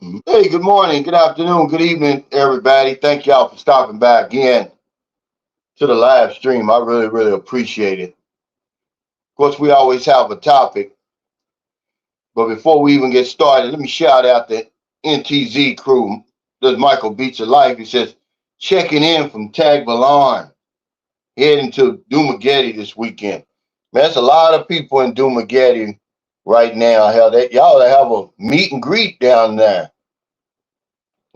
Hey, good morning, good afternoon, good evening, everybody. Thank y'all for stopping by again to the live stream. I really appreciate it. Of course, we always have a topic, but before we even get started, let me shout out the NTZ crew. There's Michael Beach of Life. He says, checking in from Tagbalan, heading to Dumagetti this weekend. Man, there's a lot of people in Dumagetti right now. Hell, y'all have a meet and greet down there.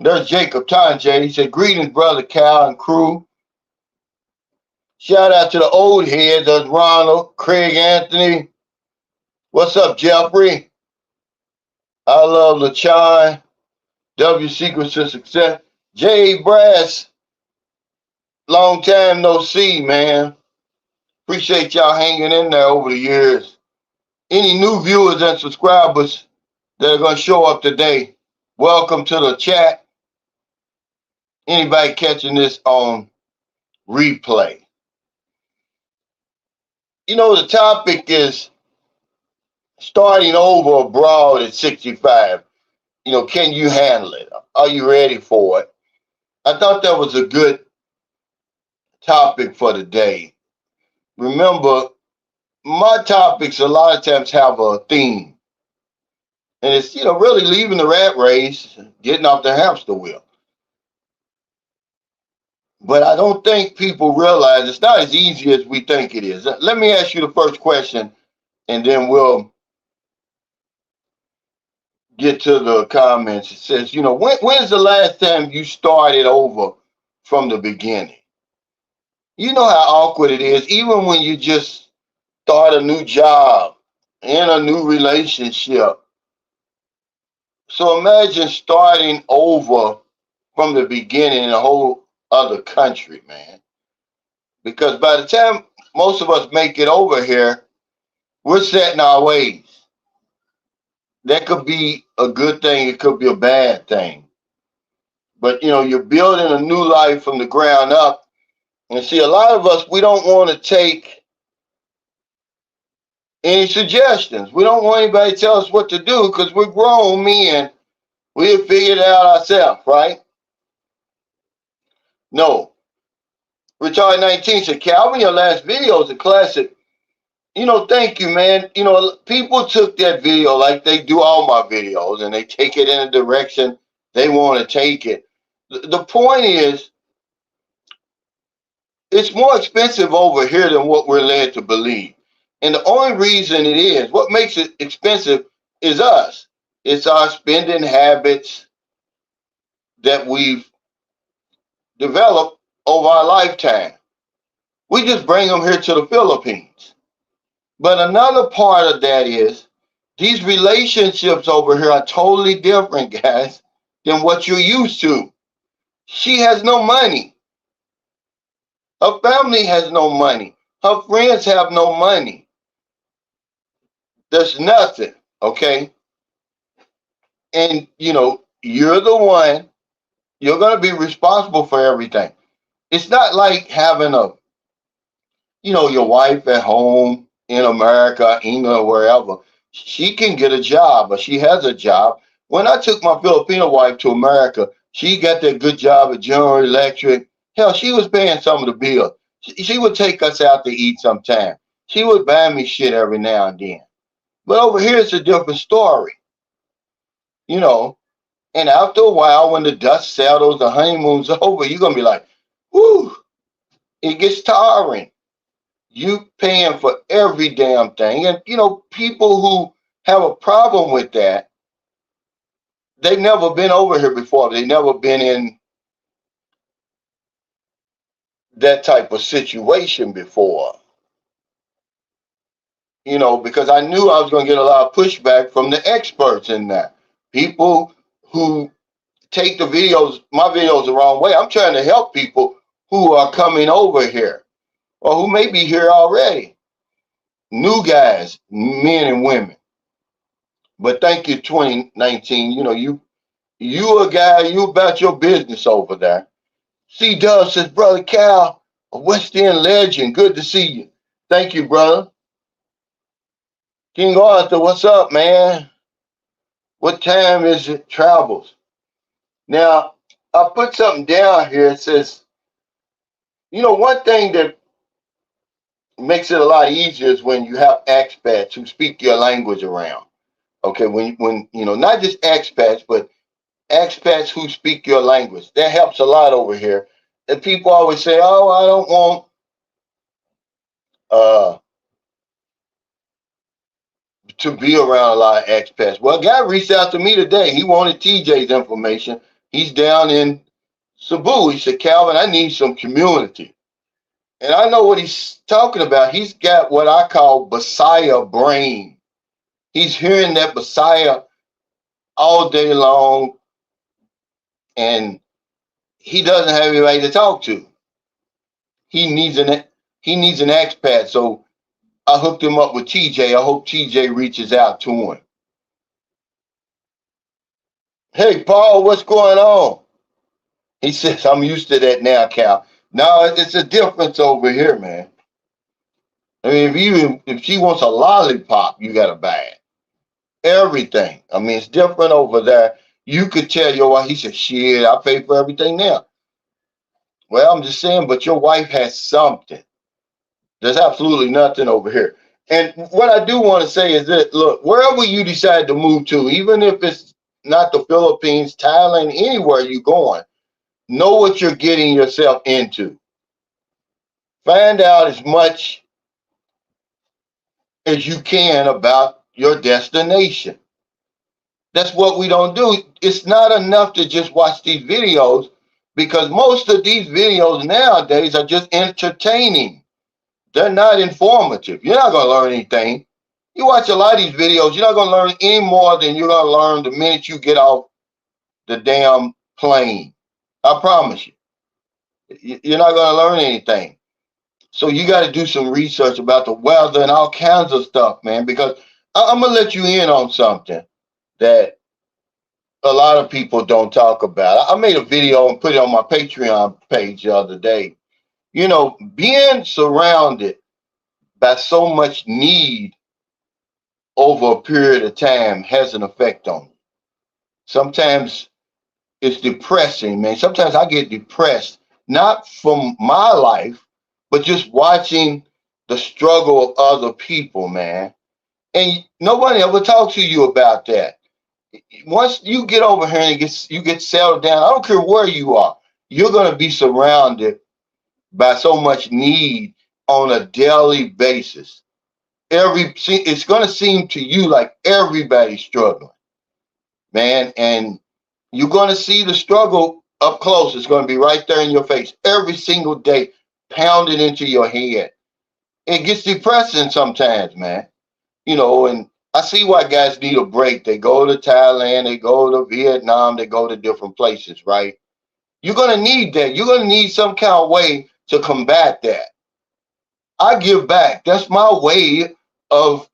There's Jacob Tonje. He said, greetings, brother Cal and crew. Shout out to the old heads. There's Ronald, Craig Anthony. What's up, Jeffrey? I love LaChai. W Secrets to Success. J. Brass. Long time no see, man. Appreciate y'all hanging in there over the years. Any new viewers and subscribers that are going to show up today, welcome to the chat. Anybody catching this on replay? You know, the topic is starting over abroad at 65. You know, can you handle it? Are you ready for it? I thought that was a good topic for today. Remember, my topics a lot of times have a theme. And it's, really leaving the rat race, getting off the hamster wheel. But I don't think people realize it's not as easy as we think it is. Let me ask you the first question, and then we'll get to the comments. It says, when's the last time you started over from the beginning? You know how awkward it is, even when you just start a new job, in a new relationship. So imagine starting over from the beginning in a whole other country, man. Because by the time most of us make it over here, we're set in our ways. That could be a good thing, it could be a bad thing. But you're building a new life from the ground up. And see, a lot of us, we don't want to take any suggestions. We don't want anybody to tell us what to do because we're grown men. We'll figure it out ourselves, right? No. Retard 19 said, Calvin, your last video is a classic. Thank you, man. People took that video like they do all my videos and they take it in a direction they want to take it. The point is, it's more expensive over here than what we're led to believe. And the only reason it is, what makes it expensive is us. It's our spending habits that we've developed over our lifetime. We just bring them here to the Philippines. But another part of that is these relationships over here are totally different, guys, than what you're used to. She has no money. Her family has no money. Her friends have no money. There's nothing, okay? And, you're the one, you're going to be responsible for everything. It's not like having your wife at home in America, England, or wherever. She can get a job, or she has a job. When I took my Filipino wife to America, she got that good job at General Electric. Hell, she was paying some of the bills. She would take us out to eat sometime. She would buy me shit every now and then. But over here, it's a different story. And after a while, when the dust settles, the honeymoon's over, you're going to be like, whoo, it gets tiring. You paying for every damn thing. And, people who have a problem with that, they've never been over here before. They've never been in that type of situation before. Because I knew I was going to get a lot of pushback from the experts in that. People who take my videos the wrong way. I'm trying to help people who are coming over here or who may be here already. New guys, men and women. But thank you, 2019. You a guy, you about your business over there. C Dub says, Brother Cal, a West End legend. Good to see you. Thank you, brother. King Arthur, what's up, man? What time is it? Travels. Now, I put something down here. It says, one thing that makes it a lot easier is when you have expats who speak your language around. Okay, when not just expats, but expats who speak your language. That helps a lot over here. And people always say, "Oh, I don't want uh, to be around a lot of expats." Well, a guy reached out to me today. He wanted TJ's information. He's down in Cebu. He said, "Calvin, I need some community." And I know what he's talking about. He's got what I call Messiah brain. He's hearing that Messiah all day long, and he doesn't have anybody to talk to. He needs an he needs an expat. So I hooked him up with TJ. I hope TJ reaches out to him. Hey, Paul, what's going on? He says, I'm used to that now, Cal. No, it's a difference over here, man. I mean, if she wants a lollipop, you gotta buy it. Everything. I mean, it's different over there. You could tell your wife, he said, shit, I pay for everything now. Well, I'm just saying, but your wife has something. There's absolutely nothing over here. And what I do want to say is that, look, wherever you decide to move to, even if it's not the Philippines, Thailand, anywhere you're going, know what you're getting yourself into. Find out as much as you can about your destination. That's what we don't do. It's not enough to just watch these videos because most of these videos nowadays are just entertaining. They're not informative. You're not going to learn anything. You watch a lot of these videos, you're not going to learn any more than you're going to learn the minute you get off the damn plane. I promise you. You're not going to learn anything. So you got to do some research about the weather and all kinds of stuff, man, because I'm going to let you in on something that a lot of people don't talk about. I made a video and put it on my Patreon page the other day. Being surrounded by so much need over a period of time has an effect on you. Sometimes it's depressing, man. Sometimes I get depressed, not from my life, but just watching the struggle of other people, man. And nobody ever talks to you about that. Once you get over here and you get settled down, I don't care where you are, you're going to be surrounded by so much need on a daily basis. It's going to seem to you like everybody's struggling, man, and you're going to see the struggle up close. It's going to be right there in your face every single day, pounded into your head. It gets depressing sometimes, man. And I see why guys need a break. They go to Thailand, they go to Vietnam, they go to different places, right? You're going to need that. You're going to need some kind of way to combat that. I give back. That's my way of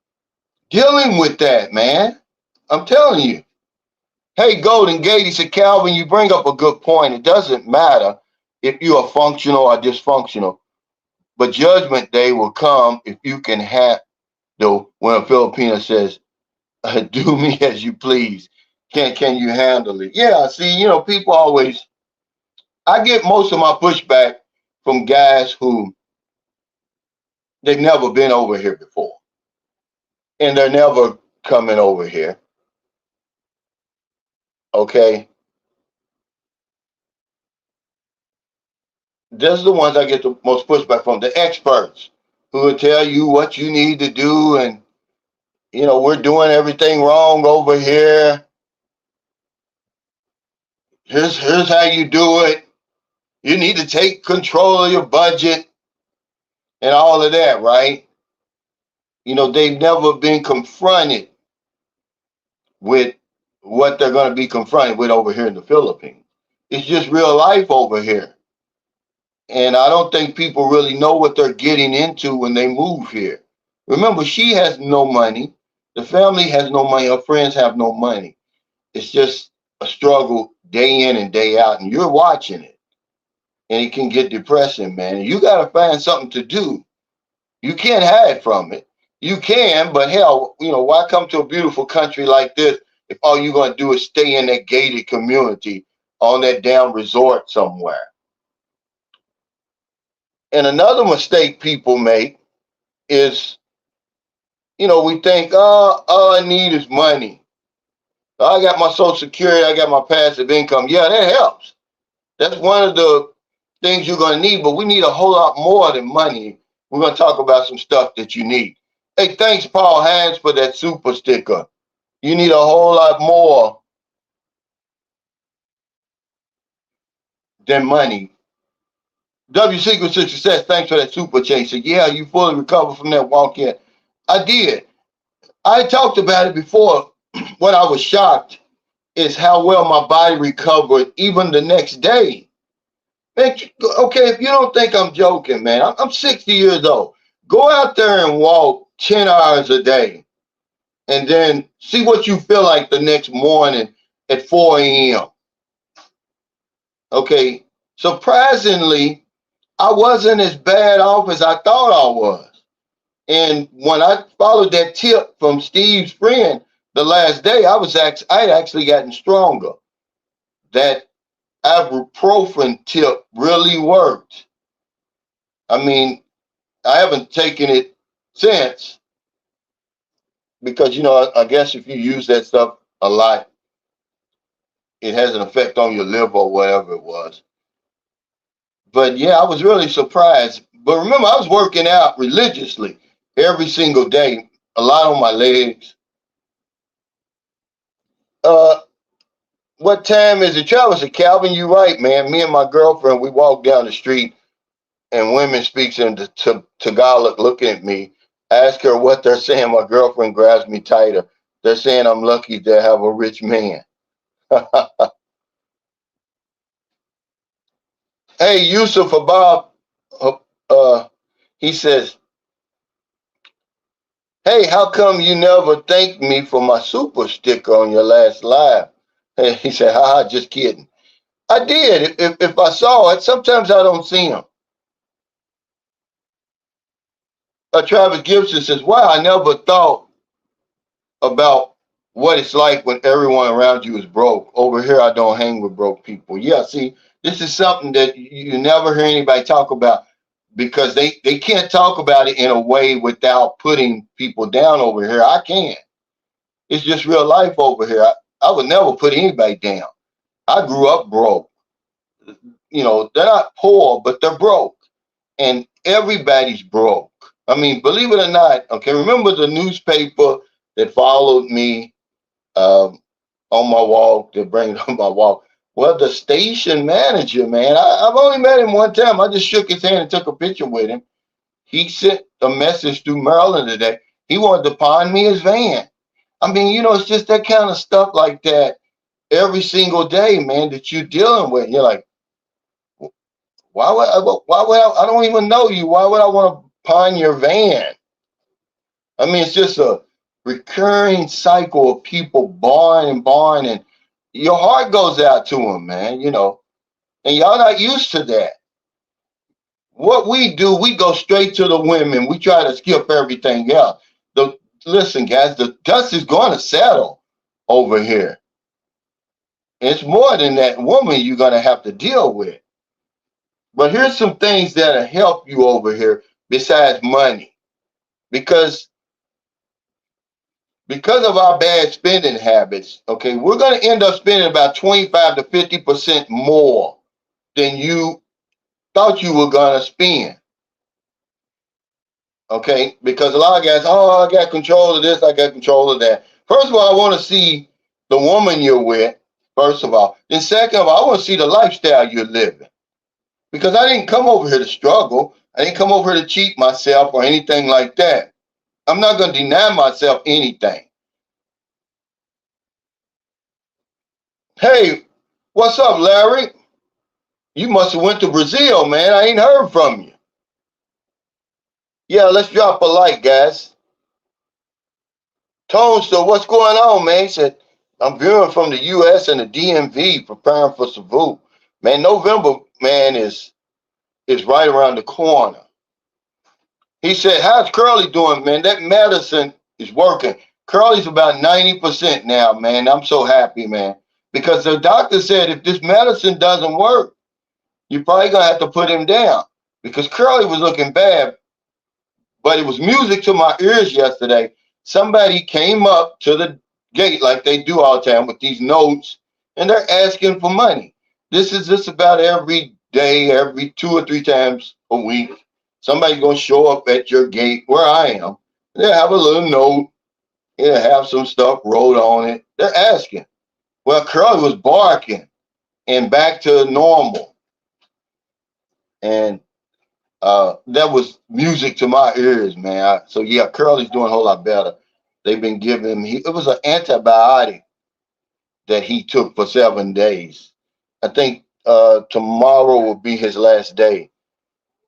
dealing with that, man. I'm telling you. Hey, Golden Gate, he said, Calvin, you bring up a good point. It doesn't matter if you are functional or dysfunctional, but judgment day will come if you can handle, when a Filipino says, do me as you please. Can you handle it? Yeah, see, people always, I get most of my pushback from guys who they've never been over here before. And they're never coming over here. Okay. Those are the ones I get the most pushback from, the experts who will tell you what you need to do. And, we're doing everything wrong over here. Here's how you do it. You need to take control of your budget and all of that, right? They've never been confronted with what they're going to be confronted with over here in the Philippines. It's just real life over here. And I don't think people really know what they're getting into when they move here. Remember, she has no money. The family has no money. Her friends have no money. It's just a struggle day in and day out. And you're watching it. And it can get depressing, man. And you got to find something to do. You can't hide from it. You can, but hell, why come to a beautiful country like this if all you're going to do is stay in that gated community on that damn resort somewhere. And another mistake people make is, we think, oh, all I need is money. I got my Social Security, I got my passive income. Yeah, that helps. That's one of the things you're going to need, but we need a whole lot more than money. We're going to talk about some stuff that you need. Hey, thanks, Paul Hans, for that super sticker. You need a whole lot more than money. W Secret to Success, thanks for that super chase. So, yeah, you fully recovered from that walk in. I did. I talked about it before. What I was shocked is how well my body recovered even the next day. Man, okay, if you don't think I'm joking, man, I'm 60 years old. Go out there and walk 10 hours a day and then see what you feel like the next morning at 4 a.m. Okay, surprisingly, I wasn't as bad off as I thought I was. And when I followed that tip from Steve's friend the last day, I had actually gotten stronger. That ibuprofen tip really worked. I mean, I haven't taken it since because, I guess if you use that stuff a lot, it has an effect on your liver or whatever it was. But yeah, I was really surprised. But remember, I was working out religiously every single day, a lot on my legs. Uh, what time is it, Travis? Calvin, you right, man. Me and my girlfriend, we walked down the street and women speaks in Tagalog looking at me. Ask her what they're saying. My girlfriend grabs me tighter. They're saying I'm lucky to have a rich man. Hey, Yusuf Abab, he says, hey, how come you never thanked me for my super sticker on your last live? Hey, he said, haha, just kidding. I did. If I saw it, sometimes I don't see them. Travis Gibson says, wow, I never thought about what it's like when everyone around you is broke. Over here, I don't hang with broke people. Yeah, see, this is something that you never hear anybody talk about because they can't talk about it in a way without putting people down over here. I can't. It's just real life over here. I would never put anybody down. I grew up broke. They're not poor, but they're broke. And everybody's broke. I mean, believe it or not, okay, remember the newspaper that followed me on my walk, that bring it on my walk? Well, the station manager, man, I've only met him one time. I just shook his hand and took a picture with him. He sent a message through Maryland today. He wanted to pawn me his van. I mean, it's just that kind of stuff like that every single day, man, that you're dealing with. You're like, I don't even know you. Why would I want to pawn your van? I mean, it's just a recurring cycle of people born, and your heart goes out to them, man, and y'all not used to that. What we do, we go straight to the women. We try to skip everything else. Listen, guys, the dust is going to settle over here. It's more than that woman you're going to have to deal with. But here's some things that'll help you over here besides money. Because of our bad spending habits, okay, we're going to end up spending about 25 to 50% more than you thought you were going to spend. Okay, because a lot of guys, oh, I got control of this, I got control of that. First of all, I want to see the woman you're with, first of all. Then second of all, I want to see the lifestyle you're living. Because I didn't come over here to struggle. I didn't come over here to cheat myself or anything like that. I'm not going to deny myself anything. Hey, what's up, Larry? You must have went to Brazil, man. I ain't heard from you. Yeah, let's drop a like, guys. Tone, so what's going on, man? He said, I'm viewing from the U.S. and the DMV, preparing for Cebu. Man, November, man, is right around the corner. He said, how's Curly doing, man? That medicine is working. Curly's about 90% now, man. I'm so happy, man, because the doctor said if this medicine doesn't work, you're probably gonna have to put him down. Because Curly was looking bad, but it was music to my ears yesterday. Somebody came up to the gate like they do all the time with these notes, and they're asking for money. This is just about every day, every 2 or 3 times a week. Somebody's gonna show up at your gate where I am. They'll have a little note. It'll have some stuff wrote on it. They're asking. Well, Curly was barking and back to normal. And that was music to my ears, man. So yeah, Curly's doing a whole lot better. They've been giving him, it was an antibiotic that he took for 7 days. I think tomorrow will be his last day.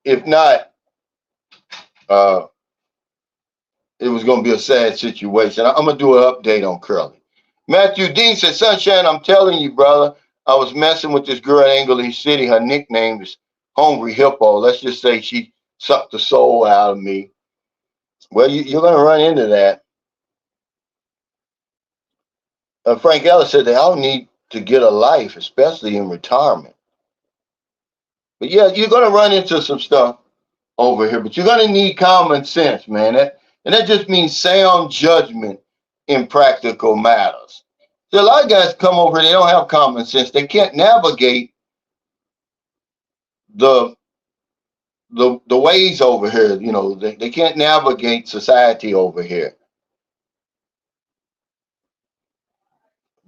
If not, uh, it was going to be a sad situation. I'm going to do an update on Curly. Matthew Dean said, Sunshine, I'm telling you, brother, I was messing with this girl at English City. Her nickname is Hungry Hippo. Let's just say she sucked the soul out of me. Well, you're going to run into that. Frank Ellis said they all need to get a life, especially in retirement. But yeah, you're going to run into some stuff over here, but you're going to need common sense, man. And that just means sound judgment in practical matters. So a lot of guys come over here, they don't have common sense. They can't navigate the ways over here. You know, they can't navigate society over here.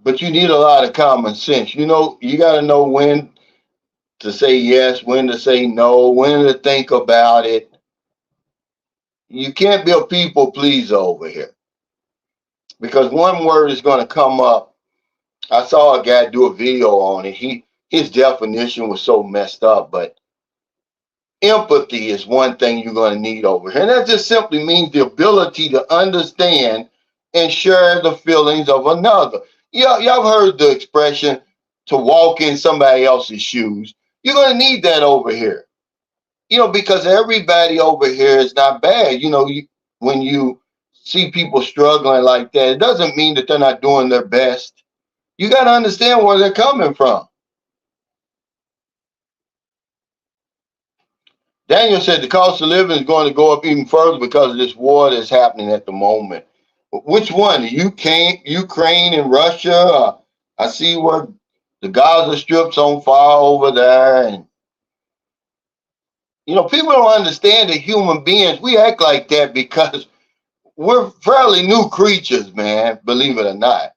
But you need a lot of common sense. You know, you got to know when to say yes, when to say no, when to think about it. You can't be a people pleaser over here, because one word is going to come up. I saw a guy do a video on it. His definition was so messed up, but empathy is one thing you're going to need over here. And that just simply means the ability to understand and share the feelings of another. Yeah, y'all heard the expression to walk in somebody else's shoes. You're going to need that over here. You know, because everybody over here is not bad. You know, when you see people struggling like that, it doesn't mean that they're not doing their best. You got to understand where they're coming from. Daniel said the cost of living is going to go up even further because of this war that's happening at the moment. Which one? Ukraine and Russia? I see where the Gaza Strip's on fire over there. And, you know, people don't understand that human beings, we act like that because we're fairly new creatures, man, believe it or not.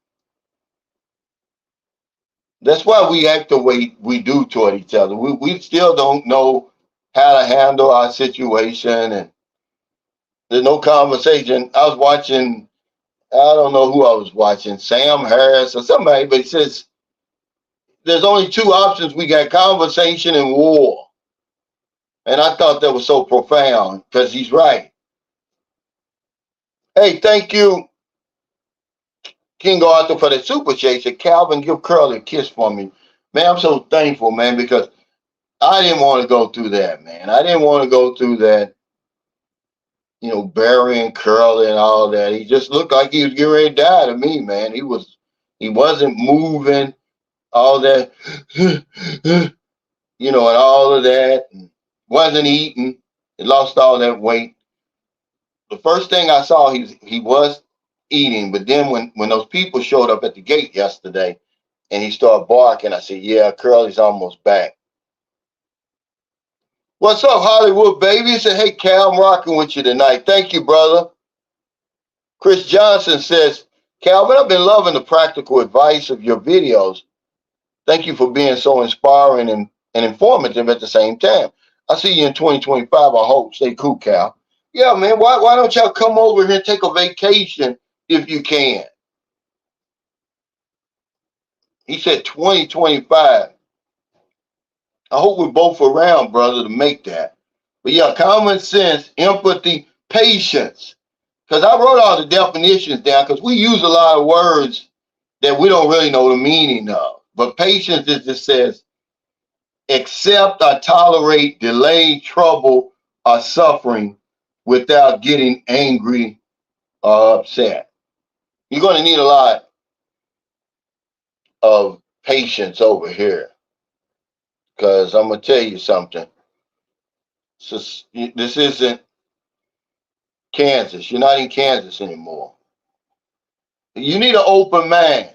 That's why we act the way we do toward each other. We still don't know how to handle our situation, and there's no conversation. I was watching, I don't know who I was watching, Sam Harris or somebody, but it says there's only two options. We got conversation and war. And I thought that was so profound because he's right. Hey, thank you, King Arthur, for the super chat. Said, Calvin, give Curly a kiss for me. Man, I'm so thankful, man, because I didn't want to go through that, man. I didn't want to go through that, you know, burying Curly and all that. He just looked like he was getting ready to die to me, man. He wasn't moving, all that, you know, and all of that. And wasn't eating. He lost all that weight. The first thing I saw, he was eating, but then when those people showed up at the gate yesterday and he started barking, I said, yeah, Curly's almost back. What's up, Hollywood baby? He said, hey, Cal, I'm rocking with you tonight. Thank you, brother. Chris Johnson says, Calvin, I've been loving the practical advice of your videos. Thank you for being so inspiring and informative at the same time. I see you in 2025, I hope. Stay cool, Cal. Yeah, man, why don't y'all come over here and take a vacation if you can? He said 2025. I hope we're both around, brother, to make that. But yeah, common sense, empathy, patience. Because I wrote all the definitions down because we use a lot of words that we don't really know the meaning of. But patience is just says, accept or tolerate delay, trouble, or suffering without getting angry or upset. You're going to need a lot of patience over here. Because I'm going to tell you something. This isn't Kansas. You're not in Kansas anymore. You need an open mind.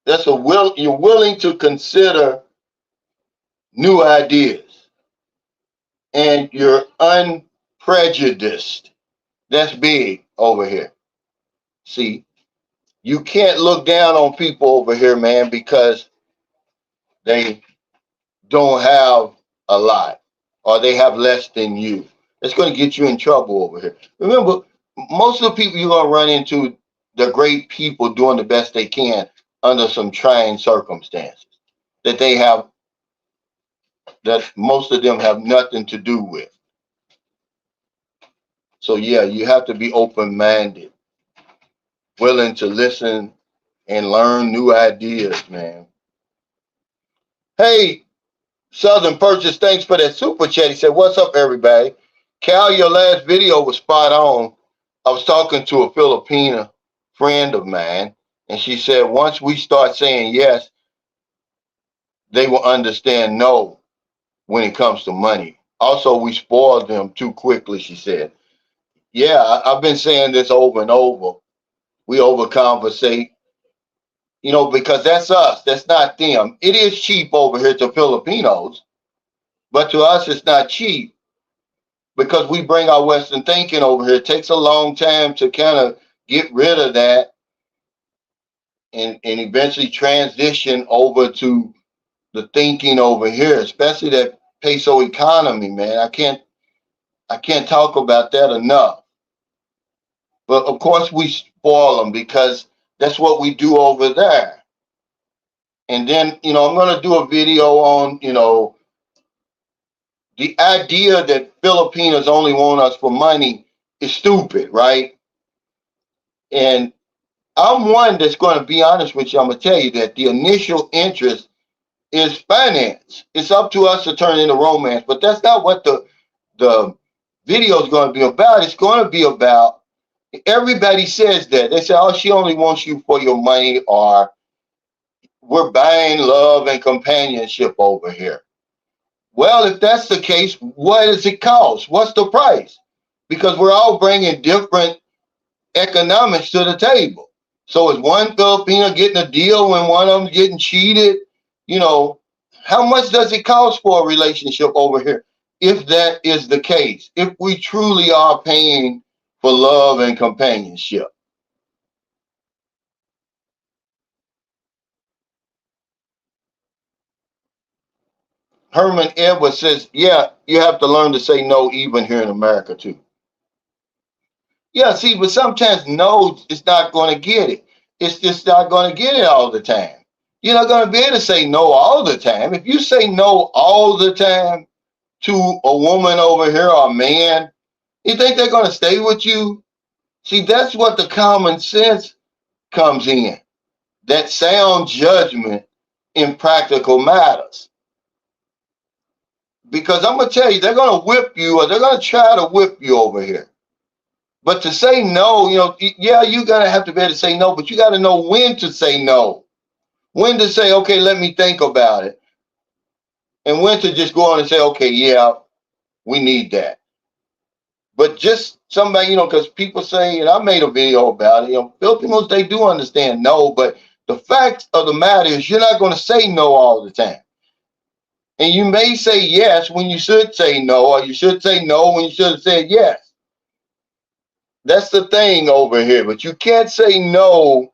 You're willing to consider new ideas. And you're unprejudiced. That's big over here. See, you can't look down on people over here, man, because they don't have a lot or they have less than you. It's going to get you in trouble over here. Remember, most of the people you're going to run into, they're great people doing the best they can under some trying circumstances that they have, that most of them have nothing to do with. So, yeah, you have to be open minded, willing to listen and learn new ideas, man. Hey, Southern Purchase, thanks for that super chat. He said, "What's up, everybody? Cal, your last video was spot on. I was talking to a Filipina friend of mine, and she said, once we start saying yes, they will understand no when it comes to money. Also, we spoil them too quickly," she said. Yeah, I've been saying this over and over. We overcompensate, because that's us. That's not them. It is cheap over here to Filipinos, but to us, it's not cheap because we bring our Western thinking over here. It takes a long time to kind of get rid of that and eventually transition over to the thinking over here, especially that peso economy, man. I can't talk about that enough. But of course we spoil them because that's what we do over there. And then, I'm going to do a video on, the idea that Filipinos only want us for money is stupid, right? And I'm one that's going to be honest with you. I'm going to tell you that the initial interest is finance. It's up to us to turn into romance, but that's not what the video is going to be about. It's going to be about, everybody says that. They say, "Oh, she only wants you for your money," or "We're buying love and companionship over here." Well, if that's the case, what does it cost? What's the price? Because we're all bringing different economics to the table. So is one Filipino getting a deal when one of them getting cheated? You know, how much does it cost for a relationship over here? If that is the case, if we truly are paying for love and companionship. Herman Edwards says, yeah, you have to learn to say no even here in America too. Yeah, see, but sometimes no is not going to get it. It's just not going to get it all the time. You're not going to be able to say no all the time. If you say no all the time to a woman over here or a man, you think they're going to stay with you? See, that's what the common sense comes in. That sound judgment in practical matters. Because I'm going to tell you, they're going to whip you or they're going to try to whip you over here. But to say no, yeah, you're going to have to be able to say no, but you got to know when to say no. When to say, okay, let me think about it. And when to just go on and say, okay, yeah, we need that. But just somebody, because people say, and I made a video about it, Filipinos, they do understand no, but the fact of the matter is you're not going to say no all the time. And you may say yes when you should say no, or you should say no when you should have said yes. That's the thing over here. But you can't say no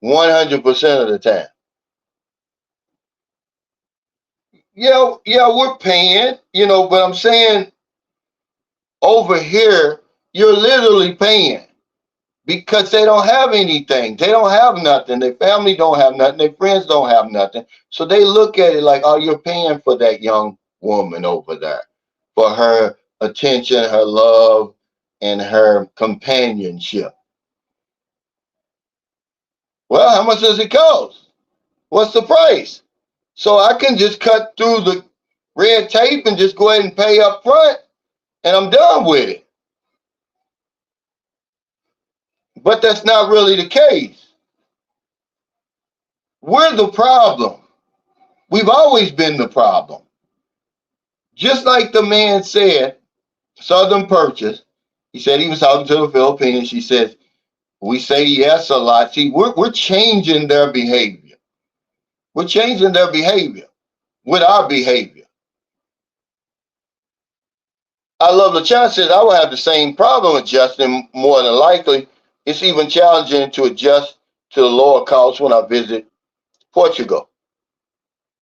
100% of the time. Yeah, we're paying, but I'm saying over here, you're literally paying because they don't have anything. They don't have nothing. Their family don't have nothing. Their friends don't have nothing. So they look at it like, oh, you're paying for that young woman over there, for her attention, her love, and her companionship. Well, how much does it cost? What's the price? So I can just cut through the red tape and just go ahead and pay up front, and I'm done with it. But that's not really the case. We're the problem. We've always been the problem. Just like the man said, Southern Purchase, he said he was talking to the Philippines. He says, we say yes a lot. See, we're changing their behavior. We're changing their behavior with our behavior. I love LaChan says, I will have the same problem adjusting more than likely. It's even challenging to adjust to the lower cost when I visit Portugal.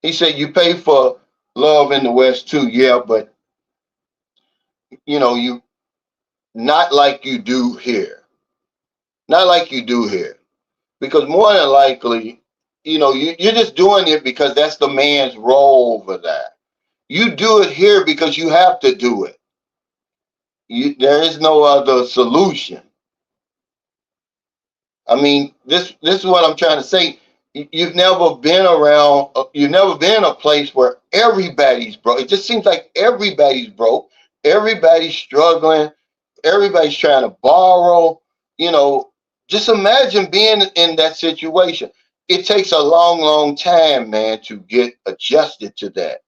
He said, you pay for love in the West too. Yeah, but you not like you do here. Not like you do here. Because more than likely, you're just doing it because that's the man's role over there. You do it here because you have to do it. There is no other solution. I mean, this is what I'm trying to say. You've never been around. You've never been in a place where everybody's broke. It just seems like everybody's broke. Everybody's struggling. Everybody's trying to borrow. You know, just imagine being in that situation. It takes a long, long time, man, to get adjusted to that.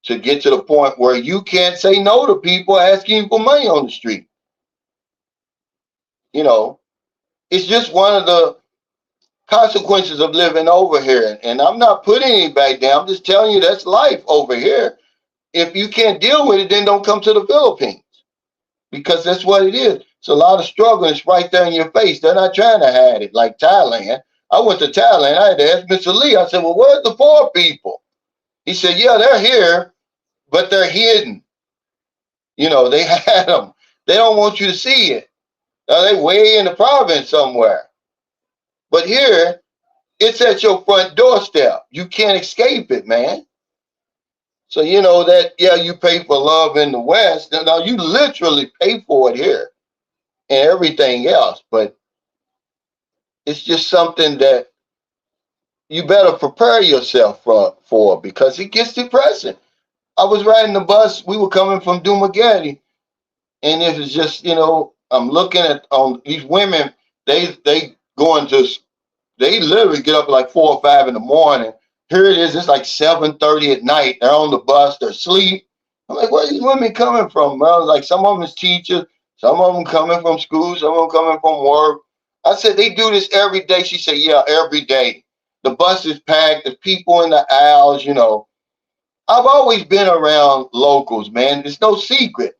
To get to the point where you can't say no to people asking you for money on the street. You know, it's just one of the consequences of living over here. And I'm not putting anybody down. I'm just telling you that's life over here. If you can't deal with it, then don't come to the Philippines because that's what it is. It's a lot of struggle. It's right there in your face. They're not trying to hide it like Thailand. I went to Thailand. I had to ask Mr. Lee. I said, well, where's the poor people? He said, yeah, they're here, but they're hidden. They had them. They don't want you to see it. Now, they way in the province somewhere. But here, it's at your front doorstep. You can't escape it, man. So that, yeah, you pay for love in the West. Now you literally pay for it here and everything else. But it's just something that you better prepare yourself for because it gets depressing. I was riding the bus. We were coming from Dumaguete, and it was just, I'm looking at on these women. They going to They literally get up at like 4 or 5 in the morning. Here it is. It's like 7:30 at night. They're on the bus. They're asleep. I'm like, where are these women coming from? Bro? I was like, some of them is teachers. Some of them coming from school. Some of them coming from work. I said, they do this every day. She said, yeah, every day. The bus is packed. There's people in the aisles, I've always been around locals, man. It's no secret.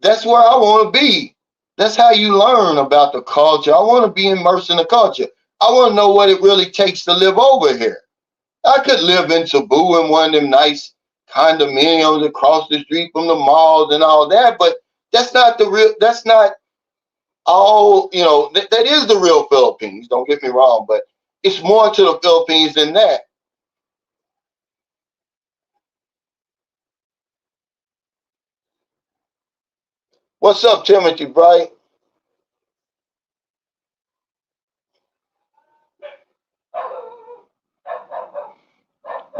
That's where I want to be. That's how you learn about the culture. I want to be immersed in the culture. I want to know what it really takes to live over here. I could live in Cebu in one of them nice condominiums across the street from the malls and all that, but that's not all, that is the real Philippines. Don't get me wrong, but it's more to the Philippines than that. What's up, Timothy Bright?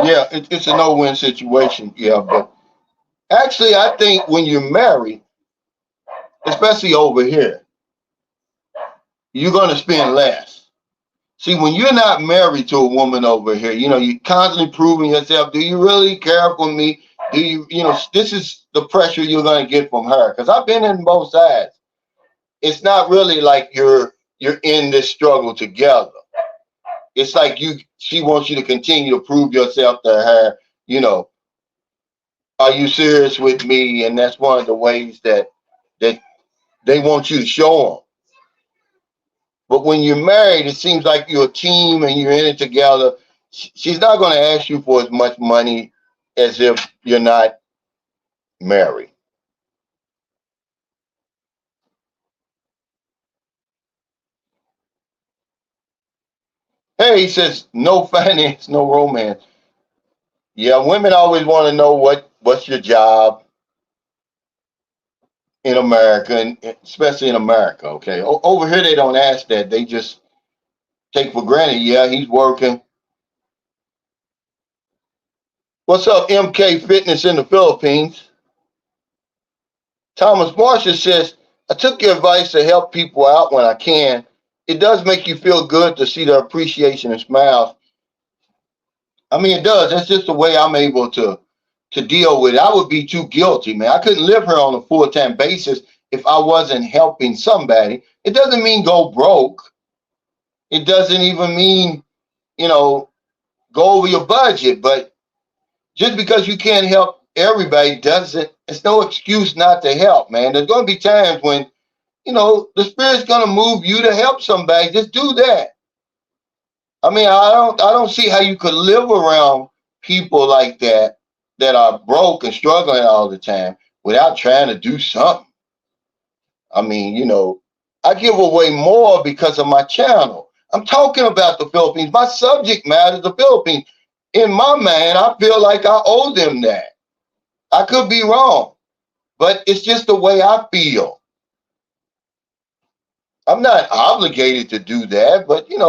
Yeah, it's a no-win situation. Yeah, but actually, I think when you're married, especially over here, you're going to spend less. See, when you're not married to a woman over here, you're constantly proving yourself. Do you really care for me? Do you, this is the pressure you're going to get from her. Because I've been in both sides. It's not really like you're in this struggle together. It's like she wants you to continue to prove yourself to her. Are you serious with me? And that's one of the ways that they want you to show them. But when you're married, it seems like you're a team and you're in it together. She's not going to ask you for as much money as if you're not married. Hey, he says, no finance, no romance. Yeah, women always want to know what's your job in America, and especially in America, okay? Over here, they don't ask that. They just take for granted, yeah, he's working. What's up, MK Fitness in the Philippines? Thomas Marshall says, I took your advice to help people out when I can. It does make you feel good to see their appreciation and smiles. I mean, it does. That's just the way I'm able to deal with it. I would be too guilty, man. I couldn't live here on a full-time basis if I wasn't helping somebody. It doesn't mean go broke. It doesn't even mean, you know, go over your budget. But just because you can't help everybody doesn't, it's no excuse not to help, man. There's going to be times when, the Spirit's going to move you to help somebody. Just do that. I mean, I don't see how you could live around people like that are broke and struggling all the time without trying to do something. I mean, I give away more because of my channel. I'm talking about the Philippines. My subject matter is the Philippines. In my mind, I feel like I owe them that. I could be wrong, but it's just the way I feel. I'm not obligated to do that, but you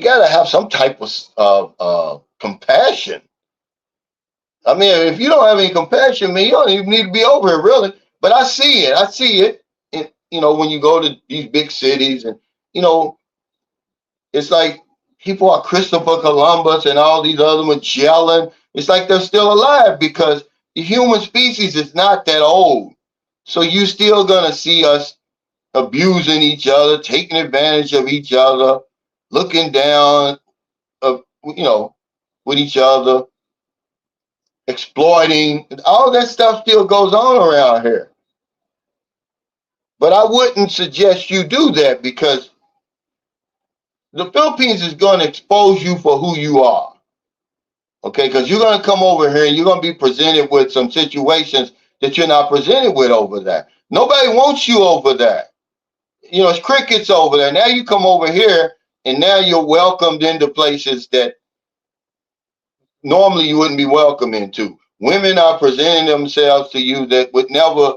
got to have some type of compassion. I mean, if you don't have any compassion, man, you don't even need to be over here, really. But I see it. I see it. When you go to these big cities, and you know, it's like people are Christopher Columbus and all these other Magellan. It's like they're still alive because the human species is not that old. So you still gonna see us abusing each other, taking advantage of each other, looking down, with each other, exploiting. All that stuff still goes on around here. But I wouldn't suggest you do that because the Philippines is going to expose you for who you are. Okay, because you're going to come over here and you're going to be presented with some situations that you're not presented with over there. Nobody wants you over there. It's crickets over there. Now you come over here and now you're welcomed into places that normally you wouldn't be welcome into. Women are presenting themselves to you that would never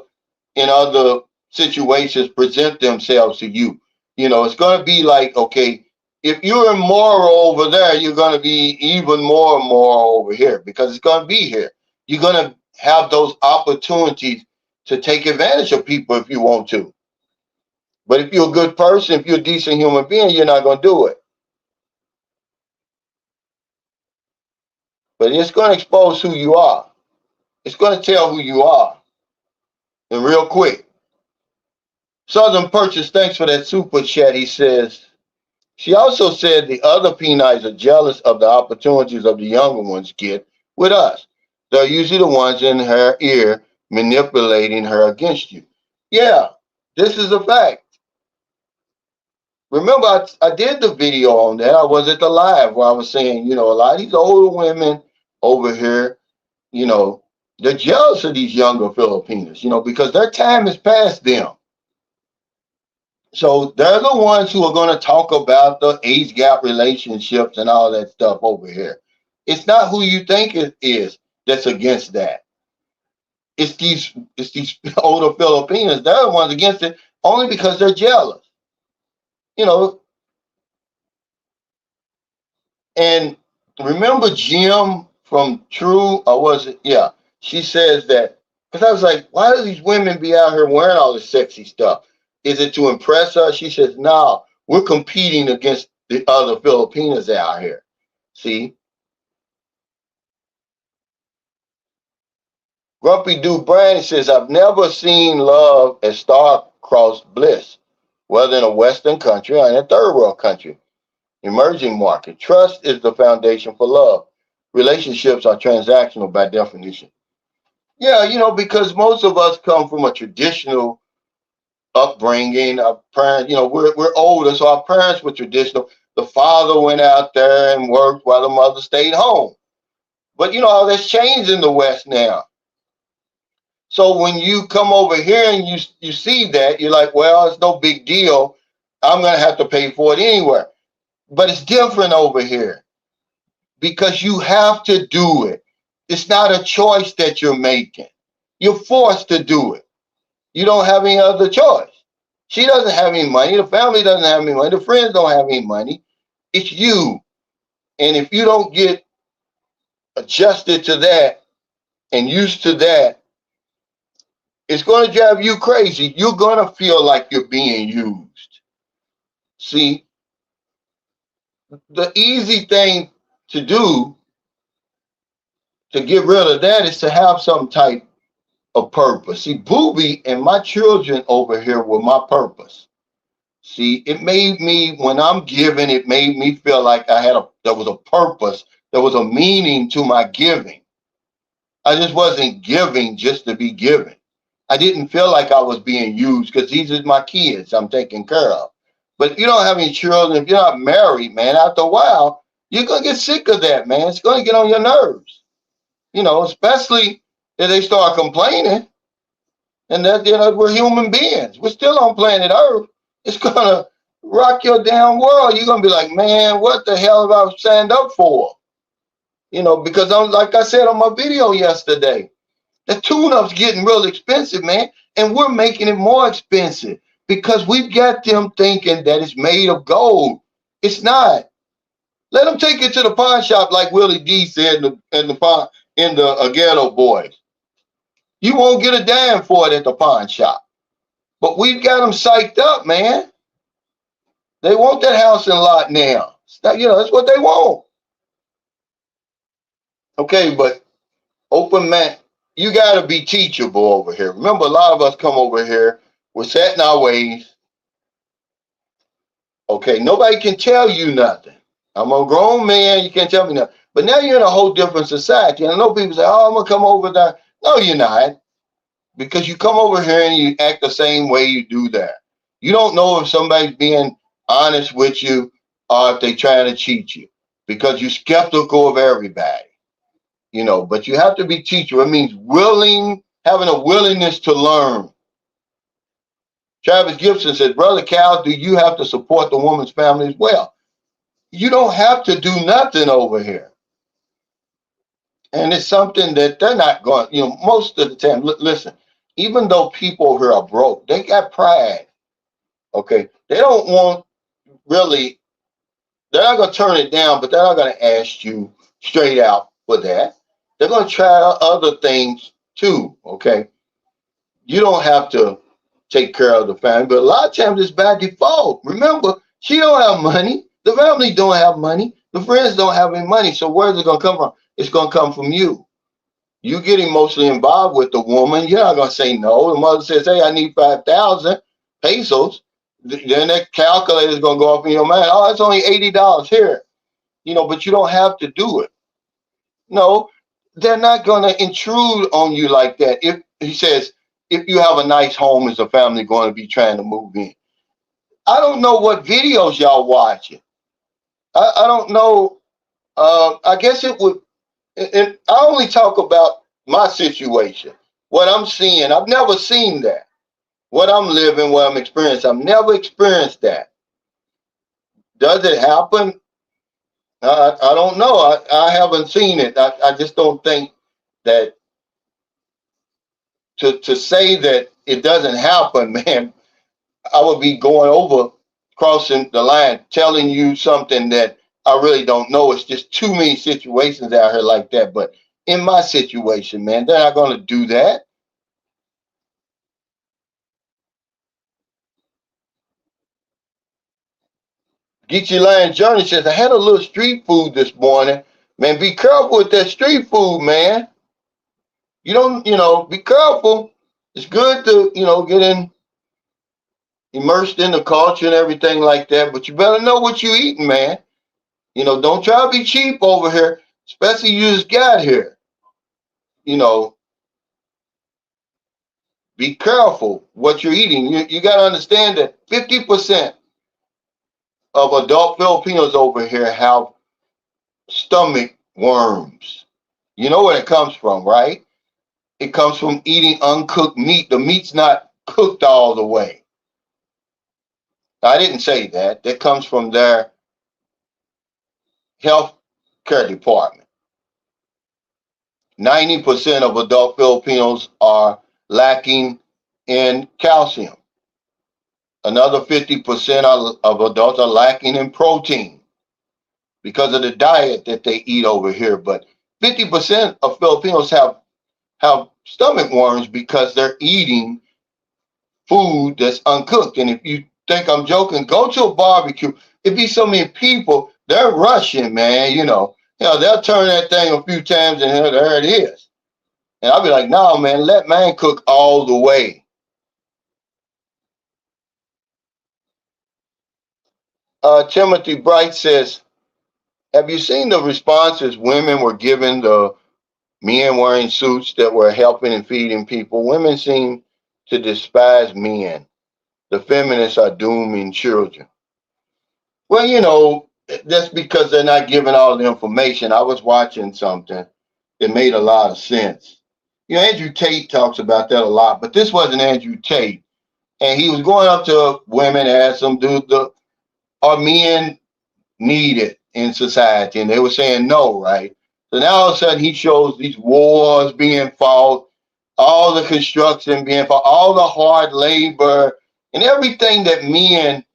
in other situations present themselves to you. It's going to be like, okay, if you're immoral over there, you're going to be even more immoral over here because it's going to be here. You're going to have those opportunities to take advantage of people if you want to. But if you're a good person, if you're a decent human being, you're not going to do it. But it's going to expose who you are. It's going to tell who you are. And real quick, Southern Purchase, thanks for that super chat. He says, she also said the other Penites are jealous of the opportunities of the younger ones get with us. They're usually the ones in her ear manipulating her against you. Yeah, this is a fact. Remember, I did the video on that. I was at the live where I was saying, a lot of these older women over here, they're jealous of these younger Filipinos, because their time is past them. So they're the ones who are going to talk about the age gap relationships and all that stuff over here. It's not who you think it is that's against that. It's these older Filipinos. They're the ones against it only because they're jealous. You know, and remember Jim from True, or was it? Yeah, she says that because I was like, why do these women be out here wearing all this sexy stuff? Is it to impress us? She says, no, we're competing against the other Filipinas out here. See, Grumpy Dude Brand says, I've never seen love as star-crossed bliss, whether in a Western country or in a third world country. Emerging market. Trust is the foundation for love. Relationships are transactional by definition. Yeah, because most of us come from a traditional upbringing. Our parents, we're older, so our parents were traditional. The father went out there and worked while the mother stayed home. But all that's changed in the West now. So when you come over here and you see that, you're like, well, it's no big deal. I'm gonna have to pay for it anywhere. But it's different over here because you have to do it. It's not a choice that you're making. You're forced to do it. You don't have any other choice. She doesn't have any money. The family doesn't have any money. The friends don't have any money. It's you. And if you don't get adjusted to that and used to that, it's going to drive you crazy. You're going to feel like you're being used. See, the easy thing to do to get rid of that is to have some type of purpose. See, Booby and my children over here were my purpose. See, it made me, when I'm giving, it made me feel like there was a purpose, there was a meaning to my giving. I just wasn't giving just to be giving. I didn't feel like I was being used because these are my kids I'm taking care of. But if you don't have any children, if you're not married, man, after a while, you're going to get sick of that, man. It's going to get on your nerves, especially if they start complaining and that, we're human beings. We're still on planet Earth. It's going to rock your damn world. You're going to be like, man, what the hell have I signed up for? Because like I said on my video yesterday, the tune-up's getting real expensive, man, and we're making it more expensive because we've got them thinking that it's made of gold. It's not. Let them take it to the pawn shop, like Willie D said in the Ghetto Boys. You won't get a dime for it at the pawn shop. But we've got them psyched up, man. They want that house and lot now. That's what they want. Okay, but open man, you got to be teachable over here. Remember, a lot of us come over here, we're set in our ways. Okay, nobody can tell you nothing. I'm a grown man, you can't tell me nothing. But now you're in a whole different society. And I know people say, oh, I'm going to come over there. No, you're not. Because you come over here and you act the same way you do there. You don't know if somebody's being honest with you or if they're trying to cheat you because you're skeptical of everybody. But you have to be teachable. It means having a willingness to learn. Travis Gibson said, Brother Cal, do you have to support the woman's family as well? You don't have to do nothing over here. And it's something that they're not going, most of the time, listen, even though people over here are broke, they got pride. Okay. They don't want really, they're not going to turn it down, but they're not going to ask you straight out for that. They're going to try other things too. Okay. You don't have to take care of the family, but a lot of times it's by default. Remember, she don't have money. The family don't have money. The friends don't have any money. So where's it going to come from? It's going to come from you. You get emotionally involved with the woman. You're not going to say no. The mother says, hey, I need 5,000 pesos. Then that calculator is going to go off in your mind. Oh, it's only $80 here. But you don't have to do it. No, they're not going to intrude on you like that. If he says, if you have a nice home, is the family going to be trying to move in? I don't know what videos y'all watching. I don't know. I guess it would. And I only talk about my situation, what I'm seeing. I've never seen that. What I'm living, what I'm experiencing. I've never experienced that. Does it happen? I don't know. I haven't seen it. I just don't think that to say that it doesn't happen, man, I would be going over, crossing the line, telling you something that I really don't know. It's just too many situations out here like that. But in my situation, man, they're not going to do that. Geeky Lion Journey says, I had a little street food this morning. Man, be careful with that street food, man. You don't, be careful. It's good to, get immersed in the culture and everything like that, but you better know what you're eating, man. Don't try to be cheap over here, especially you just got here. Be careful what you're eating. You got to understand that 50% of adult Filipinos over here have stomach worms. You know where it comes from, right? It comes from eating uncooked meat. The meat's not cooked all the way. I didn't say that. That comes from their health care department. 90% of adult Filipinos are lacking in calcium. Another 50% of adults are lacking in protein because of the diet that they eat over here. But 50% of Filipinos have stomach worms because they're eating food that's uncooked. And if you think I'm joking, go to a barbecue. It be so many people, they're rushing, man, You know, they'll turn that thing a few times and there it is. And I'll be like, no, man, let man cook all the way. Timothy Bright says, have you seen the responses women were giving the men wearing suits that were helping and feeding people? Women seem to despise men. The feminists are dooming children. Well, that's because they're not giving all the information. I was watching something that made a lot of sense. Andrew Tate talks about that a lot, but this wasn't Andrew Tate. And he was going up to women, asked them, are men needed in society? And they were saying no, right? So now all of a sudden he shows these wars being fought, all the construction being fought, all the hard labor, and everything that men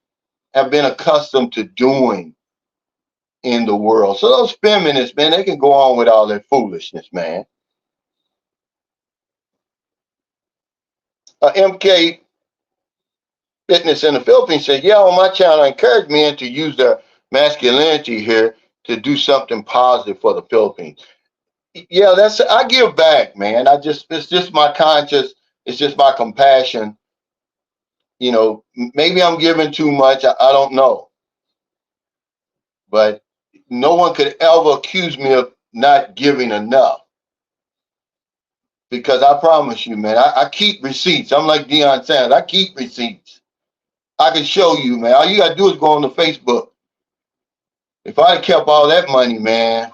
have been accustomed to doing in the world. So those feminists, man, they can go on with all that foolishness, man. MK Fitness in the Philippines said, yeah, on my channel, I encourage men to use their masculinity here to do something positive for the Philippines. Yeah, I give back, man. It's just my conscience. It's just my compassion. Maybe I'm giving too much. I don't know. But no one could ever accuse me of not giving enough. Because I promise you, man, I keep receipts. I'm like Deion Sanders. I keep receipts. I can show you, man. All you got to do is go on to Facebook. If I had kept all that money, man.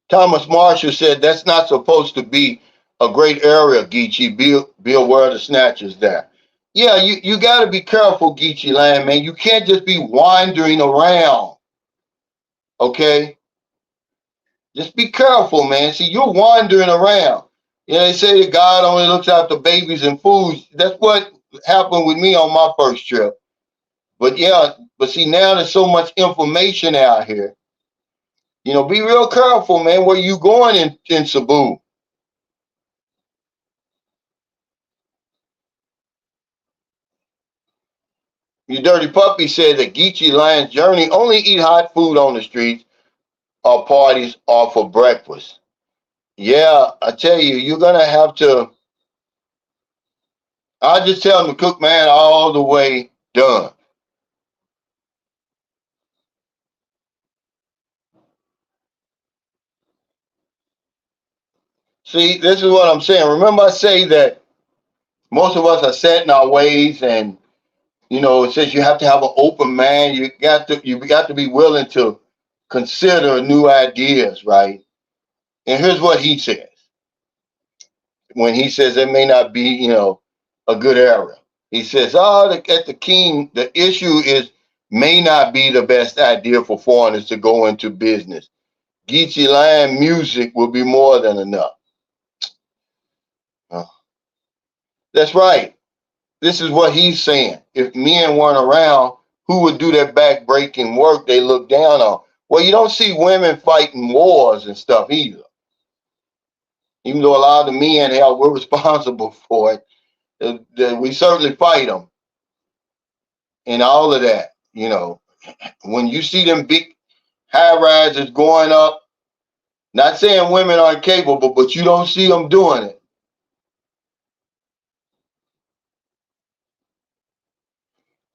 Thomas Marshall said that's not supposed to be a great area, Geechee. Be aware of the snatchers there. Yeah, you got to be careful, Geechee Land, man. You can't just be wandering around, okay? Just be careful, man. See, you're wandering around. They say that God only looks after babies and foods. That's what happened with me on my first trip. But see, now there's so much information out here. Be real careful, man, where you going in Cebu. You dirty puppy said that Geechee Lion's Journey only eat hot food on the streets or parties or for breakfast. Yeah, I tell you, you're going to have to. I just tell them to cook, man, all the way done. See, this is what I'm saying. Remember, I say that most of us are set in our ways, and it says you have to have an open mind. You got to be willing to consider new ideas, right? And here's what he says when he says it may not be, a good area. He says, at the King, the issue is may not be the best idea for foreigners to go into business. Geechee Land music will be more than enough. Uh, that's right. This is what he's saying. If men weren't around, who would do that back-breaking work they look down on? Well, you don't see women fighting wars and stuff either. Even though a lot of the men, hell, we're responsible for it, we certainly fight them and all of that. When you see them big high rises going up, not saying women aren't capable, but you don't see them doing it.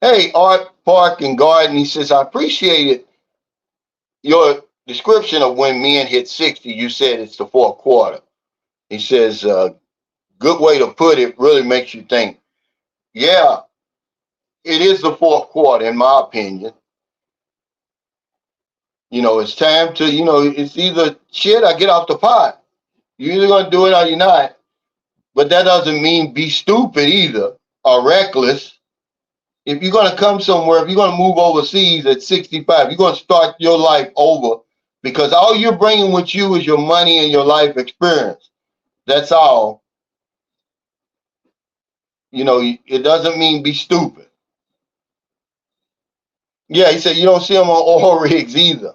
Hey, Art Park and Garden, he says, I appreciated your description of when men hit 60. You said it's the fourth quarter. He says, good way to put it, really makes you think. Yeah, it is the fourth quarter, in my opinion. It's time to, it's either shit or get off the pot. You're either going to do it or you're not. But that doesn't mean be stupid either or reckless. If you're going to come somewhere, if you're going to move overseas at 65, you're going to start your life over because all you're bringing with you is your money and your life experience. That's all. It doesn't mean be stupid. Yeah, he said you don't see them on oil rigs either.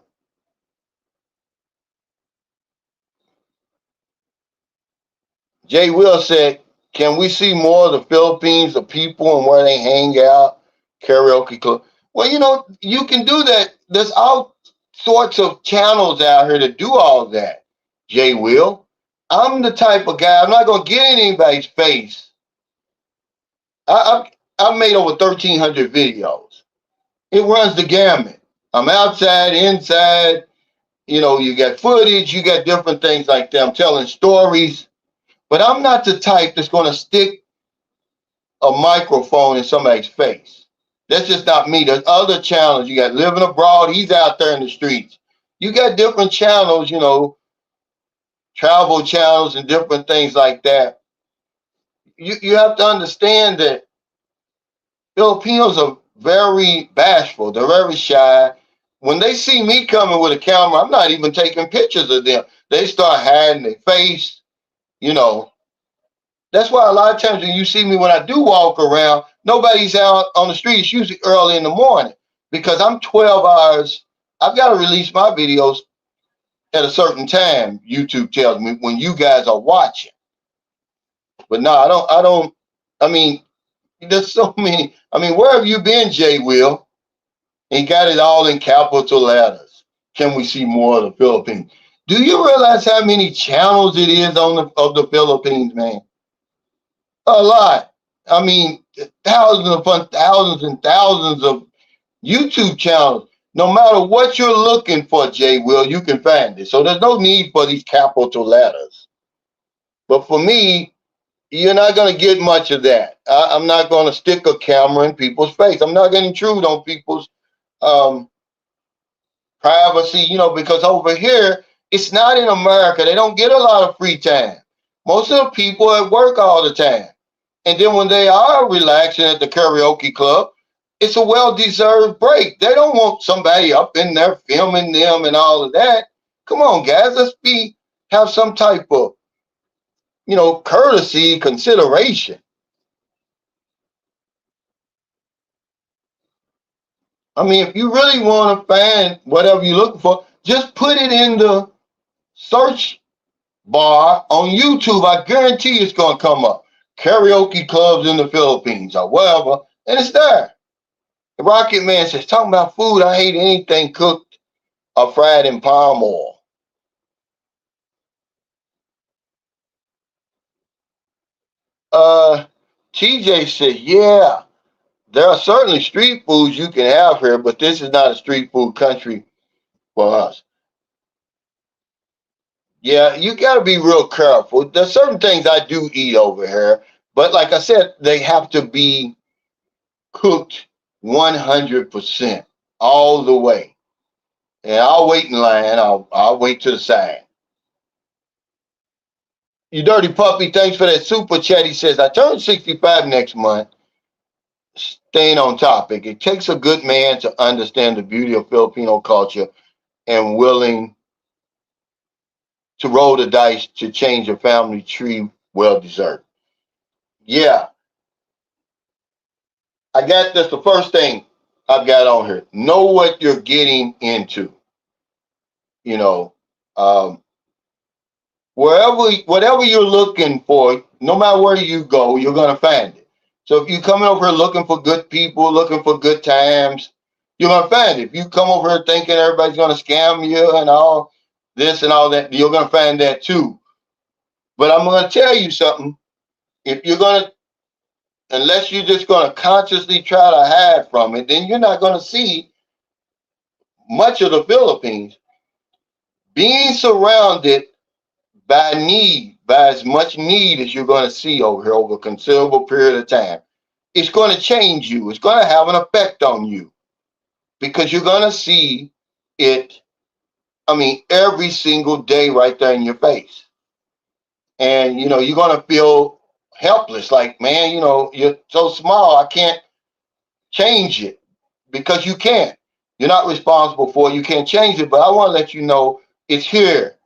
Jay Will said, can we see more of the Philippines, the people and where they hang out? Karaoke club. Well, you can do that. There's all sorts of channels out here to do all that, Jay Will. I'm the type of guy, I'm not going to get in anybody's face. I've made over 1,300 videos. It runs the gamut. I'm outside, inside. You got footage, you got different things like that. I'm telling stories, but I'm not the type that's going to stick a microphone in somebody's face. That's just not me. There's other channels. You got Living Abroad. He's out there in the streets. You got different channels, travel channels and different things like that. You have to understand that Filipinos are very bashful. They're very shy. When they see me coming with a camera, I'm not even taking pictures of them. They start hiding their face. You know, that's why a lot of times when you see me when I do walk around, nobody's out on the street. It's usually early in the morning because I'm 12 hours. I've got to release my videos at a certain time. YouTube tells me when you guys are watching. But no, I don't. I mean, there's so many. I mean, where have you been, Jay Will? He got it all in capital letters. Can we see more of the Philippines? Do you realize how many channels it is of the Philippines, man? A lot. I mean, thousands and thousands of YouTube channels. No matter what you're looking for, Jay Will, you can find it. So there's no need for these capital letters. But for me, you're not going to get much of that. I'm not going to stick a camera in people's face. I'm not going to intrude on people's um, privacy, because over here, it's not in America. They don't get a lot of free time. Most of the people at work all the time. And then when they are relaxing at the karaoke club, it's a well-deserved break. They don't want somebody up in there filming them and all of that. Come on, guys, have some type of, courtesy, consideration. I mean, if you really want to find whatever you're looking for, just put it in the search bar on YouTube. I guarantee it's going to come up. Karaoke clubs in the Philippines or whatever, and it's there. The Rocket Man says, talking about food, I hate anything cooked or fried in palm oil. Uh, TJ says, yeah, there are certainly street foods you can have here, but this is not a street food country for us. Yeah, you got to be real careful. There's certain things I do eat over here, but like I said, they have to be cooked 100% all the way. And I'll wait in line. I'll wait to the side. You dirty puppy, thanks for that super chat. He says, I turn 65 next month. Staying on topic. It takes a good man to understand the beauty of Filipino culture and willing to roll the dice to change a family tree. Well deserved. Yeah, I got this. The first thing I've got on here. Know what you're getting into. You know, um, whatever you're looking for, no matter where you go, you're gonna find it. So if you're coming over here looking for good people, looking for good times, you're gonna find it. If you come over here thinking everybody's gonna scam you and all this and all that, you're gonna find that too. But I'm gonna tell you something. If you're gonna, unless you're just gonna consciously try to hide from it, then you're not gonna see much of the Philippines. Being surrounded by as much need as you're going to see over here over a considerable period of time, it's going to change you. It's going to have an effect on you because you're going to see it, I mean, every single day right there in your face. And, you're going to feel helpless. Like, man, you're so small, I can't change it because you can't. You're not responsible for it. You can't change it. But I want to let you know it's here.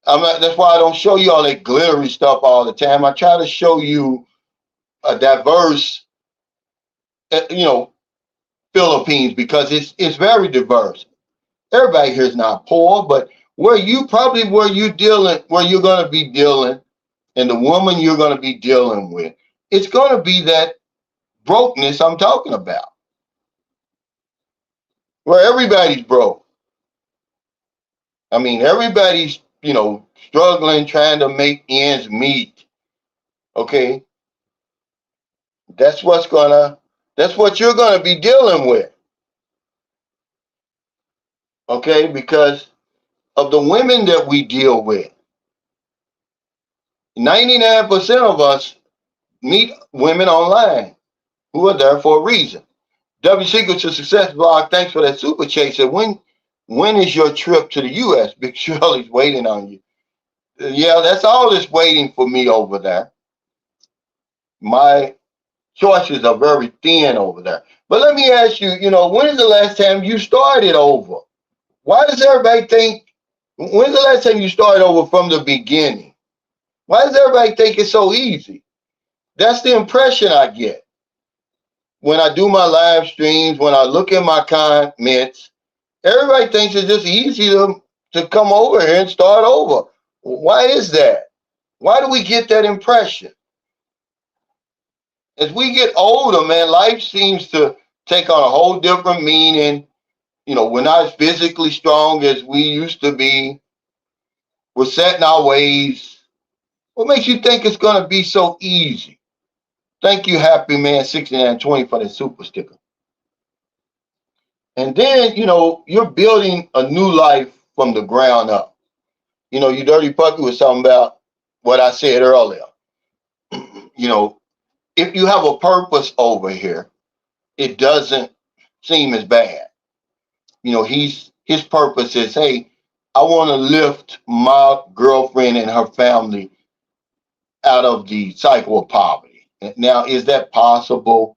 That's why I don't show you all that glittery stuff all the time. I try to show you a diverse, you know, Philippines because it's very diverse. Everybody here is not poor, but where you're going to be dealing, and the woman you're going to be dealing with, it's going to be that brokenness I'm talking about. where everybody's broke. I mean, everybody's, struggling, trying to make ends meet. Okay. That's that's what you're gonna be dealing with. Okay, because of the women that we deal with. 99% of us meet women online who are there for a reason. W Secret to Success blog, thanks for that super chat. Said, when is your trip to the US? Big Shirley's waiting on you. Yeah, that's all that's waiting for me over there. My choices are very thin over there. But let me ask you, when is the last time you started over? Why does everybody think, when's the last time you started over from the beginning? Why does everybody think it's so easy? That's the impression I get when I do my live streams, when I look at my comments. Everybody thinks it's just easy to come over here and start over. Why is that? Why do we get that impression? As we get older, man, life seems to take on a whole different meaning. We're not as physically strong as we used to be. We're set in our ways. What makes you think it's going to be so easy? Thank you, Happy Man 6920 for the super sticker. And then, you're building a new life from the ground up. You Dirty Puppy was talking about what I said earlier. If you have a purpose over here, it doesn't seem as bad. His purpose is, hey, I want to lift my girlfriend and her family out of the cycle of poverty. Now, is that possible?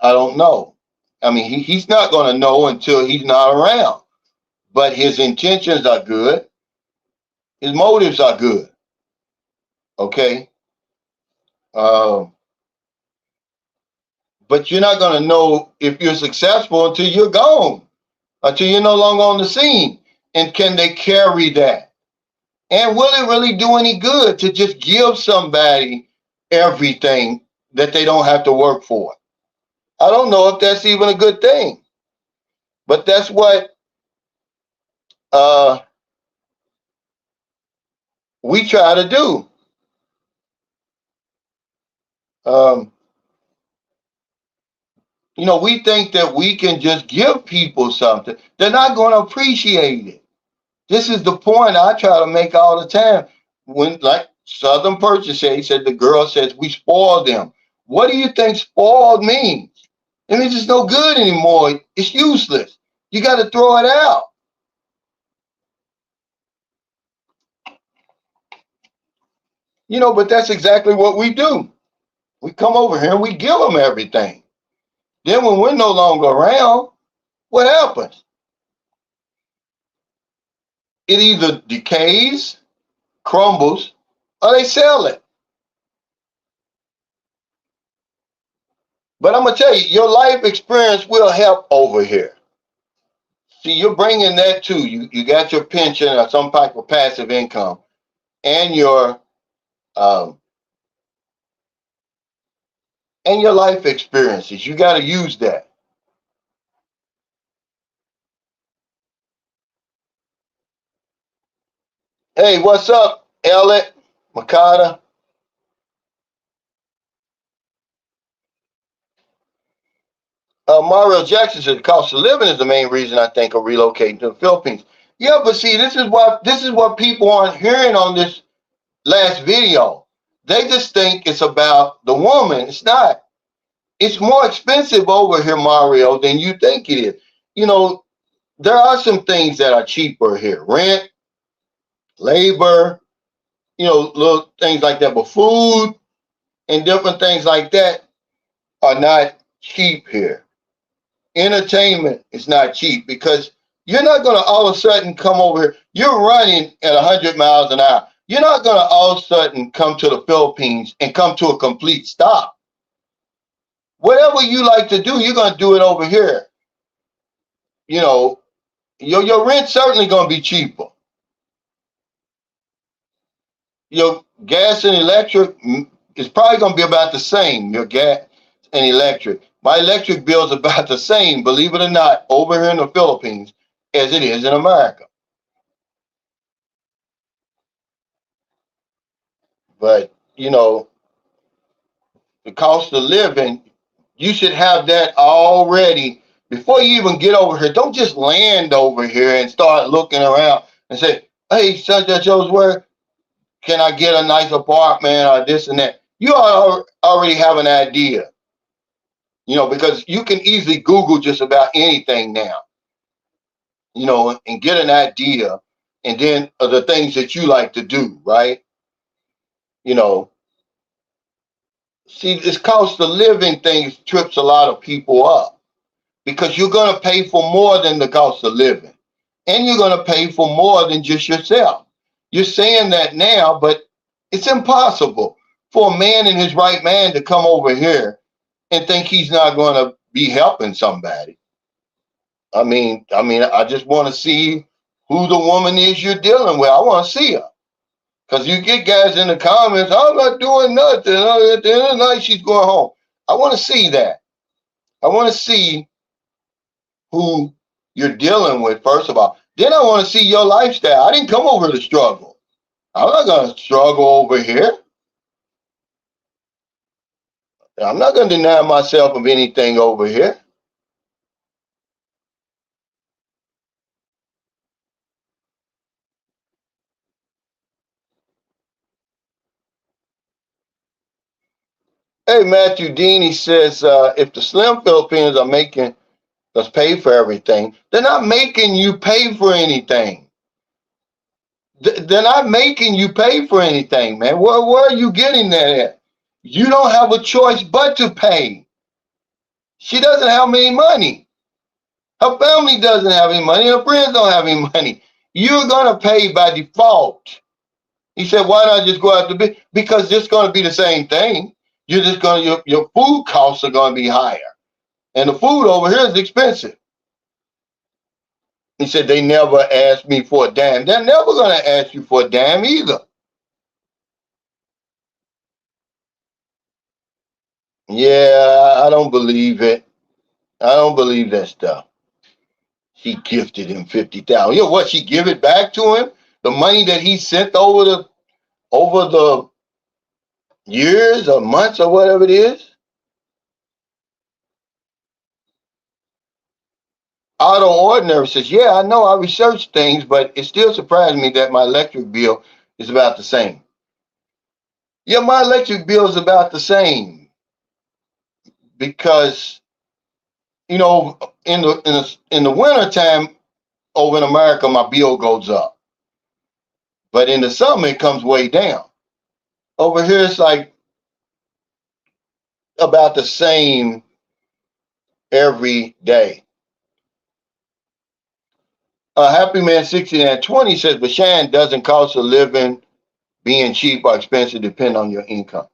I don't know. I mean, he's not going to know until he's not around. But his intentions are good. His motives are good. Okay. But you're not going to know if you're successful until you're gone, until you're no longer on the scene. And can they carry that? And will it really do any good to just give somebody everything that they don't have to work for? I don't know if that's even a good thing. But that's what we try to do. Um, we think that we can just give people something. They're not going to appreciate it. This is the point I try to make all the time. When, like Southern Purchase said, he said, the girl says, we spoiled them. What do you think spoiled means? It means it's no good anymore. It's useless. You got to throw it out. But that's exactly what we do. We come over here and we give them everything. Then when we're no longer around, what happens? It either decays, crumbles, or they sell it. But I'm going to tell you, your life experience will help over here. See, you're bringing that too. You got your pension or some type of passive income and your life experiences. You got to use that. Hey, what's up, Elliot, Makata? Mario Jackson said the cost of living is the main reason I think of relocating to the Philippines. Yeah, but see, this is what people aren't hearing on this last video. They just think it's about the woman. It's not. It's more expensive over here, Mario, than you think it is. There are some things that are cheaper here. Rent, labor, little things like that. But food and different things like that are not cheap here. Entertainment is not cheap because you're not going to all of a sudden come over here. You're running at 100 miles an hour. You're not going to all of a sudden come to the Philippines and come to a complete stop. Whatever you like to do, you're going to do it over here. Your rent's certainly going to be cheaper. Your gas and electric is probably going to be about the same, your gas and electric. My electric bill is about the same, believe it or not, over here in the Philippines as it is in America. But, the cost of living, you should have that already before you even get over here. Don't just land over here and start looking around and say, hey, such and such, where can I get a nice apartment or this and that? You already have an idea, because you can easily Google just about anything now, and get an idea, and then the things that you like to do, right? You know, See, this cost of living thing trips a lot of people up because you're going to pay for more than the cost of living, and you're going to pay for more than just yourself. You're saying that now, but it's impossible for a man in his right mind to come over here and think he's not going to be helping somebody. I just want to see who the woman is you're dealing with. I want to see her. Because you get guys in the comments, I'm not doing nothing. At the end of the night, she's going home. I want to see that. I want to see who you're dealing with, first of all. Then I want to see your lifestyle. I didn't come over to struggle. I'm not going to struggle over here. I'm not going to deny myself of anything over here. Hey, Matthew Dean, he says, if the Slim Philippines are making us pay for everything, they're not making you pay for anything. They're not making you pay for anything, man. Where are you getting that at? You don't have a choice but to pay. She doesn't have any money. Her family doesn't have any money. Her friends don't have any money. You're going to pay by default. He said, why not just go out to bid? Because it's going to be the same thing. You're just going to, your food costs are going to be higher. And the food over here is expensive. He said, they never asked me for a dime. They're never going to ask you for a dime either. Yeah, I don't believe it. I don't believe that stuff. She gifted him 50,000. You know what? She give it back to him. The money that he sent over the years or months or whatever it is. Out of ordinary says, yeah, I know I researched things, but it still surprised me that my electric bill is about the same. Yeah, my electric bill is about the same because in the winter time over in America, my bill goes up, but in the summer it comes way down. Over here, it's like about the same every day. Happy Man 6920 says, but Shan, doesn't cost of living being cheap or expensive depend on your income.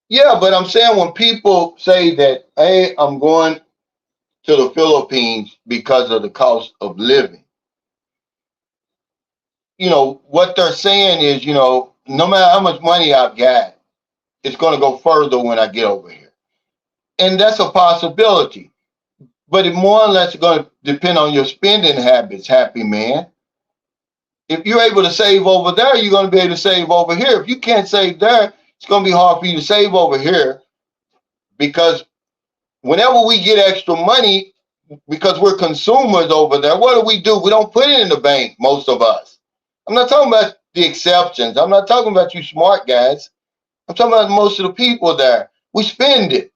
Yeah, but I'm saying when people say that, hey, I'm going to the Philippines because of the cost of living, what they're saying is, no matter how much money I've got, it's going to go further when I get over here. And that's a possibility. But it more or less is going to depend on your spending habits, Happy Man. If you're able to save over there, you're going to be able to save over here. If you can't save there, it's going to be hard for you to save over here because whenever we get extra money, because we're consumers over there, what do? We don't put it in the bank, most of us. I'm not talking about the exceptions. I'm not talking about you smart guys. I'm talking about most of the people there. We spend it.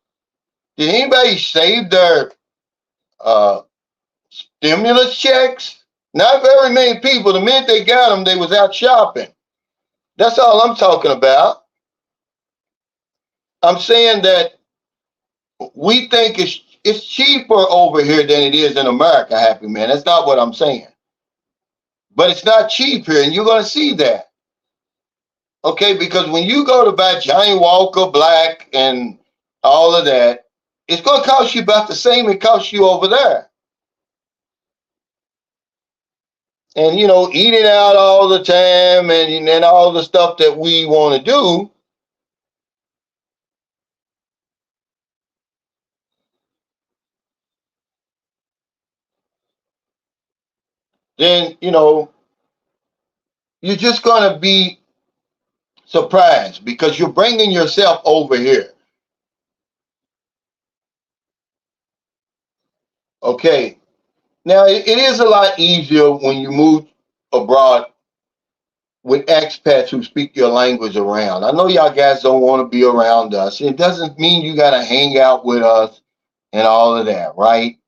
Did anybody save their stimulus checks? Not very many people. The minute they got them, they was out shopping. That's all I'm talking about. I'm saying that we think it's cheaper over here than it is in America, Happy Man. That's not what I'm saying. But it's not cheap here, and you're going to see that. Okay, because when you go to buy Johnny Walker Black and all of that, it's going to cost you about the same it costs you over there. And, eating out all the time and all the stuff that we want to do, then you're just gonna be surprised because you're bringing yourself over here. Okay, now it is a lot easier when you move abroad with expats who speak your language around. I know y'all guys don't want to be around us. It doesn't mean you got to hang out with us and all of that, right?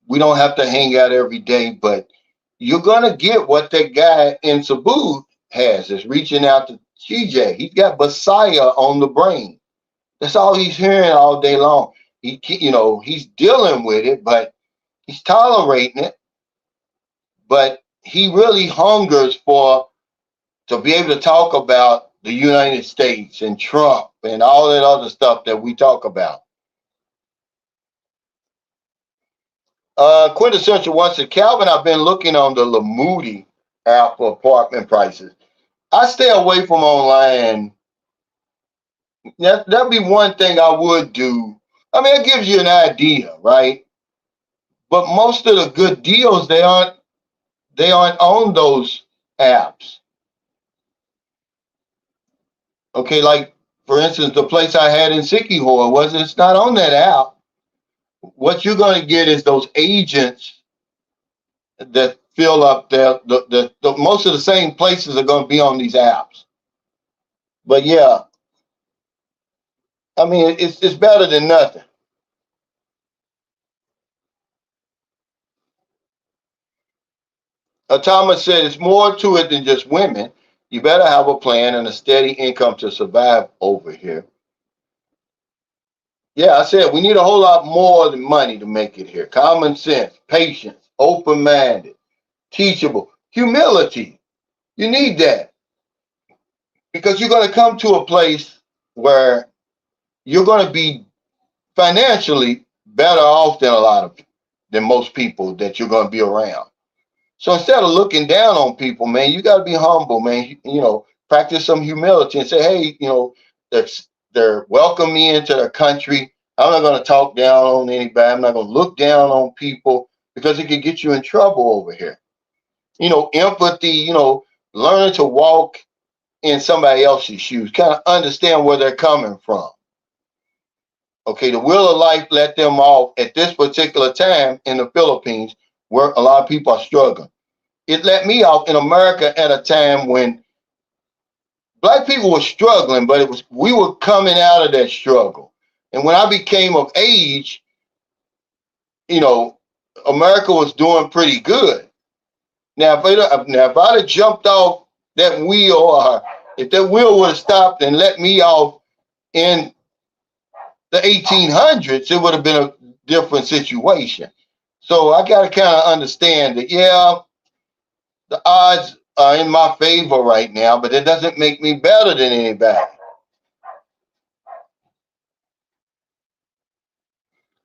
We don't have to hang out every day, but you're gonna get what that guy in Cebu has. Is reaching out to TJ. He's got Messiah on the brain. That's all he's hearing all day long. He's dealing with it, but he's tolerating it. But he really hungers for to be able to talk about the United States and Trump and all that other stuff that we talk about. Quintessential once said, Calvin, I've been looking on the Lamoody app for apartment prices. I stay away from online. That'd be one thing I would do. I mean, it gives you an idea, right? But most of the good deals they aren't on those apps. Okay, like for instance, the place I had in Sikihor it's not on that app. What you're going to get is those agents that fill up the most of the same places are going to be on these apps. But yeah, I mean it's better than nothing. Thomas said it's more to it than just women. You better have a plan and a steady income to survive over here. Yeah, I said we need a whole lot more than money to make it here. Common sense, patience, open minded, teachable, humility. You need that because you're going to come to a place where you're going to be financially better off than most people that you're going to be around. So instead of looking down on people, man, you got to be humble, man. Practice some humility and say, hey, they're welcome me into their country. I'm not going to talk down on anybody. I'm not going to look down on people because it could get you in trouble over here. Empathy, learning to walk in somebody else's shoes, kind of understand where they're coming from. Okay, the wheel of life let them off at this particular time in the Philippines where a lot of people are struggling. It let me off in America at a time when black people were struggling, but we were coming out of that struggle. And when I became of age, America was doing pretty good. Now, if I'd have jumped off that wheel, or if that wheel would have stopped and let me off in the 1800s, it would have been a different situation. So I got to kind of understand that, yeah, the odds are in my favor right now, but it doesn't make me better than anybody.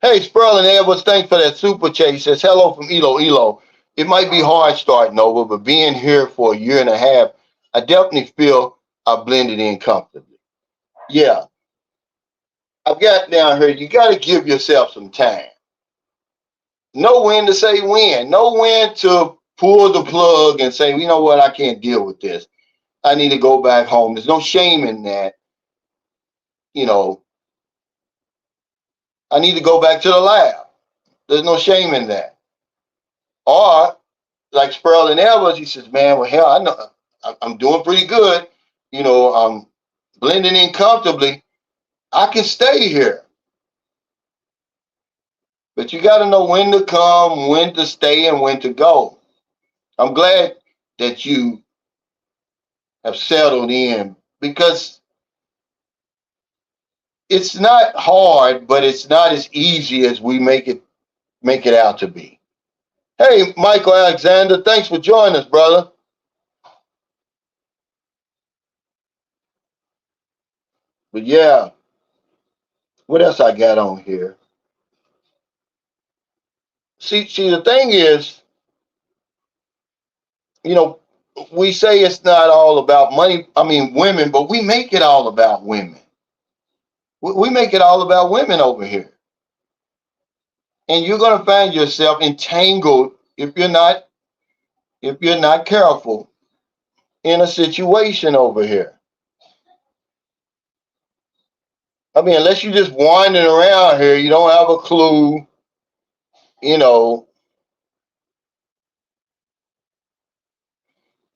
Hey, Sperling Edwards, thanks for that super chat. He says, hello from Ilo. It might be hard starting over, but being here for a year and a half, I definitely feel I blended in comfortably. Yeah, I've got down here, you got to give yourself some time. Know when to say when. Know when to pull the plug and say, you know what, I can't deal with this. I need to go back home. There's no shame in that. I need to go back to the lab. There's no shame in that. Or like Sperling Evans, he says, man, well, hell, I know I'm doing pretty good. I'm blending in comfortably. I can stay here. But you got to know when to come, when to stay, and when to go. I'm glad that you have settled in because it's not hard, but it's not as easy as we make it out to be. Hey, Michael Alexander, thanks for joining us, brother. But yeah, what else I got on here? See, the thing is, you know, we say it's not all about money. I mean, women, but we make it all about women. We make it all about women over here. And you're going to find yourself entangled if you're not if you're not careful in a situation over here. I mean, unless you're just wandering around here, you don't have a clue, you know.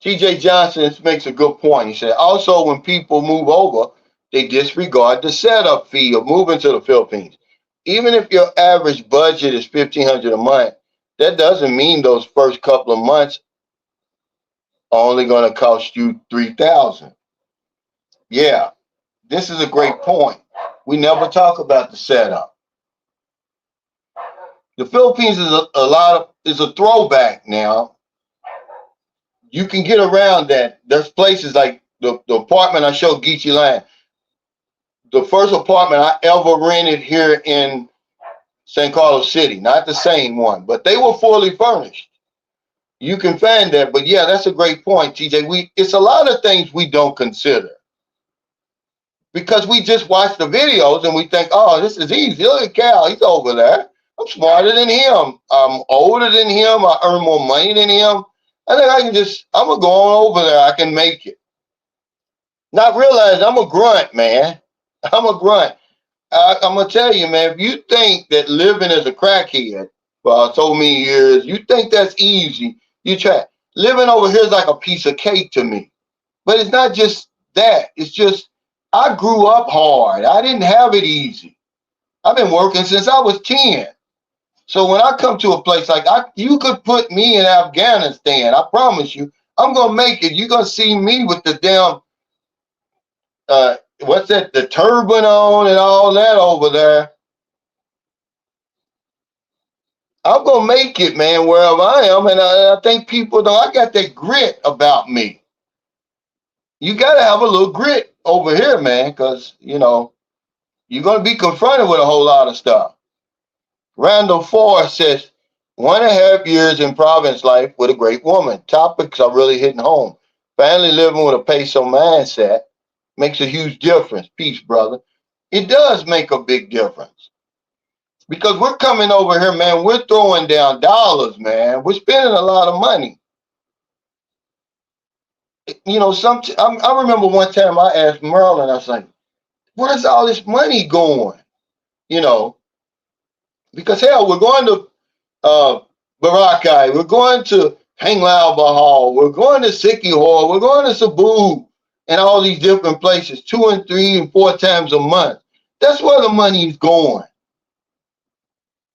TJ Johnson makes a good point. He said, also, when people move over, they disregard the setup fee of moving to the Philippines. Even if your average budget is $1,500 a month, that doesn't mean those first couple of months are only going to cost you $3,000. Yeah, this is a great point. We never talk about the setup. The Philippines is is a throwback now. You can get around that. There's places like the apartment I showed Geechee Land. The first apartment I ever rented here in San Carlos City, not the same one, but they were fully furnished. You can find that, but yeah, that's a great point, TJ. It's a lot of things we don't consider because we just watch the videos and we think, oh, this is easy. Look at Cal, he's over there. I'm smarter than him. I'm older than him. I earn more money than him. I think I'm gonna go on over there. I can make it. Not realize I'm a grunt, man. I'm a grunt. I'm gonna tell you, man. If you think that living as a crackhead for so many years, you think that's easy, you try. Living over here is like a piece of cake to me. But it's not just that. It's just I grew up hard. I didn't have it easy. I've been working since I was 10. So when I come to a place like you could put me in Afghanistan, I promise you, I'm gonna make it. You're gonna see me with the damn what's that, the turban on and all that over there. I'm gonna make it, man, wherever I am, and I think people know I got that grit about me. You gotta have a little grit over here, man, because you're gonna be confronted with a whole lot of stuff. Randall Forrest says 1.5 years in province life with a great woman. Topics are really hitting home. Family living with a peso mindset makes a huge difference. Peace, brother. It does make a big difference. Because we're coming over here, man. We're throwing down dollars, man. We're spending a lot of money. I remember one time I asked Merlin, I was like, where's all this money going? Because hell, we're going to Boracay, we're going to Panglao Bahal, we're going to Sikihor, we're going to Cebu, and all these different places 2 and 3 and 4 times a month. That's where the money's going.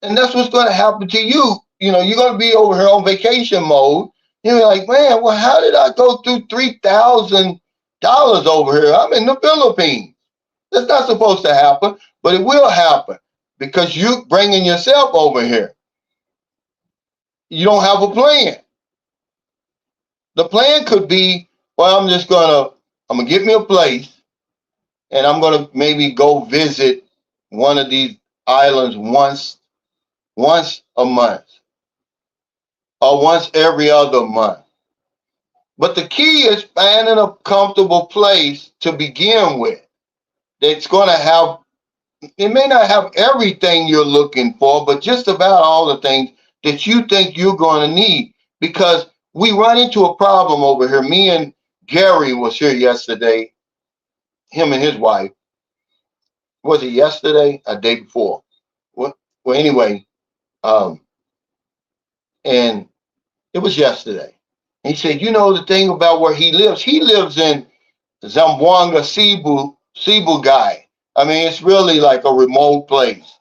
And that's what's going to happen to you. You're going to be over here on vacation mode. You're like, man, well, how did I go through $3,000 over here? I'm in the Philippines. That's not supposed to happen, but it will happen because you're bringing yourself over here. You don't have a plan. The plan could be, well, I'm going to get me a place and I'm going to maybe go visit one of these islands once a month or once every other month. But the key is finding a comfortable place to begin with. That's going to have, it may not have everything you're looking for, but just about all the things that you think you're going to need. Because we run into a problem over here. Me and Gary was here yesterday, him and his wife. Was it yesterday? A day before? Well, anyway, and it was yesterday. He said, the thing about where he lives in Zamboanga, Cebu guy. I mean, it's really like a remote place.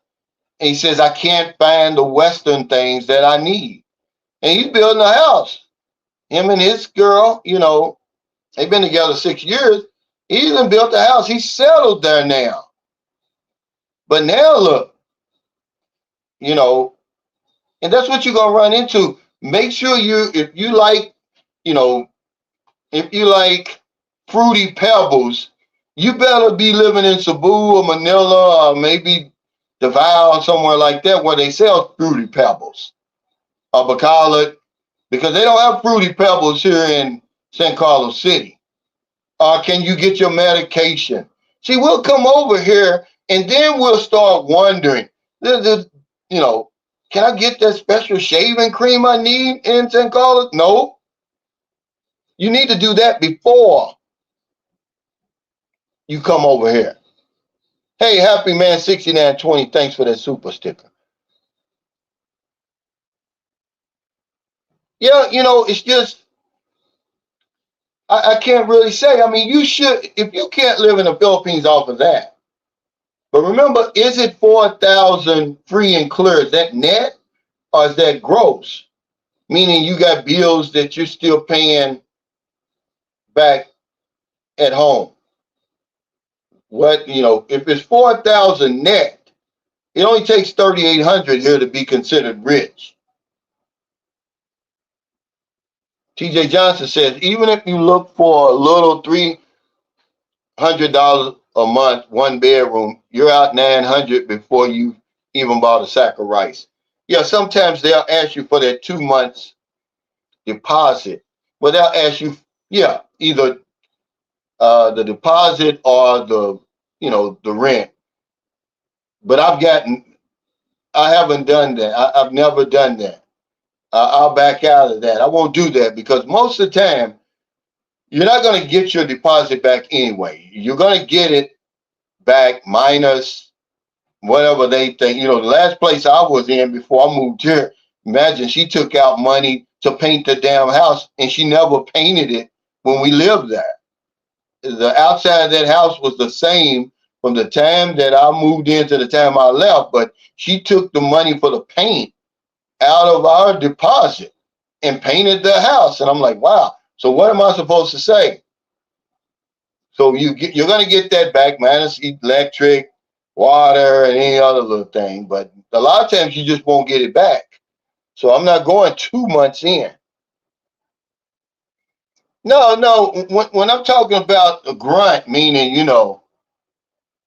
And he says, I can't find the Western things that I need. And he's building a house. Him and his girl, they've been together 6 years. He even built a house. He's settled there now. But now look, and that's what you're going to run into. Make sure if you like Fruity Pebbles, you better be living in Cebu or Manila or maybe Davao or somewhere like that where they sell Fruity Pebbles or Bacolod, because they don't have Fruity Pebbles here in San Carlos City. Can you get your medication? See, we'll come over here and then we'll start wondering, can I get that special shaving cream I need in San Carlos? No. You need to do that before you come over here. Hey, Happy Man 6920, thanks for that super sticker. Yeah, it's just I can't really say. I mean, you should if you can't live in the Philippines off of that. But remember, is it 4,000 free and clear? Is that net or is that gross? Meaning you got bills that you're still paying back at home. If it's 4,000 net, it only takes 3,800 here to be considered rich. TJ Johnson says, even if you look for a little $300 a month, one bedroom, you're out 900 before you even bought a sack of rice. Yeah, sometimes they'll ask you for that 2 months deposit, but they'll ask you, yeah, either the deposit or the rent. But I haven't done that. I've never done that. I'll back out of that. I won't do that because most of the time, you're not going to get your deposit back anyway. You're going to get it back minus whatever they think. The last place I was in before I moved here, imagine she took out money to paint the damn house and she never painted it when we lived there. The outside of that house was the same from the time that I moved in to the time I left, but she took the money for the paint out of our deposit and painted the house. And I'm like, wow. So what am I supposed to say? So you're going to get that back minus electric, water, and any other little thing. But a lot of times you just won't get it back. So I'm not going 2 months in. No. When I'm talking about a grunt, meaning,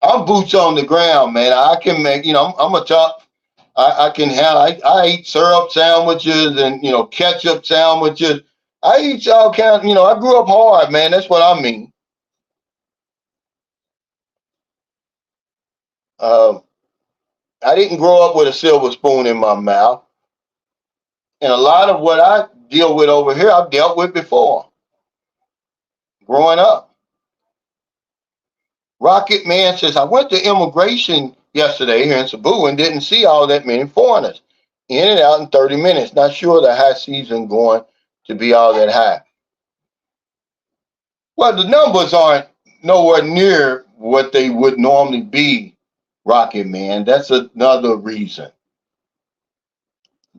I'm boots on the ground, man. I can make, I'm a tough. I can have. I eat syrup sandwiches and ketchup sandwiches. I eat all kinds. I grew up hard, man. That's what I mean. Um, I didn't grow up with a silver spoon in my mouth, and a lot of what I deal with over here, I've dealt with before growing up. Rocket Man says, I went to immigration yesterday here in Cebu and didn't see all that many foreigners. In and out in 30 minutes. Not sure the high season going to be all that high. Well, the numbers aren't nowhere near what they would normally be, Rocket Man. That's another reason.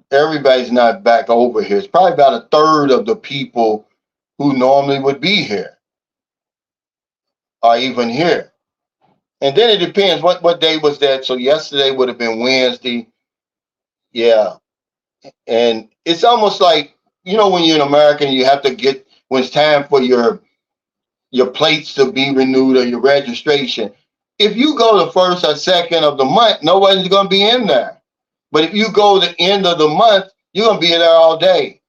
Everybody's not back over here. It's probably about a third of the people who normally would be here are even here. And then it depends what day was that. So yesterday would have been Wednesday. Yeah. And it's almost like, when you're an American, you have to get when it's time for your plates to be renewed or your registration. If you go the first or second of the month, nobody's going to be in there. But if you go the end of the month, you're going to be there all day.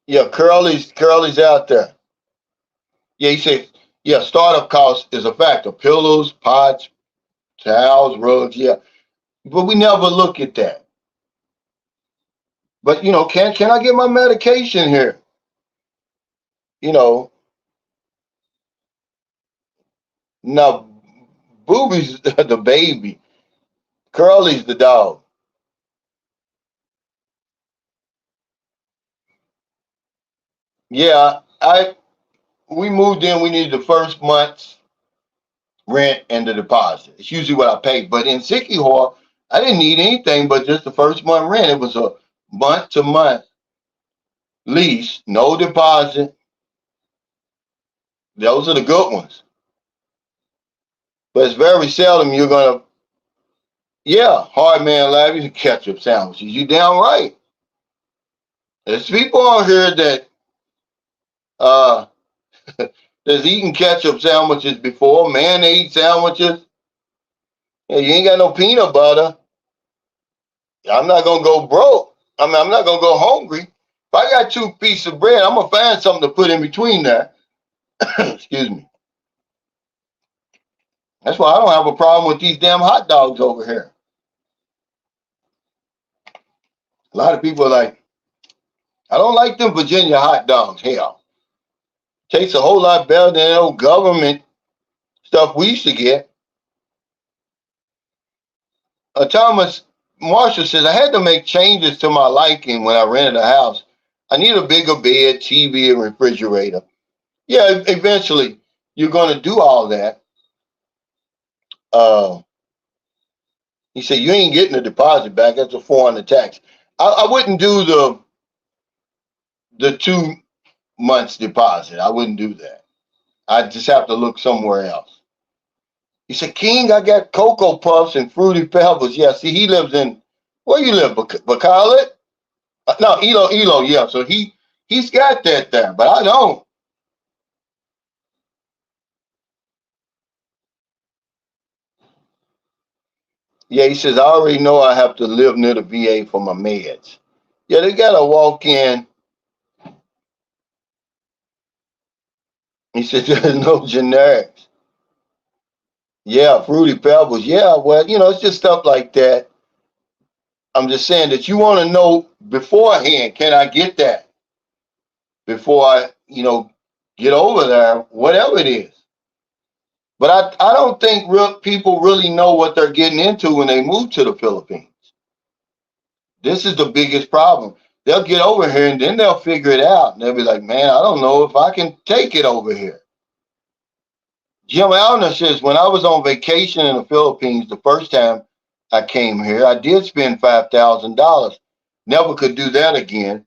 Yeah, Curly's out there. Yeah, he said, yeah, startup cost is a factor. Pillows, pots, towels, rugs, yeah. But we never look at that. But can I get my medication here? You know, now Booby's the baby. Curly's the dog. Yeah, we moved in, we needed the first month's rent and the deposit. It's usually what I pay. But in Sikihor, I didn't need anything but just the first month rent. It was a month to month lease, no deposit. Those are the good ones. But it's very seldom you're gonna, yeah, hard man life, you can ketchup sandwiches. You damn right. There's people on here that uh that's eating ketchup sandwiches before, mayonnaise sandwiches. Yeah, you ain't got no peanut butter. I'm not gonna go broke. I mean, I'm not gonna go hungry. If I got 2 pieces of bread, I'm gonna find something to put in between there. Excuse me. That's why I don't have a problem with these damn hot dogs over here. A lot of people are like, I don't like them Virginia hot dogs. Hell, tastes a whole lot better than that old government stuff we used to get. Thomas Marshall says, I had to make changes to my liking when I rented a house. I need a bigger bed, TV, and refrigerator. Yeah, eventually you're going to do all that. Uh, he said, you ain't getting the deposit back. That's a foreign tax. I wouldn't do the 2 months deposit. I wouldn't do that. I just have to look somewhere else. He said, King, I got Cocoa Puffs and Fruity Pebbles. Yeah, see, he lives in, where you live, Bacalet? No, Elo, yeah. So he's got that there, but I don't. Yeah, he says, I already know I have to live near the VA for my meds. Yeah, they got to walk in. He said, there's no generics. Yeah, Fruity Pebbles. Yeah, well, it's just stuff like that. I'm just saying that you want to know beforehand, can I get that before I, get over there, whatever it is. But I don't think people really know what they're getting into when they move to the Philippines. This is the biggest problem. They'll get over here and then they'll figure it out. And they'll be like, man, I don't know if I can take it over here. Jim Alner says, when I was on vacation in the Philippines the first time I came here, I did spend $5,000. Never could do that again.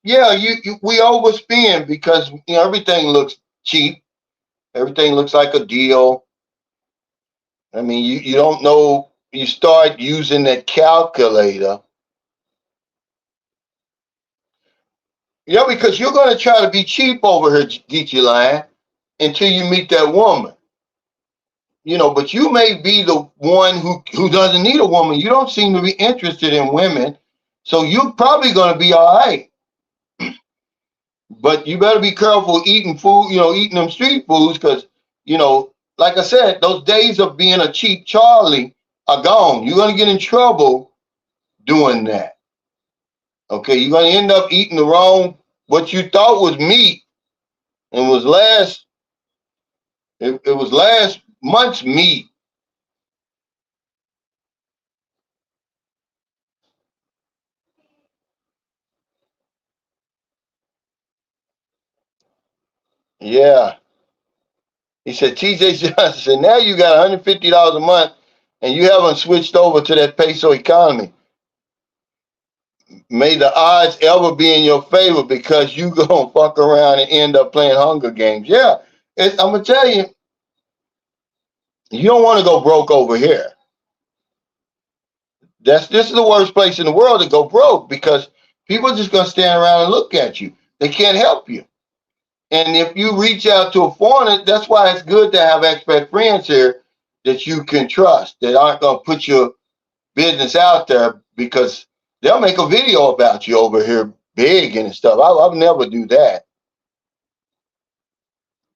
Yeah, we overspend because everything looks cheap. Everything looks like a deal. I mean, you don't know. You start using that calculator. Yeah, because you're going to try to be cheap over here, Geechee Line, until you meet that woman. But you may be the one who doesn't need a woman. You don't seem to be interested in women. So you're probably going to be all right. But you better be careful eating food, eating them street foods because, like I said, those days of being a cheap Charlie are gone. You're going to get in trouble doing that. Okay, you're going to end up eating what you thought was meat and it was last month's meat. Yeah. He said, TJ Johnson said, now you got $150 a month and you haven't switched over to that peso economy. May the odds ever be in your favor because you gonna fuck around and end up playing Hunger Games. Yeah, I'm gonna tell you, you don't want to go broke over here. This is the worst place in the world to go broke because people are just gonna stand around and look at you. They can't help you. And if you reach out to a foreigner, that's why it's good to have expat friends here that you can trust, that aren't gonna put your business out there because they'll make a video about you over here big and stuff. I'll never do that.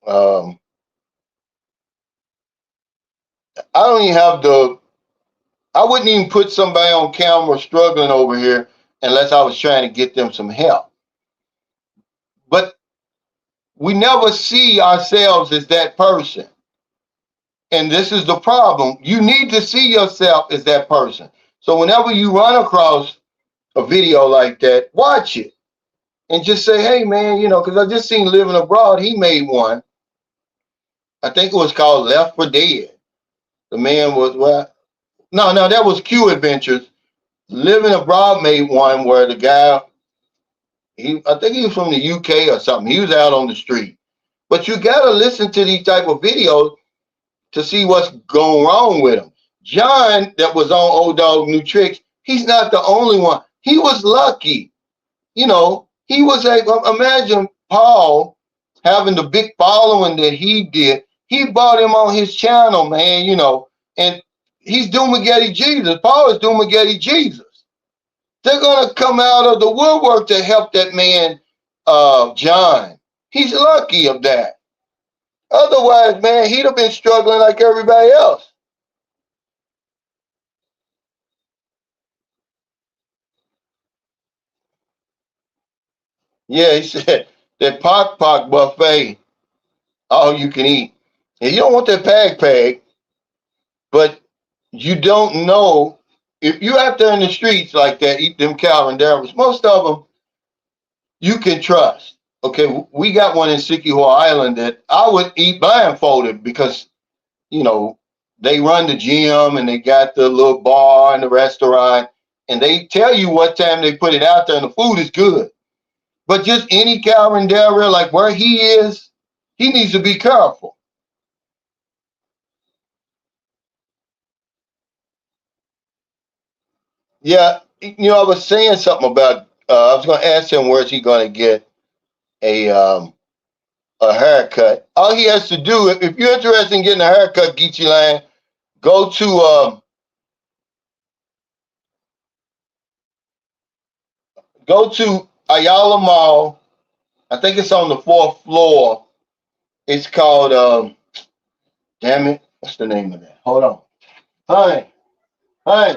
Um, I don't even have I wouldn't even put somebody on camera struggling over here unless I was trying to get them some help. But we never see ourselves as that person. And this is the problem. You need to see yourself as that person. So whenever you run across a video like that, watch it and just say, hey, man, because I just seen Living Abroad. He made one. I think it was called Left for Dead. The man was, well, no, that was Q Adventures. Living Abroad made one where the guy, I think he was from the UK or something. He was out on the street. But you got to listen to these type of videos to see what's going wrong with him. John, that was on Old Dog New Tricks, he's not the only one. He was lucky. He was imagine Paul having the big following that he did. He brought him on his channel, man, and he's Dumagetti Jesus. Paul is Dumagetti Jesus. They're going to come out of the woodwork to help that man, John. He's lucky of that. Otherwise, man, he'd have been struggling like everybody else. Yeah, he said that pock buffet, all you can eat. And you don't want that pag, but you don't know if you out there in the streets like that, eat them calendaras. Most of them you can trust. Okay, we got one in Sikiho Island that I would eat blindfolded because you know they run the gym and they got the little bar and the restaurant, and they tell you what time they put it out there, and the food is good. But just any calendar, like where he is, he needs to be careful. Yeah, I was saying something about. I was going to ask him where's he going to get a um, a haircut. All he has to do, if you're interested in getting a haircut, Geechee Land, go to Ayala Mall. I think it's on the fourth floor. It's called damn it, what's the name of that? Hold on. Hi, hi.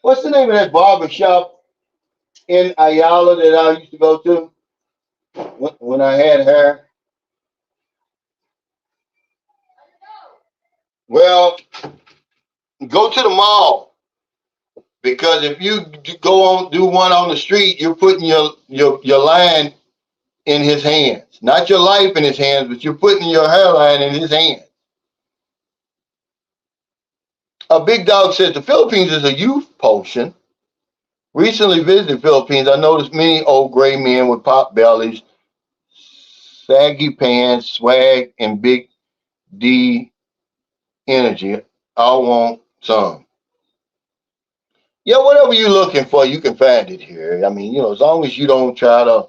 What's the name of that barber shop in Ayala that I used to go to when I had hair? Well, go to the mall because if you go on do one on the street, you're putting your line in his hands, not your life in his hands, but you're putting your hairline in his hands. A big dog says the Philippines is a youth potion. Recently visited Philippines, I noticed many old gray men with pop bellies, saggy pants, swag, and big D energy. I want some. Yeah, whatever you're looking for, you can find it here. I mean, as long as you don't try to,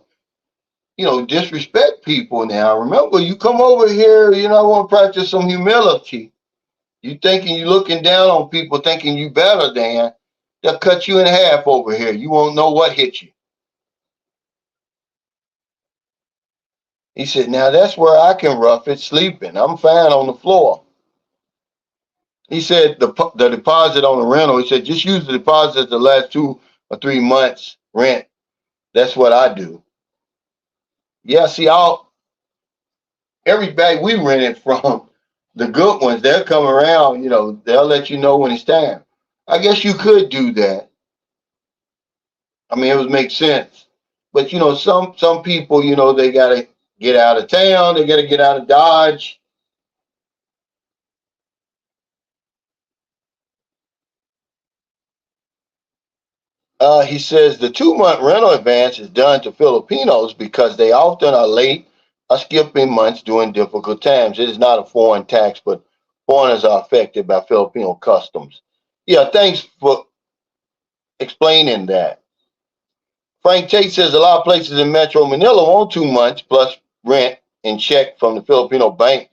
disrespect people now. Remember, you come over here, I want to practice some humility. You thinking you looking down on people, thinking you better than, they'll cut you in half over here. You won't know what hit you. He said, now that's where I can rough it sleeping. I'm fine on the floor. He said the deposit on the rental, he said, just use the deposit the last 2 or 3 months rent. That's what I do. Yeah, see, everybody we rented from, the good ones, they'll come around, they'll let you know when it's time. I guess you could do that. I mean, it would make sense. But some people, they gotta get out of town, they gotta get out of Dodge. He says the 2 month rental advance is done to Filipinos because they often are late or skipping months during difficult times. It is not a foreign tax, but foreigners are affected by Filipino customs. Yeah, thanks for explaining that. Frank Tate says a lot of places in Metro Manila want 2 months plus rent and check from the Filipino bank.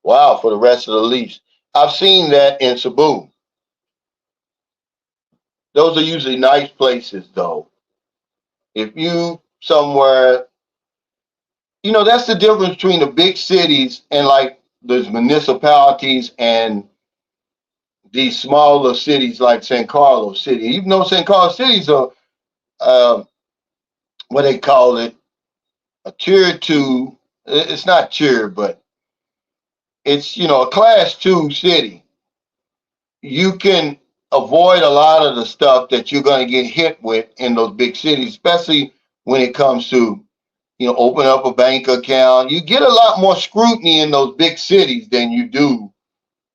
Wow, for the rest of the lease. I've seen that in Cebu. Those are usually nice places, though. If you somewhere, that's the difference between the big cities and like those municipalities and these smaller cities like San Carlos City. Even though San Carlos Cities are, uh, what they call it, a tier two. It's not tier, but it's a class two city. You can avoid a lot of the stuff that you're going to get hit with in those big cities, especially when it comes to open up a bank account. You get a lot more scrutiny in those big cities than you do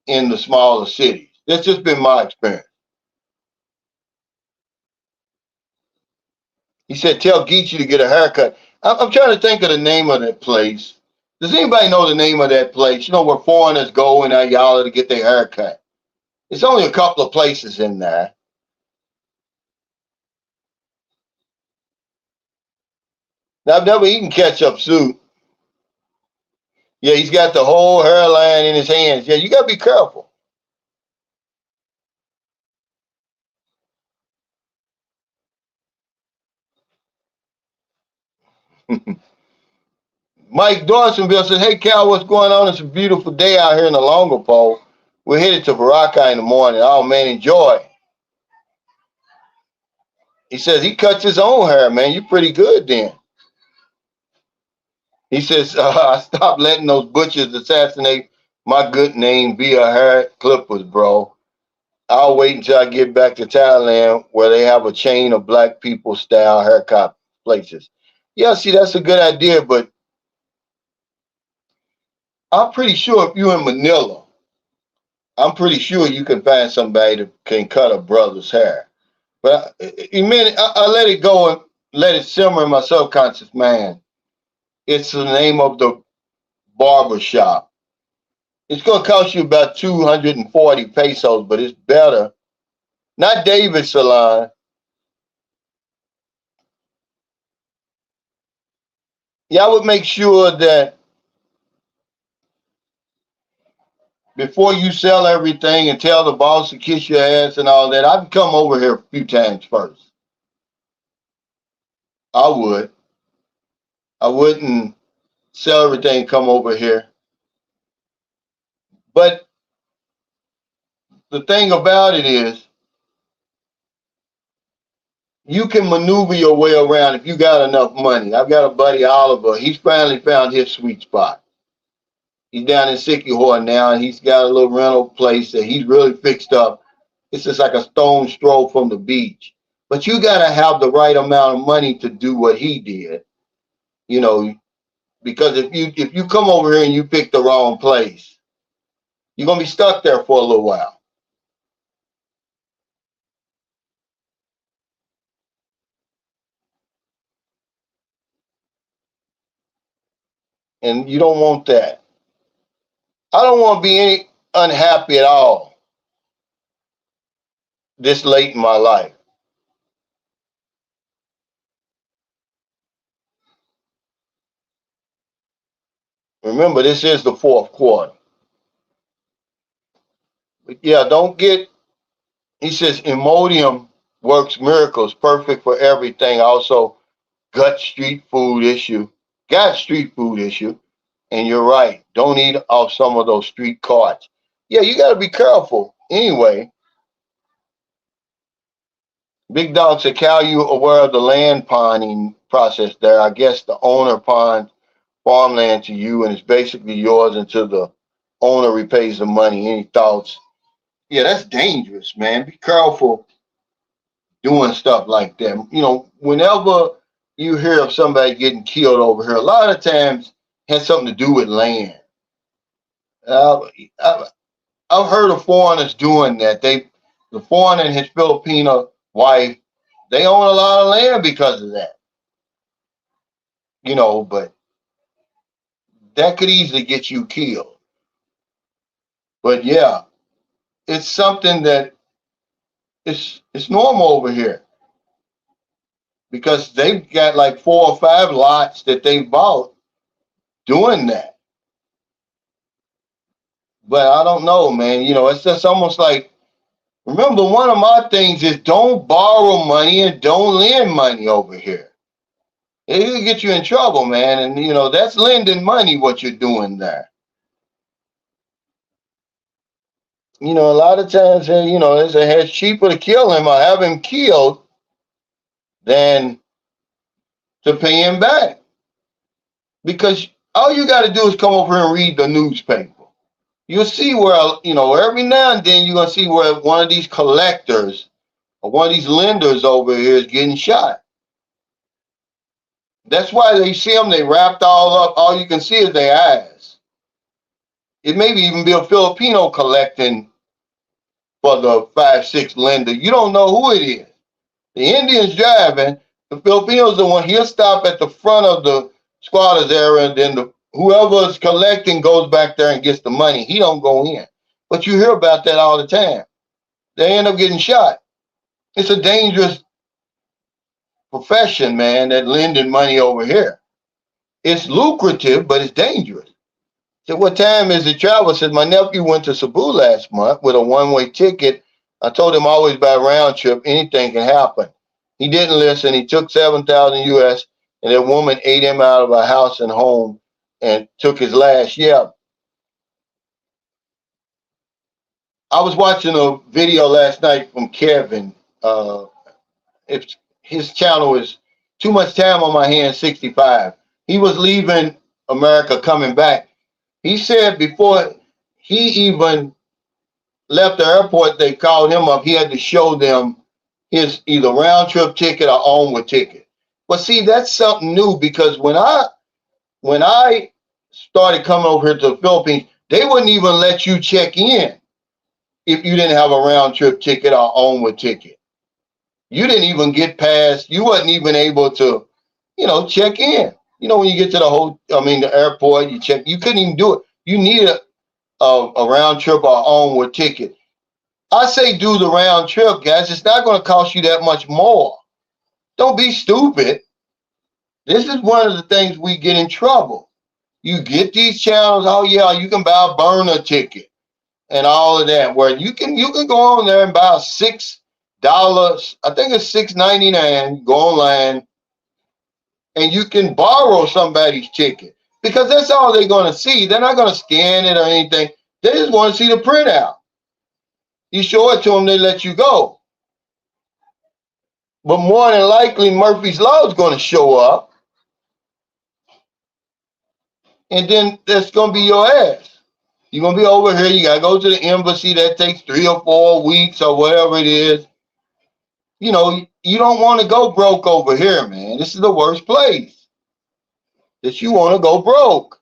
in the smaller cities. That's just been my experience. He said, tell Geechee to get a haircut. I'm trying to think of the name of that place. Does anybody know the name of that place? Where foreigners go in Ayala to get their haircut. It's only a couple of places in there. Now, I've never eaten ketchup soup. Yeah, he's got the whole hairline in his hands. Yeah, you got to be careful. Mike Dawsonville says, hey, Cal, what's going on? It's a beautiful day out here in the Longer Pole. We're headed to Boracay in the morning. Oh, man, enjoy. He says he cuts his own hair, man. You're pretty good then. He says, I stopped letting those butchers assassinate my good name via hair clippers, bro. I'll wait until I get back to Thailand where they have a chain of black people style haircut places. Yeah, see, that's a good idea, but I'm pretty sure if you're in Manila, I'm pretty sure you can find somebody that can cut a brother's hair. But I let it go and let it simmer in my subconscious mind. It's the name of the barber shop. It's going to cost you about 240 pesos, but it's better. Not David Salon. Yeah, I would make sure that before you sell everything and tell the boss to kiss your ass and all that, I'd come over here a few times first. I would. I wouldn't sell everything, come over here. But the thing about it is, you can maneuver your way around if you got enough money. I've got a buddy, Oliver. He's finally found his sweet spot. He's down in Sikihor now, and he's got a little rental place that he's really fixed up. It's just like a stone's throw from the beach. But you got to have the right amount of money to do what he did, you know, because if you come over here and you pick the wrong place, you're gonna be stuck there for a little while, and you don't want that. I don't want to be any unhappy at all this late in my life. Remember, this is the fourth quarter. But yeah, don't get. He says Imodium works miracles, perfect for everything. Also, gut street food issue. Got street food issue. And you're right. Don't eat off some of those street carts. Yeah, you got to be careful. Anyway, Big Dog said, Cal, you aware of the land pawning process there? I guess the owner pawns farmland to you and it's basically yours until the owner repays the money. Any thoughts? Yeah, that's dangerous, man. Be careful doing stuff like that. You know, whenever you hear of somebody getting killed over here, a lot of times it has something to do with land. Uh, I, I've heard of foreigners doing that. The foreigner and his Filipino wife, they own a lot of land because of that. You know, but that could easily get you killed. But yeah, it's something that it's normal over here because they've got like 4 or 5 lots that they bought doing that. But I don't know, man. You know, it's just almost like remember one of my things is don't borrow money and don't lend money over here. It'll get you in trouble, man. And you know, that's lending money what you're doing there. You know, a lot of times, you know, it's cheaper to kill him or have him killed than to pay him back. Because all you got to do is come over here and read the newspaper. You'll see where, you know, every now and then you're going to see where one of these collectors or one of these lenders over here is getting shot. That's why they see them, they wrapped all up. All you can see is their eyes. It maybe even be a Filipino collecting for the 5-6 lender. You don't know who it is. The Indian's driving. The Filipinos the one. He'll stop at the front of the squatters area, and then whoever's collecting goes back there and gets the money. He don't go in. But you hear about that all the time. They end up getting shot. It's a dangerous profession, man, that lending money over here. It's lucrative, but it's dangerous. So what time is it travel? Said my nephew went to Cebu last month with a one-way ticket. I told him always by round trip, anything can happen. He didn't listen. He took 7,000 US and that woman ate him out of a house and home and took his last. Yeah. I was watching a video last night from Kevin. His channel is Too Much Time on My Hands 65. He was leaving America coming back. He said before he even left the airport, they called him up. He had to show them his either round trip ticket or onward ticket. But see, that's something new because when I started coming over here to the Philippines, they wouldn't even let you check in if you didn't have a round trip ticket or onward ticket. You didn't even get past. You wasn't even able to, check in. When you get to the airport, you check. You couldn't even do it. You needed a round trip or onward ticket. I say do the round trip, guys. It's not going to cost you that much more. Don't be stupid. This is one of the things we get in trouble. You get these channels. Oh yeah, you can buy a burner ticket and all of that. Where you can go on there and buy $6. I think it's $6.99. Go online and you can borrow somebody's ticket because that's all they're going to see. They're not going to scan it or anything. They just want to see the printout. You show it to them, they let you go. But more than likely, Murphy's Law is going to show up, and then that's going to be your ass. You're going to be over here. You got to go to the embassy. That takes 3 or 4 weeks or whatever it is. You don't want to go broke over here, man. This is the worst place that you want to go broke.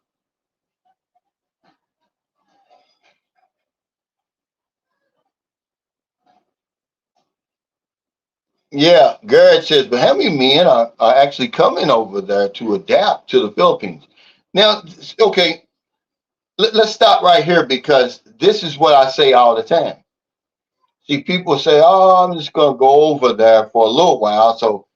Yeah, Garrett says, but how many men are actually coming over there to adapt to the Philippines? Now, okay, let's stop right here because this is what I say all the time. See, people say, oh, I'm just going to go over there for a little while, so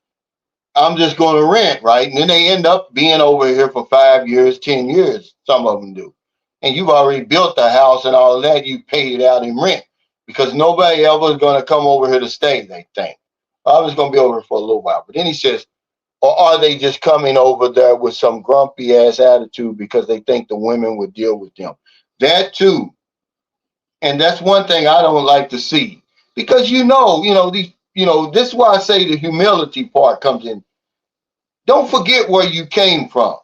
I'm just going to rent, right? And then they end up being over here for 5 years, 10 years, some of them do. And you've already built the house and all of that, you paid it out in rent because nobody ever is going to come over here to stay, they think. I'm just going to be over here for a little while. But then he says, or are they just coming over there with some grumpy ass attitude because they think the women would deal with them? That too. And that's one thing I don't like to see. Because this is why I say the humility part comes in. Don't forget where you came from.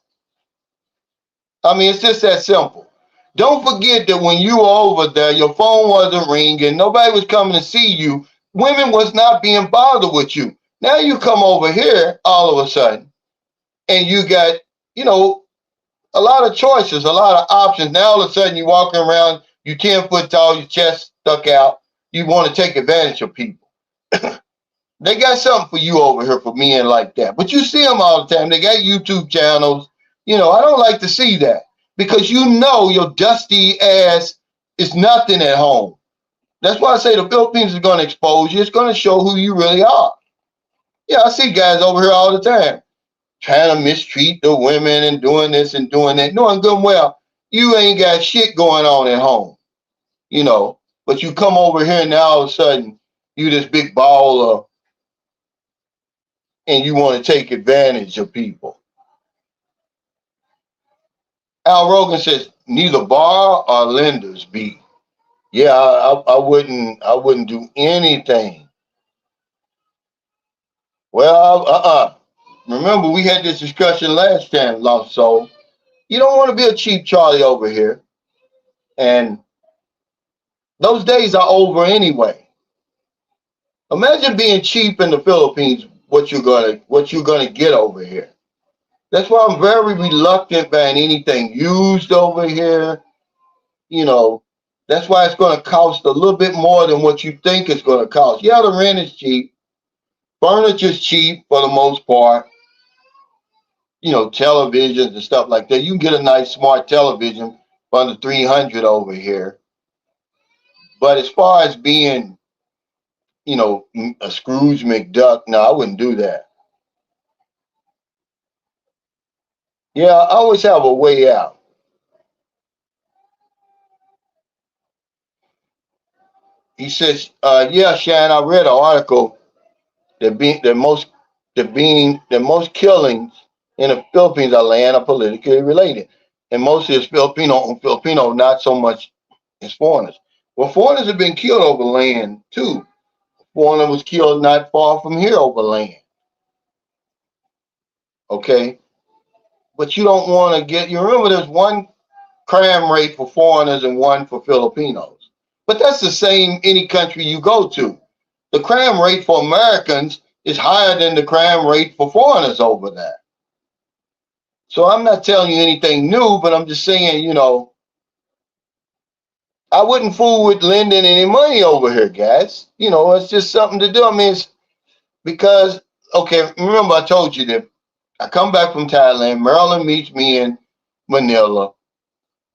I mean, it's just that simple. Don't forget that when you were over there, your phone wasn't ringing, nobody was coming to see you, women was not being bothered with you. Now you come over here all of a sudden, and you got, a lot of choices, a lot of options. Now all of a sudden you're walking around, you 10 foot tall, your chest stuck out, you want to take advantage of people. They got something for you over here for men like that. But you see them all the time. They got YouTube channels. I don't like to see that because your dusty ass is nothing at home. That's why I say the Philippines is going to expose you. It's going to show who you really are. Yeah, I see guys over here all the time trying to mistreat the women and doing this and doing that, knowing good and well you ain't got shit going on at home, but you come over here and now all of a sudden you this big baller and you want to take advantage of people. Al Rogan says neither bar or lenders be. Yeah, I wouldn't do anything. Well, remember we had this discussion last time, Lost Soul. You don't want to be a cheap Charlie over here. And those days are over anyway. Imagine being cheap in the Philippines, what you're gonna get over here. That's why I'm very reluctant buying anything used over here. That's why it's gonna cost a little bit more than what you think it's gonna cost. Yeah, the rent is cheap, furniture's cheap for the most part. Televisions and stuff like that. You can get a nice smart television for under 300 over here. But as far as being, a Scrooge McDuck, no, I wouldn't do that. Yeah, I always have a way out. He says, yeah, Shan, I read an article that most killings in the Philippines are land are politically related. And most is Filipino, not so much as foreigners. Well, foreigners have been killed over land too. Foreigner was killed not far from here over land. Okay. but you don't want to get. You remember, there's one crime rate for foreigners and one for Filipinos. But that's the same any country you go to. The crime rate for Americans is higher than the crime rate for foreigners over there. So I'm not telling you anything new, but I'm just saying, I wouldn't fool with lending any money over here, guys. It's just something to do. I mean, it's because, okay, remember I told you that I come back from Thailand. Marilyn meets me in Manila.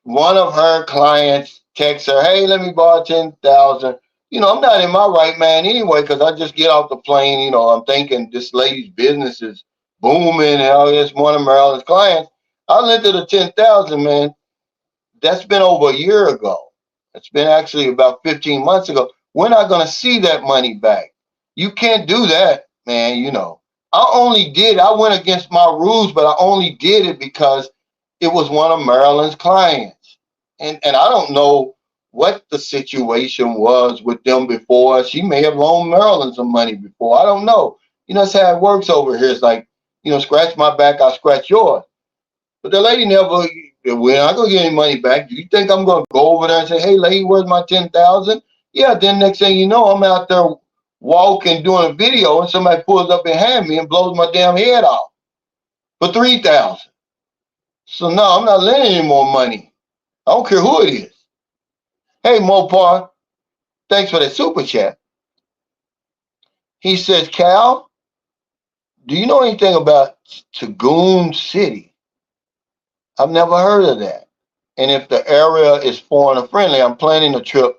One of her clients texts her, "Hey, let me borrow 10,000." I'm not in my right mind anyway because I just get off the plane. I'm thinking this lady's business is booming and all this. One of Marilyn's clients, I lent her the 10,000, man. That's been over a year ago. It's been actually about 15 months ago. We're not going to see that money back. You can't do that, man. I went against my rules, but I only did it because it was one of Marilyn's clients. And I don't know what the situation was with them before. She may have loaned Marilyn some money before. I don't know. That's how it works over here. It's like, scratch my back, I'll scratch yours. But the lady never, we're not gonna get any money back. Do you think I'm gonna go over there and say, "Hey, lady, where's my 10,000?" Yeah. Then next thing you know, I'm out there walking, doing a video, and somebody pulls up behind me and blows my damn head off for 3,000. So no, I'm not lending any more money. I don't care who it is. Hey, Mopar, thanks for that super chat. He says, "Cal, do you know anything about Tagoon City? I've never heard of that. And if the area is foreigner friendly, I'm planning a trip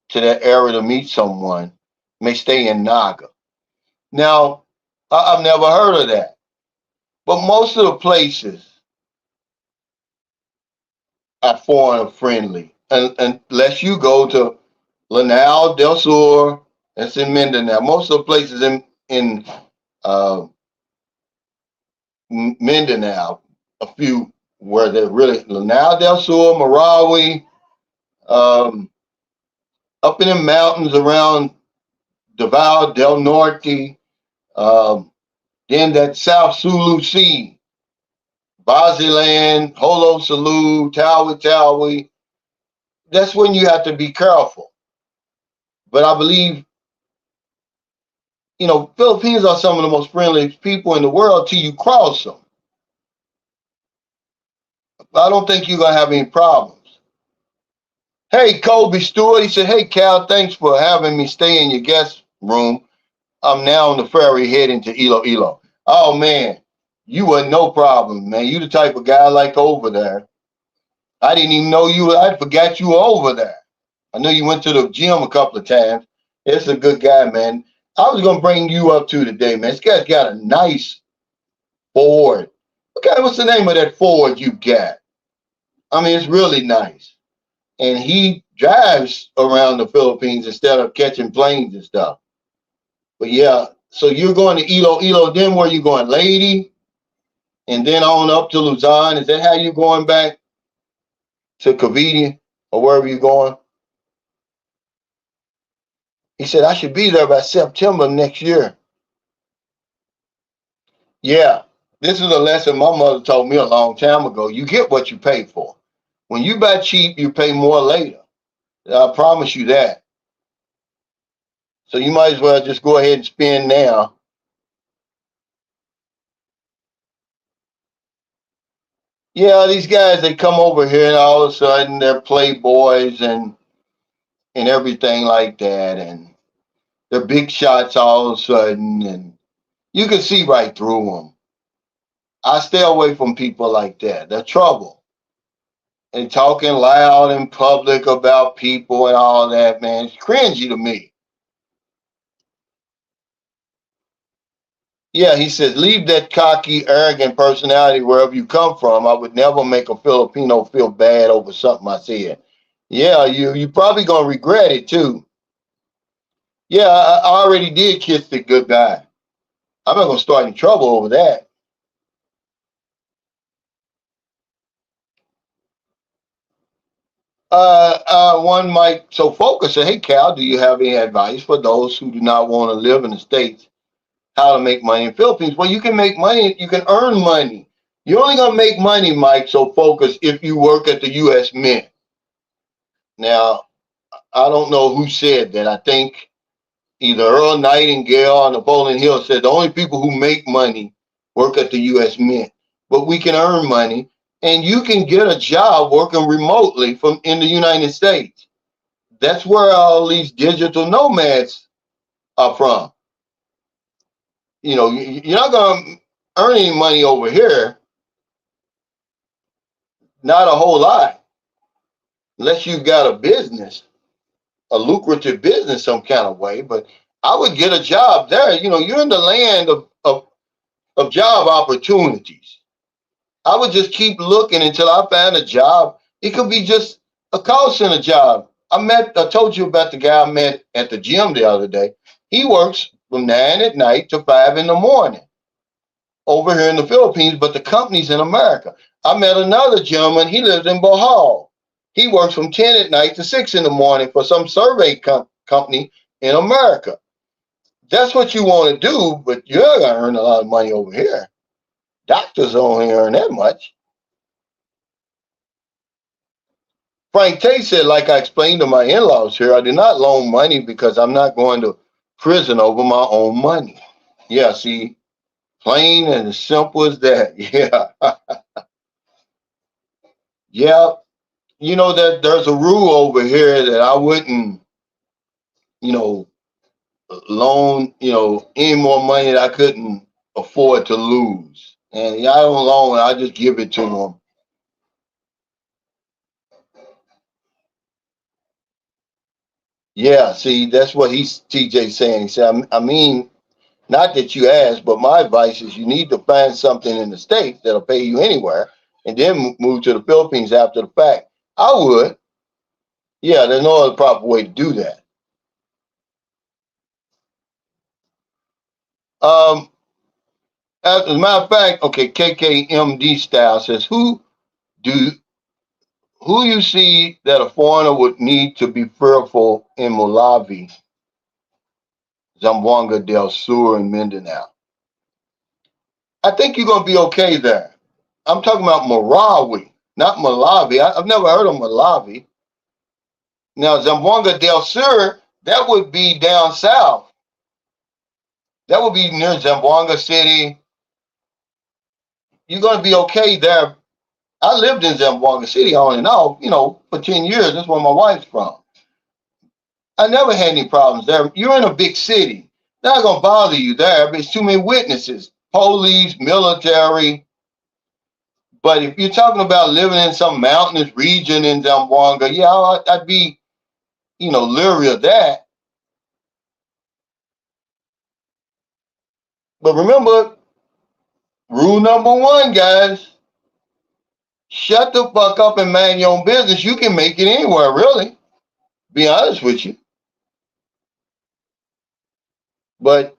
to that area to meet someone. May stay in Naga." Now, I've never heard of that. But most of the places are foreigner friendly. Unless you go to Lanao del Sur, that's in Mindanao. Most of the places in uh, Mindanao, a few where they're really Lanao del Sur, Marawi, um, up in the mountains around Davao del Norte, um, then that South Sulu Sea, Baziland, Holo Salu, Tawi Tawi. That's when you have to be careful. But I believe, Philippines are some of the most friendly people in the world till you cross them. I don't think you're going to have any problems. Hey, Kobe Stewart, he said, "Hey, Cal, thanks for having me stay in your guest room. I'm now on the ferry heading to Iloilo." Oh, man, you were no problem, man. You the type of guy I like over there. I didn't even know you. I forgot you were over there. I know you went to the gym a couple of times. It's a good guy, man. I was gonna bring you up too today, man. This guy's got a nice Ford. Okay, what's the name of that Ford you got? I mean, it's really nice. And he drives around the Philippines instead of catching planes and stuff. But yeah, so you're going to Iloilo, then where you going, Lady? And then on up to Luzon. Is that how you're going back to Cavite or wherever you're going? He said, "I should be there by September next year." Yeah, this is a lesson my mother told me a long time ago. You get what you pay for. When you buy cheap, you pay more later. I promise you that. So you might as well just go ahead and spend now. Yeah, these guys, they come over here and all of a sudden they're playboys and everything like that. And they're big shots all of a sudden. And you can see right through them. I stay away from people like that. They're trouble. And talking loud in public about people and all that, man, it's cringy to me. Yeah, he says, "Leave that cocky, arrogant personality wherever you come from. I would never make a Filipino feel bad over something I said." Yeah, you probably gonna regret it too. Yeah, I already did kiss it goodbye. I'm not gonna start any trouble over that. One might so focus say, "Hey, Cal, do you have any advice for those who do not want to live in the States? How to make money in the Philippines?" Well, you can make money. You can earn money. You're only gonna make money, Mike, so focus if you work at the US Mint. Now, I don't know who said that. I think either Earl Nightingale or Napoleon Hill said the only people who make money work at the US Mint. But we can earn money and you can get a job working remotely from in the United States. That's where all these digital nomads are from. You know, you're not gonna earn any money over here, not a whole lot, unless you've got a business, a lucrative business some kind of way. But I would get a job there. You know, you're in the land of job opportunities. I would just keep looking until I find a job. It could be just a call center job. I told you about the guy I met at the gym the other day. He works from 9 at night to 5 in the morning over here in the Philippines, but the company's in America. I met another gentleman. He lives in Bohol. He works from 10 at night to 6 in the morning for some survey company in America. That's what you want to do, but you're going to earn a lot of money over here. Doctors only earn that much. Frank Tate said, like I explained to my in-laws here, I do not loan money because I'm not going to prison over my own money. Yeah, see, plain and as simple as that. Yeah. Yeah. You know that there's a rule over here that I wouldn't, you know, loan, any more money that I couldn't afford to lose. And yeah, I don't loan, I just give it to them. Yeah, see, that's what TJ saying. He said, I mean, not that you asked, but my advice is you need to find something in the States that'll pay you anywhere and then move to the Philippines after the fact. I would. Yeah, there's no other proper way to do that. Um, as a matter of fact, okay, KKMD style says, do who you see that a foreigner would need to be fearful in Malawi, Zamboanga del Sur, and Mindanao? I think you're going to be okay there. I'm talking about Marawi, not Malawi. I've never heard of Malawi. Now, Zamboanga del Sur, that would be down south. That would be near Zamboanga City. You're going to be okay there. I lived in Zamboanga City on and off, for 10 years. That's where my wife's from. I never had any problems there. You're in a big city. They're not going to bother you there, but it's too many witnesses, police, military. But if you're talking about living in some mountainous region in Zamboanga, yeah, I'd be, leery of that. But remember, rule number one, guys, shut the fuck up and mind your own business. You can make it anywhere, really. Be honest with you. But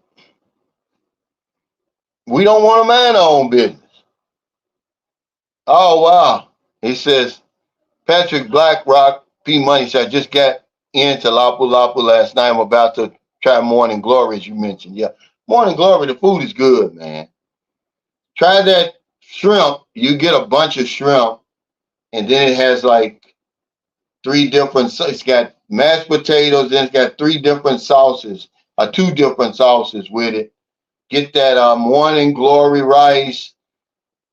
we don't want to mind our own business. Oh, wow. He says, Patrick Blackrock, P Money said, I just got into Lapu Lapu last night. I'm about to try Morning Glory, as you mentioned. Yeah. Morning Glory, the food is good, man. Try that shrimp. You get a bunch of shrimp, and then it has like it's got mashed potatoes, then it's got three different sauces, two different sauces with it. Get that Morning Glory rice.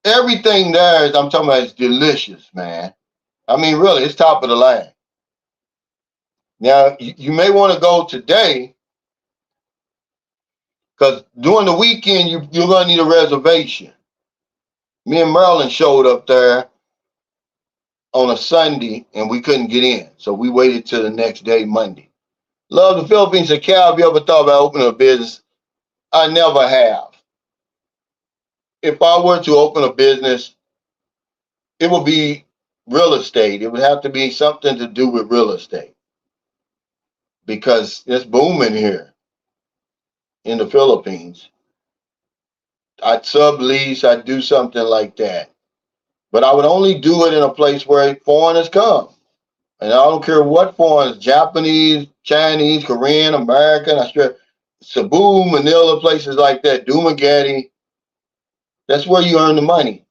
Everything there is, I'm talking about, is delicious, man. I mean, really, it's top of the line. Now, you may want to go today because during the weekend, you're going to need a reservation. Me and Marilyn showed up there on a Sunday and we couldn't get in. So we waited till the next day, Monday. Love the Philippines. Said, Cal, have you ever thought about opening a business? I never have. If I were to open a business, it would be real estate. It would have to be something to do with real estate because it's booming here in the Philippines. I'd sublease, I'd do something like that. But I would only do it in a place where foreigners come. And I don't care what foreigners, Japanese, Chinese, Korean, American, Australian, Cebu, Manila, places like that, Dumaguete. That's where you earn the money.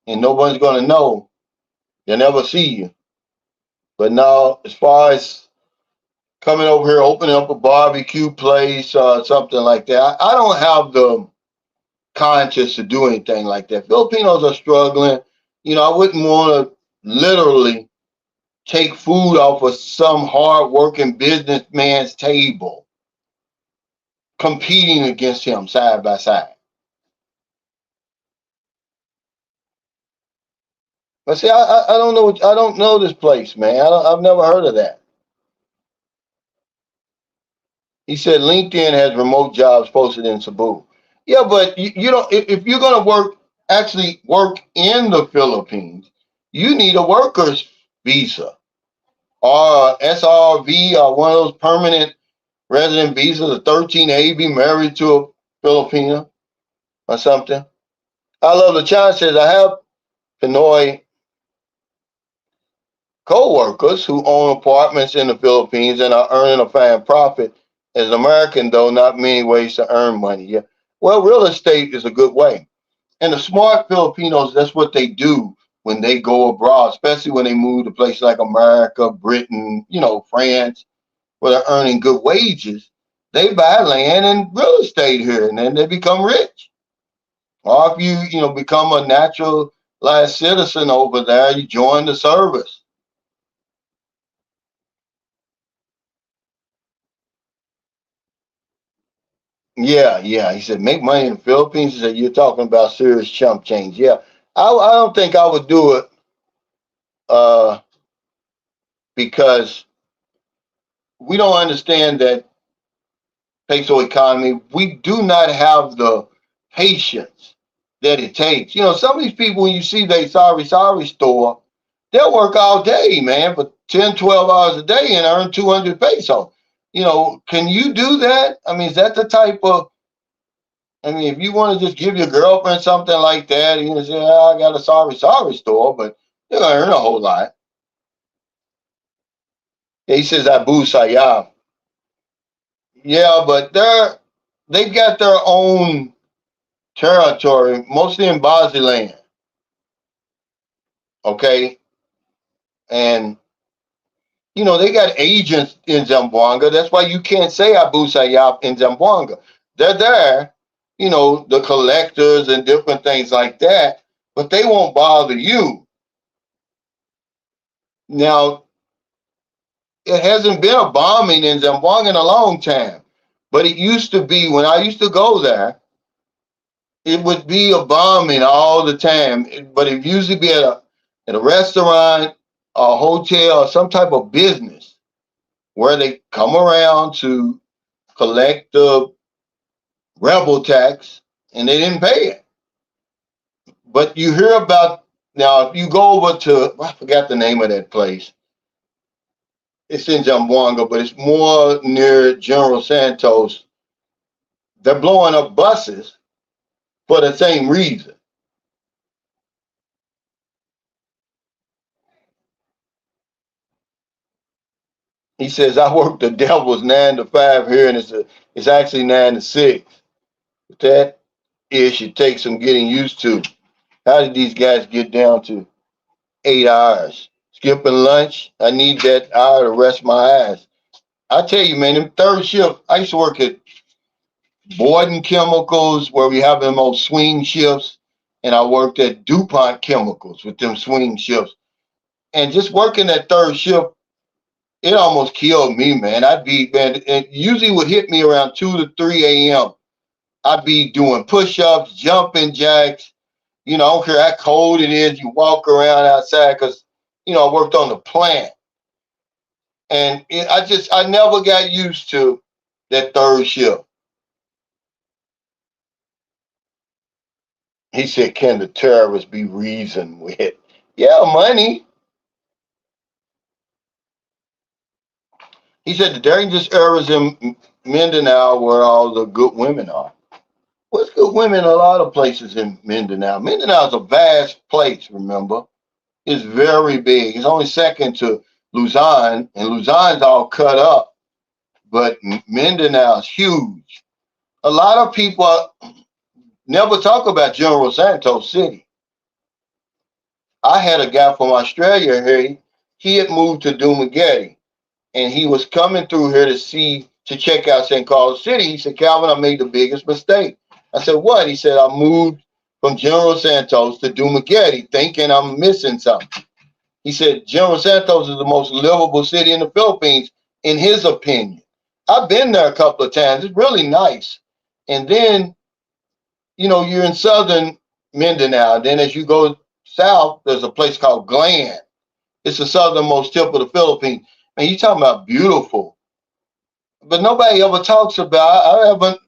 and nobody's gonna know. They'll never see you. But now, as far as coming over here, opening up a barbecue place, something like that, I don't have the conscience to do anything like that. Filipinos are struggling. I wouldn't want to literally take food off of some hard-working businessman's table, competing against him side by side. But see, I don't know. I don't know this place, man. I've never heard of that. He said LinkedIn has remote jobs posted in Cebu. Yeah, but you don't. If you're gonna actually work in the Philippines, you need a worker's visa or SRV or one of those permanent resident visas, a 13A, be married to a Filipino or something. I love the child says I have Pinoy co-workers who own apartments in the Philippines and are earning a fine profit. As an American, though, not many ways to earn money. Yeah. Well, real estate is a good way. And the smart Filipinos, that's what they do when they go abroad, especially when they move to places like America, Britain, France, where they're earning good wages. They buy land and real estate here, and then they become rich. Or if you become a naturalized citizen over there, you join the service. Yeah, yeah. He said, make money in the Philippines. He said, you're talking about serious chump change. Yeah. I don't think I would do it uh, because we don't understand that peso economy. We do not have the patience that it takes. Some of these people, when you see they sorry store, they'll work all day, man, for 10, 12 hours a day and earn 200 pesos. Can you do that? I mean, is that the type of I mean, if you want to just give your girlfriend something like that, you can say, I got a sorry store, but you're going to earn a whole lot. Yeah, he says, Abu Sayyaf. Yeah, but they've got their own territory, mostly in Baziland, okay? And, they got agents in Zamboanga. That's why you can't say Abu Sayyaf in Zamboanga. They're there, the collectors and different things like that, but they won't bother you. Now, it hasn't been a bombing in Zamboanga in a long time. But it used to be when I used to go there, it would be a bombing all the time. But it usually be at a restaurant, a hotel, or some type of business where they come around to collect the rebel tax and they didn't pay it. But you hear about now if you go over to I forgot the name of that place. It's in Zamboanga, but it's more near General Santos. They're blowing up buses for the same reason. He says, I work the devil's 9 to 5 here, and it's actually 9 to 6. But that should take some getting used to. How did these guys get down to 8 hours? Skipping lunch, I need that hour to rest my eyes. I tell you, man, them third shift, I used to work at Borden Chemicals where we have them on swing shifts, and I worked at DuPont Chemicals with them swing shifts. And just working that third shift, it almost killed me, man. Man, it usually would hit me around 2 to 3 a.m. I'd be doing push-ups, jumping jacks. I don't care how cold it is. You walk around outside because, I worked on the plant. And I never got used to that third shift. He said, can the terrorists be reasoned with? Yeah, money. He said the dangerous areas in Mindanao where all the good women are. What's good women in a lot of places in Mindanao. Mindanao is a vast place, remember? It's very big. It's only second to Luzon, and Luzon's all cut up, but Mindanao is huge. A lot of people never talk about General Santos City. I had a guy from Australia here. He had moved to Dumaguete, and he was coming through here to check out St. Carlos City. He said, Calvin, I made the biggest mistake. I said, what? He said, I moved from General Santos to Dumaguete thinking I'm missing something. He said, General Santos is the most livable city in the Philippines, in his opinion. I've been there a couple of times. It's really nice. And then, you're in southern Mindanao. Then as you go south, there's a place called Gland. It's the southernmost tip of the Philippines. And you talking about beautiful. But nobody ever talks about,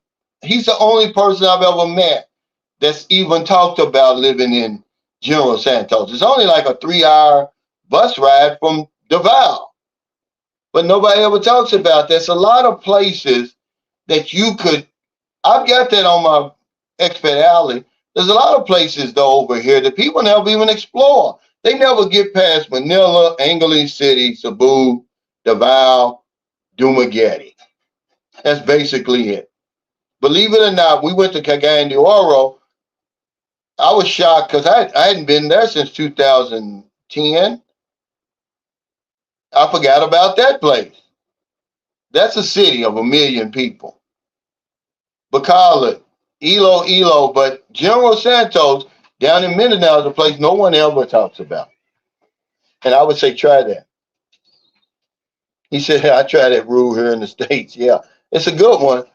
he's the only person I've ever met that's even talked about living in General Santos. It's only like a 3-hour bus ride from Davao. But nobody ever talks about. There's a lot of places that you could, I've got that on my expat alley. There's a lot of places though over here that people never even explore. They never get past Manila, Angeles City, Cebu, Davao, Dumaguete. That's basically it. Believe it or not, we went to Cagayan de Oro. I was shocked because I hadn't been there since 2010. I forgot about that place. That's a city of 1 million people. Bacolod, Iloilo, but General Santos down in Mindanao is a place no one ever talks about. And I would say try that. He said, I tried that rule here in the States. Yeah, it's a good one.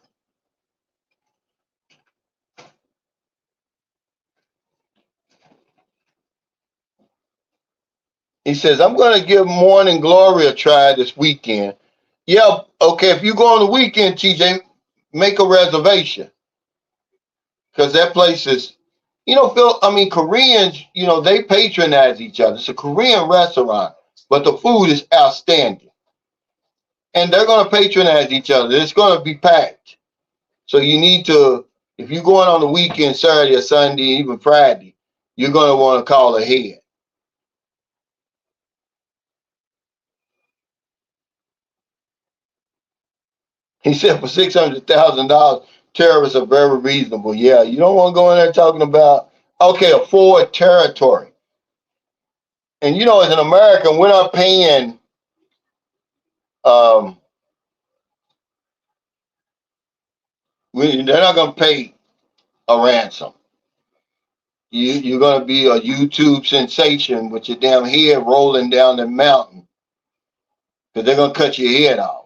He says, I'm going to give Morning Glory a try this weekend. Yeah, okay, if you go on the weekend, TJ, make a reservation. Because that place is, Phil, Koreans, they patronize each other. It's a Korean restaurant, but the food is outstanding. And they're going to patronize each other. It's going to be packed. So you need to, if you're going on the weekend, Saturday or Sunday, even Friday, you're going to want to call ahead. He said for $600,000, terrorists are very reasonable. Yeah, you don't want to go in there talking about, okay, a forward territory. And as an American, we're not paying they're not going to pay a ransom. You're going to be a YouTube sensation with your damn head rolling down the mountain because they're going to cut your head off.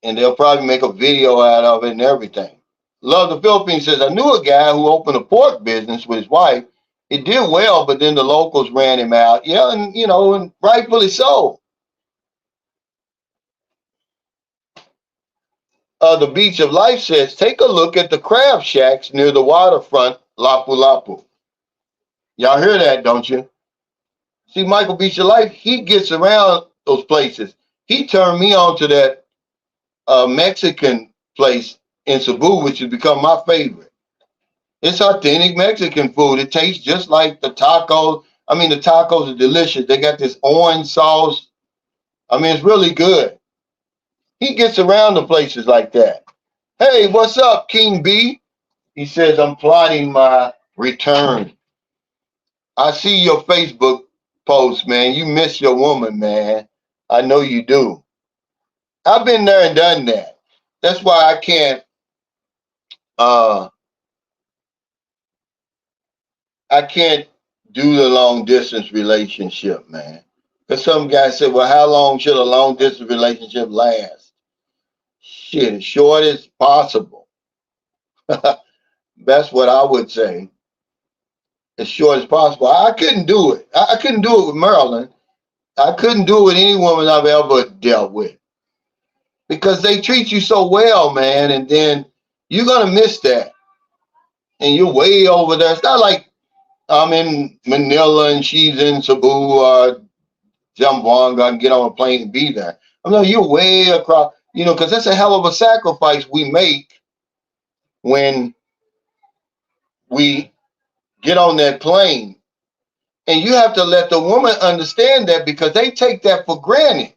And they'll probably make a video out of it and everything. Love the Philippines says, I knew a guy who opened a pork business with his wife. It did well, but then the locals ran him out. Yeah, and rightfully so. The Beach of Life says, take a look at the crab shacks near the waterfront, Lapu-Lapu. Y'all hear that, don't you? See, Michael Beach of Life, he gets around those places. He turned me on to that Mexican place in Cebu, which has become my favorite. It's authentic Mexican food. It tastes just like the tacos. The tacos are delicious. They got this orange sauce. It's really good. He gets around the places like that. Hey, what's up, King B? He says, I'm plotting my return. I see your Facebook post, man. You miss your woman, man. I know you do. I've been there and done that. That's why I can't do the long distance relationship, man. Because some guy said, well, how long should a long distance relationship last? Shit, as short as possible. That's what I would say. As short as possible. I couldn't do it. I couldn't do it with Marilyn. I couldn't do it with any woman I've ever dealt with. Because they treat you so well, man, and then you're going to miss that. And you're way over there. It's not like I'm in Manila and she's in Cebu or Zamboanga and get on a plane and be there. You're way across, because that's a hell of a sacrifice we make when we get on that plane. And you have to let the woman understand that because they take that for granted.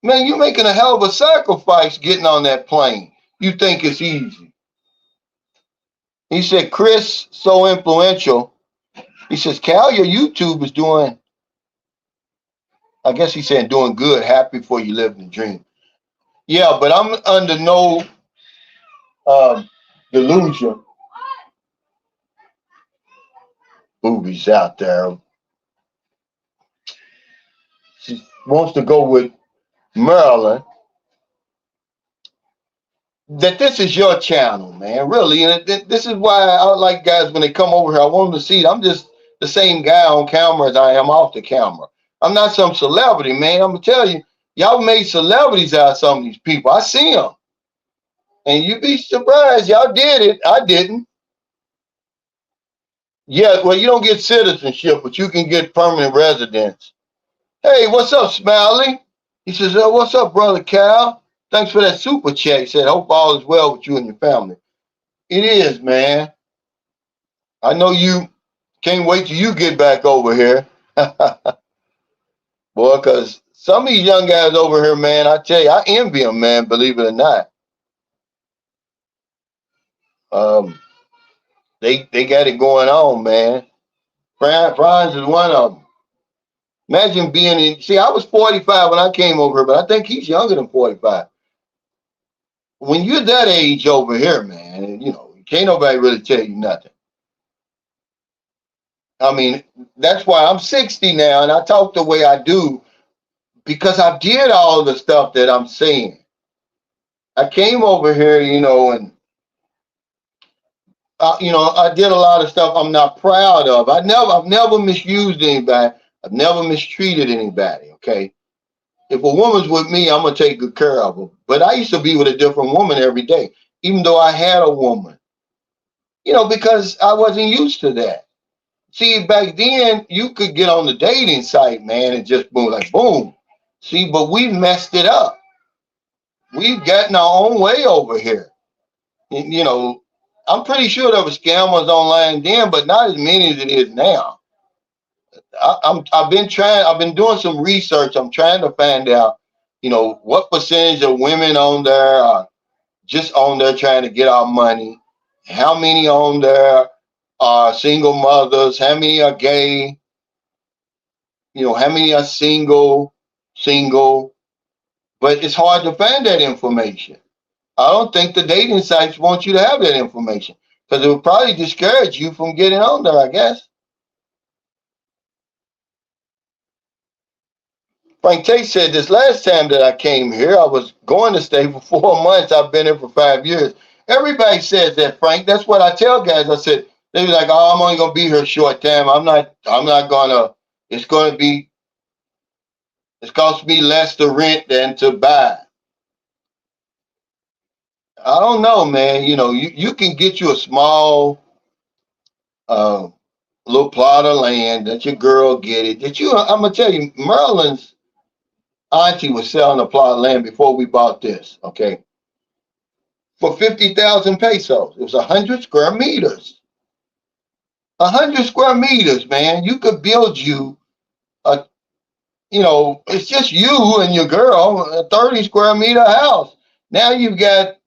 Man, you're making a hell of a sacrifice getting on that plane. You think it's easy. He said, Chris, so influential. He says, Cal, your YouTube is doing, I guess he's saying doing good, happy for you living the dream. Yeah, but I'm under no um, delusion. Boobies out there. She wants to go with Maryland. That this is your channel, man. Really, and this is why I like guys when they come over here. I want them to see. I'm just the same guy on camera as I am off the camera. I'm not some celebrity, man. I'm gonna tell you, y'all made celebrities out of some of these people. I see them, and you'd be surprised. Y'all did it. I didn't. Yeah, well, you don't get citizenship, but you can get permanent residence. Hey, what's up, Smiley? He says, oh, what's up, brother Cal? Thanks for that super chat. He said, hope all is well with you and your family. It is, man. I know you can't wait till you get back over here. Boy, because some of these young guys over here, man, I tell you, I envy them, man, believe it or not. Um, they got it going on, man. Franz is one of them. Imagine being in, see, I was 45 when I came over here, but I think he's younger than 45. When you're that age over here, man, you know, can't nobody really tell you nothing. I mean, that's why I'm 60 now and I talk the way I do because I did all the stuff that I'm saying. I came over here, you know, and you know, I did a lot of stuff I'm not proud of. I've never misused anybody. I've never mistreated anybody. Okay, if a woman's with me, I'm gonna take good care of her. But I used to be with a different woman every day, even though I had a woman. You know, because I wasn't used to that. See, back then you could get on the dating site, man, and just boom, like boom. See, but we've messed it up. We've gotten our own way over here. You know, I'm pretty sure there were scammers online then, but not as many as it is now. I've been doing some research. I'm trying to find out, you know, what percentage of women on there are just on there trying to get our money. How many on there are single mothers? How many are gay? You know, how many are single? But it's hard to find that information. I don't think the dating sites want you to have that information because it would probably discourage you from getting on there, I guess. Frank Tate said this last time that I came here, I was going to stay for 4 months. I've been here for 5 years. Everybody says that, Frank. That's what I tell guys. I said, they be like, oh, I'm only gonna be here a short time. I'm not gonna, it's gonna be, it's cost me less to rent than to buy. I don't know, man. You know, you can get you a small uh, little plot of land that your girl get it. That you, I'm gonna tell you, Maryland's auntie was selling a plot of land before we bought this. Okay, for 50,000 pesos. It was 100 square meters. 100 square meters, man. You could build you a, you know, it's just you and your girl, a 30 square meter house. Now you've got,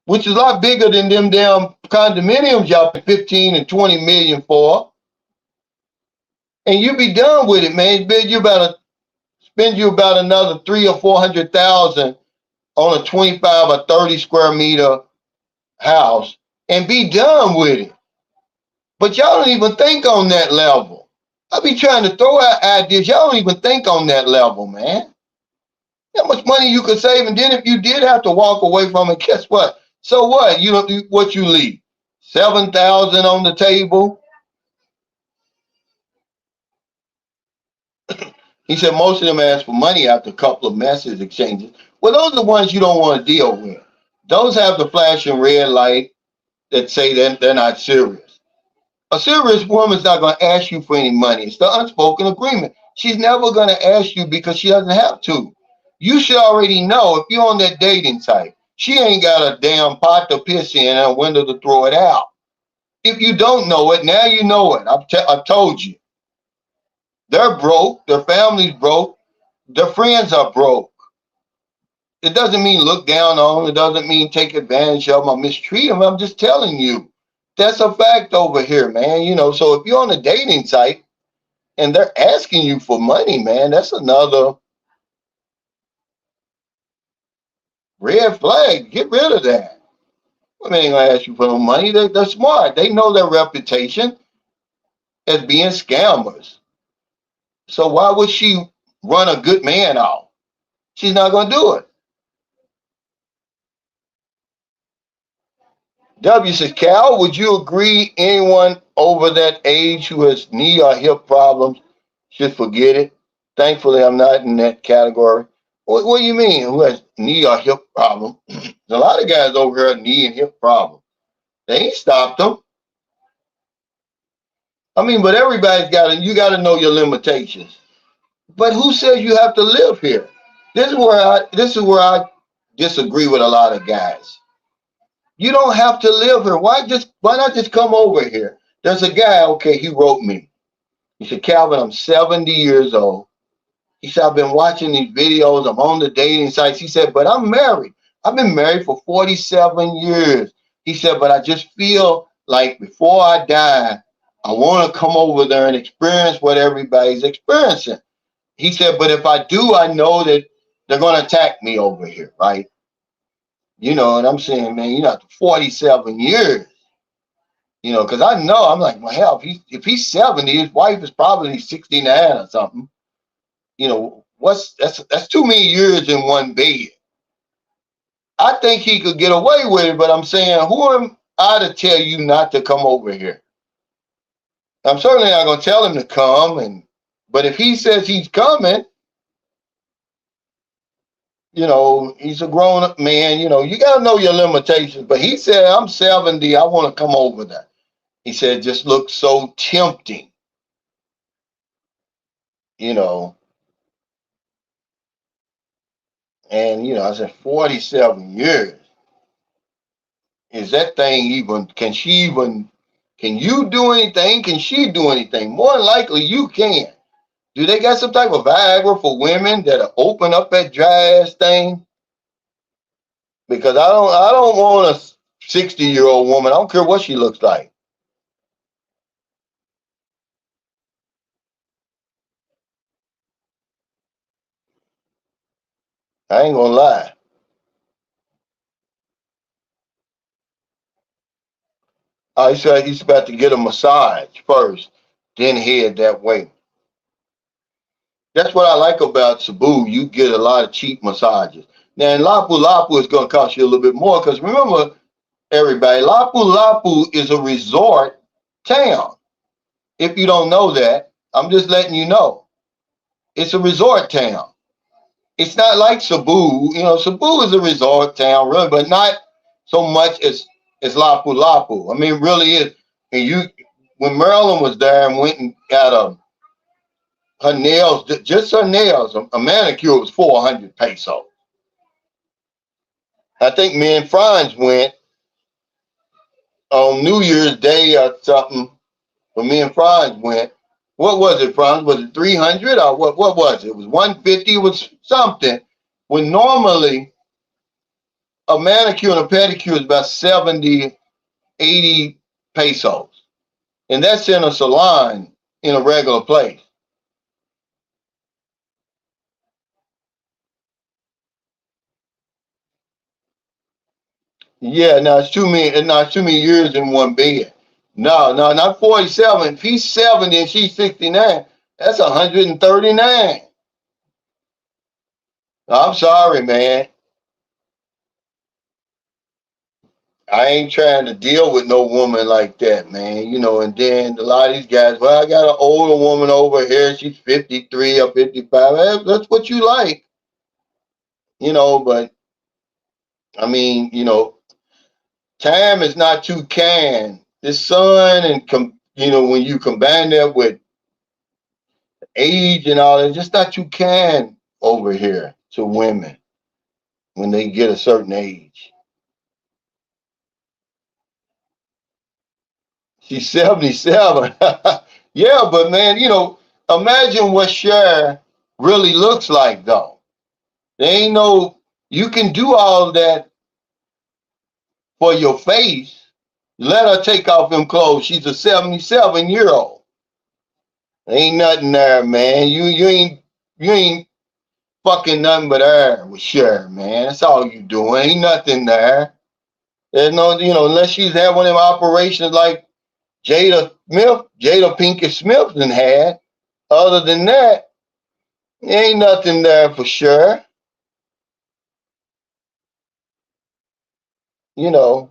which is a lot bigger than them damn condominiums y'all pay 15 and 20 million for. And you be done with it, man. Spend you about another 300,000 or 400,000 on a 25 or 30 square meter house and be done with it. But y'all don't even think on that level. I be trying to throw out ideas. Y'all don't even think on that level, man. How much money you could save, and then if you did have to walk away from it, guess what? So what? What you leave? 7,000 on the table. He said most of them ask for money after a couple of message exchanges. Well, those are the ones you don't want to deal with. Those have the flashing red light that say that they're not serious. A serious woman's not going to ask you for any money. It's the unspoken agreement. She's never going to ask you because she doesn't have to. You should already know if you're on that dating site, she ain't got a damn pot to piss in and a window to throw it out. If you don't know it, now you know it. I've told you. They're broke. Their family's broke. Their friends are broke. It doesn't mean look down on them. It doesn't mean take advantage of them or mistreat them. I'm just telling you. That's a fact over here, man. So if you're on a dating site and they're asking you for money, man, that's another red flag. Get rid of that. Women ain't gonna ask you for no money. They're smart. They know their reputation as being scammers. So why would she run a good man off? She's not gonna do it. W says, Cal, would you agree anyone over that age who has knee or hip problems should forget it? Thankfully, I'm not in that category. What do you mean? Who has knee or hip problem? There's a lot of guys over here have knee and hip problem. They ain't stopped them. I mean, but everybody's you got to know your limitations. But who says you have to live here? This is where I disagree with a lot of guys. You don't have to live here. Why not just come over here? There's a guy, okay, he wrote me. He said, Calvin, I'm 70 years old. He said, I've been watching these videos. I'm on the dating sites. He said, but I'm married. I've been married for 47 years. He said, but I just feel like before I die, I want to come over there and experience what everybody's experiencing. He said, but if I do, I know that they're going to attack me over here, right? And I'm saying, man, 47 years, because I know, I'm like, well, hell, if he's 70, his wife is probably 69 or something. That's too many years in one bed. I think he could get away with it, but I'm saying, who am I to tell you not to come over here? I'm certainly not going to tell him to come, but if he says he's coming, he's a grown-up man. You got to know your limitations. But he said, I'm 70. I want to come over there. He said, just looks so tempting. And, I said, 47 years. Is that thing even, can you do anything? Can she do anything? More than likely, you can. Do they got some type of Viagra for women that'll open up that dry ass thing? Because I don't want a 60-year-old woman. I don't care what she looks like. I ain't gonna lie. He said he's about to get a massage first, then head that way. That's what I like about Cebu. You get a lot of cheap massages. Now in Lapu Lapu, it's gonna cost you a little bit more because remember, everybody, Lapu Lapu is a resort town. If you don't know that, I'm just letting you know. It's a resort town. It's not like Cebu. Cebu is a resort town, really, but not so much as Lapu Lapu. I mean, it really is. And when Marilyn was there and went and got her nails, just her nails, a manicure was 400 pesos. I think me and Franz went on New Year's Day or something. When me and Franz went, what was it, Franz? Was it 300 or what? What was it? It was 150. It was something. When normally a manicure and a pedicure is about 70, 80 pesos. And that's in a salon in a regular place. Yeah, now it's too many years in one bed. No, not 47. If he's 70 and she's 69, that's 139. I'm sorry, man. I ain't trying to deal with no woman like that, man. And then a lot of these guys, well, I got an older woman over here. She's 53 or 55. That's what you like, but I mean, time is not too kind. The sun and when you combine that with age and all that, just not too kind over here to women when they get a certain age. She's 77. Yeah, but man, imagine what Cher really looks like though. There ain't no, you can do all that for your face, Let her take off them clothes. She's a 77-year-old. Ain't nothing there, man. You ain't fucking nothing but air with Cher, man. That's all you doing. Ain't nothing there. There's no, unless she's had one of them operations like Jada Pinkett Smith done had. Other than that, ain't nothing there for sure. You know,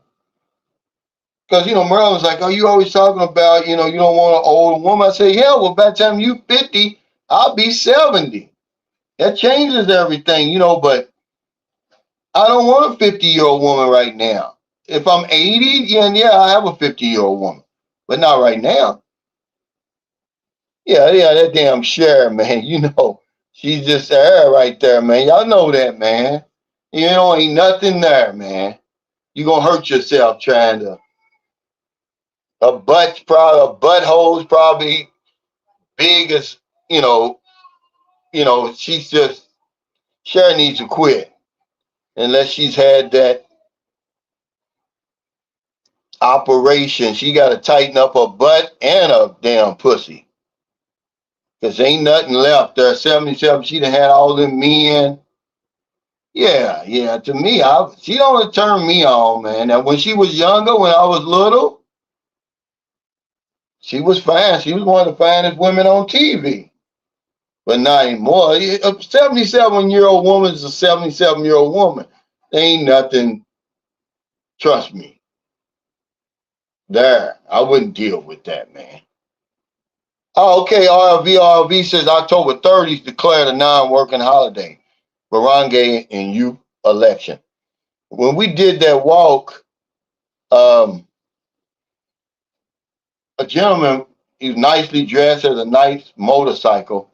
because Merle was like, "Oh, you always talking about, you don't want an old woman." I say, "Yeah, well, by the time you 50, I'll be 70. That changes everything, but I don't want a 50-year-old woman right now. If I'm 80, yeah, I have a 50-year-old woman, but not right now. Yeah, that damn Cher, man. She's just there right there, man. Y'all know that, man. Ain't nothing there, man. You gonna hurt yourself trying to. A butthole's probably big as you know. She's just Cher needs to quit unless she's had that operation. She got to tighten up her butt and her damn pussy. Cause ain't nothing left there. 77, she done had all them men. Yeah. To me, she don't turn me on, man. Now, when she was younger, when I was little, she was fine. She was one of the finest women on TV. But not anymore. A 77-year-old woman is a 77-year-old woman. There ain't nothing, trust me. There, I wouldn't deal with that, man. Oh, okay. RV says October 30th declared a non-working holiday. Barangay and youth election. When we did that walk, um, a gentleman, he's nicely dressed, has a nice motorcycle,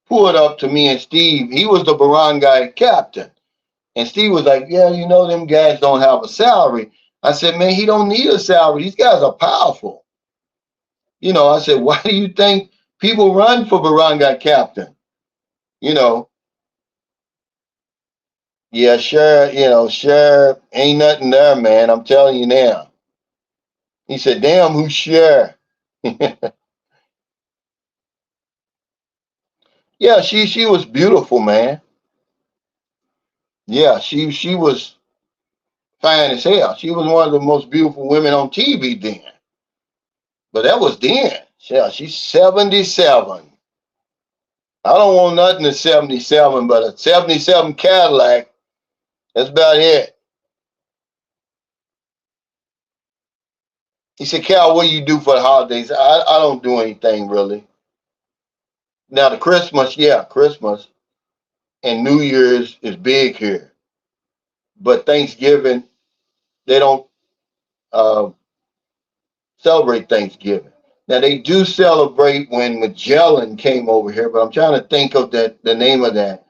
pulled up to me and Steve. He was the barangay captain. And Steve was like, yeah, them guys don't have a salary. I said, man, he don't need a salary. These guys are powerful. I said, why do you think people run for barangay captain? You know, yeah, sure, sure, ain't nothing there, man. I'm telling you now. He said, damn, who's sure? Yeah, she was beautiful, man. Yeah, she was fine as hell. She was one of the most beautiful women on TV then. But that was then. Yeah, she's 77. I don't want nothing at 77, but a 77 Cadillac, that's about it. He said, Cal, what do you do for the holidays? I don't do anything really. Now the Christmas, yeah, Christmas and New Year's is big here. But Thanksgiving, they don't uh, celebrate Thanksgiving. Now they do celebrate when Magellan came over here, but I'm trying to think of the name of that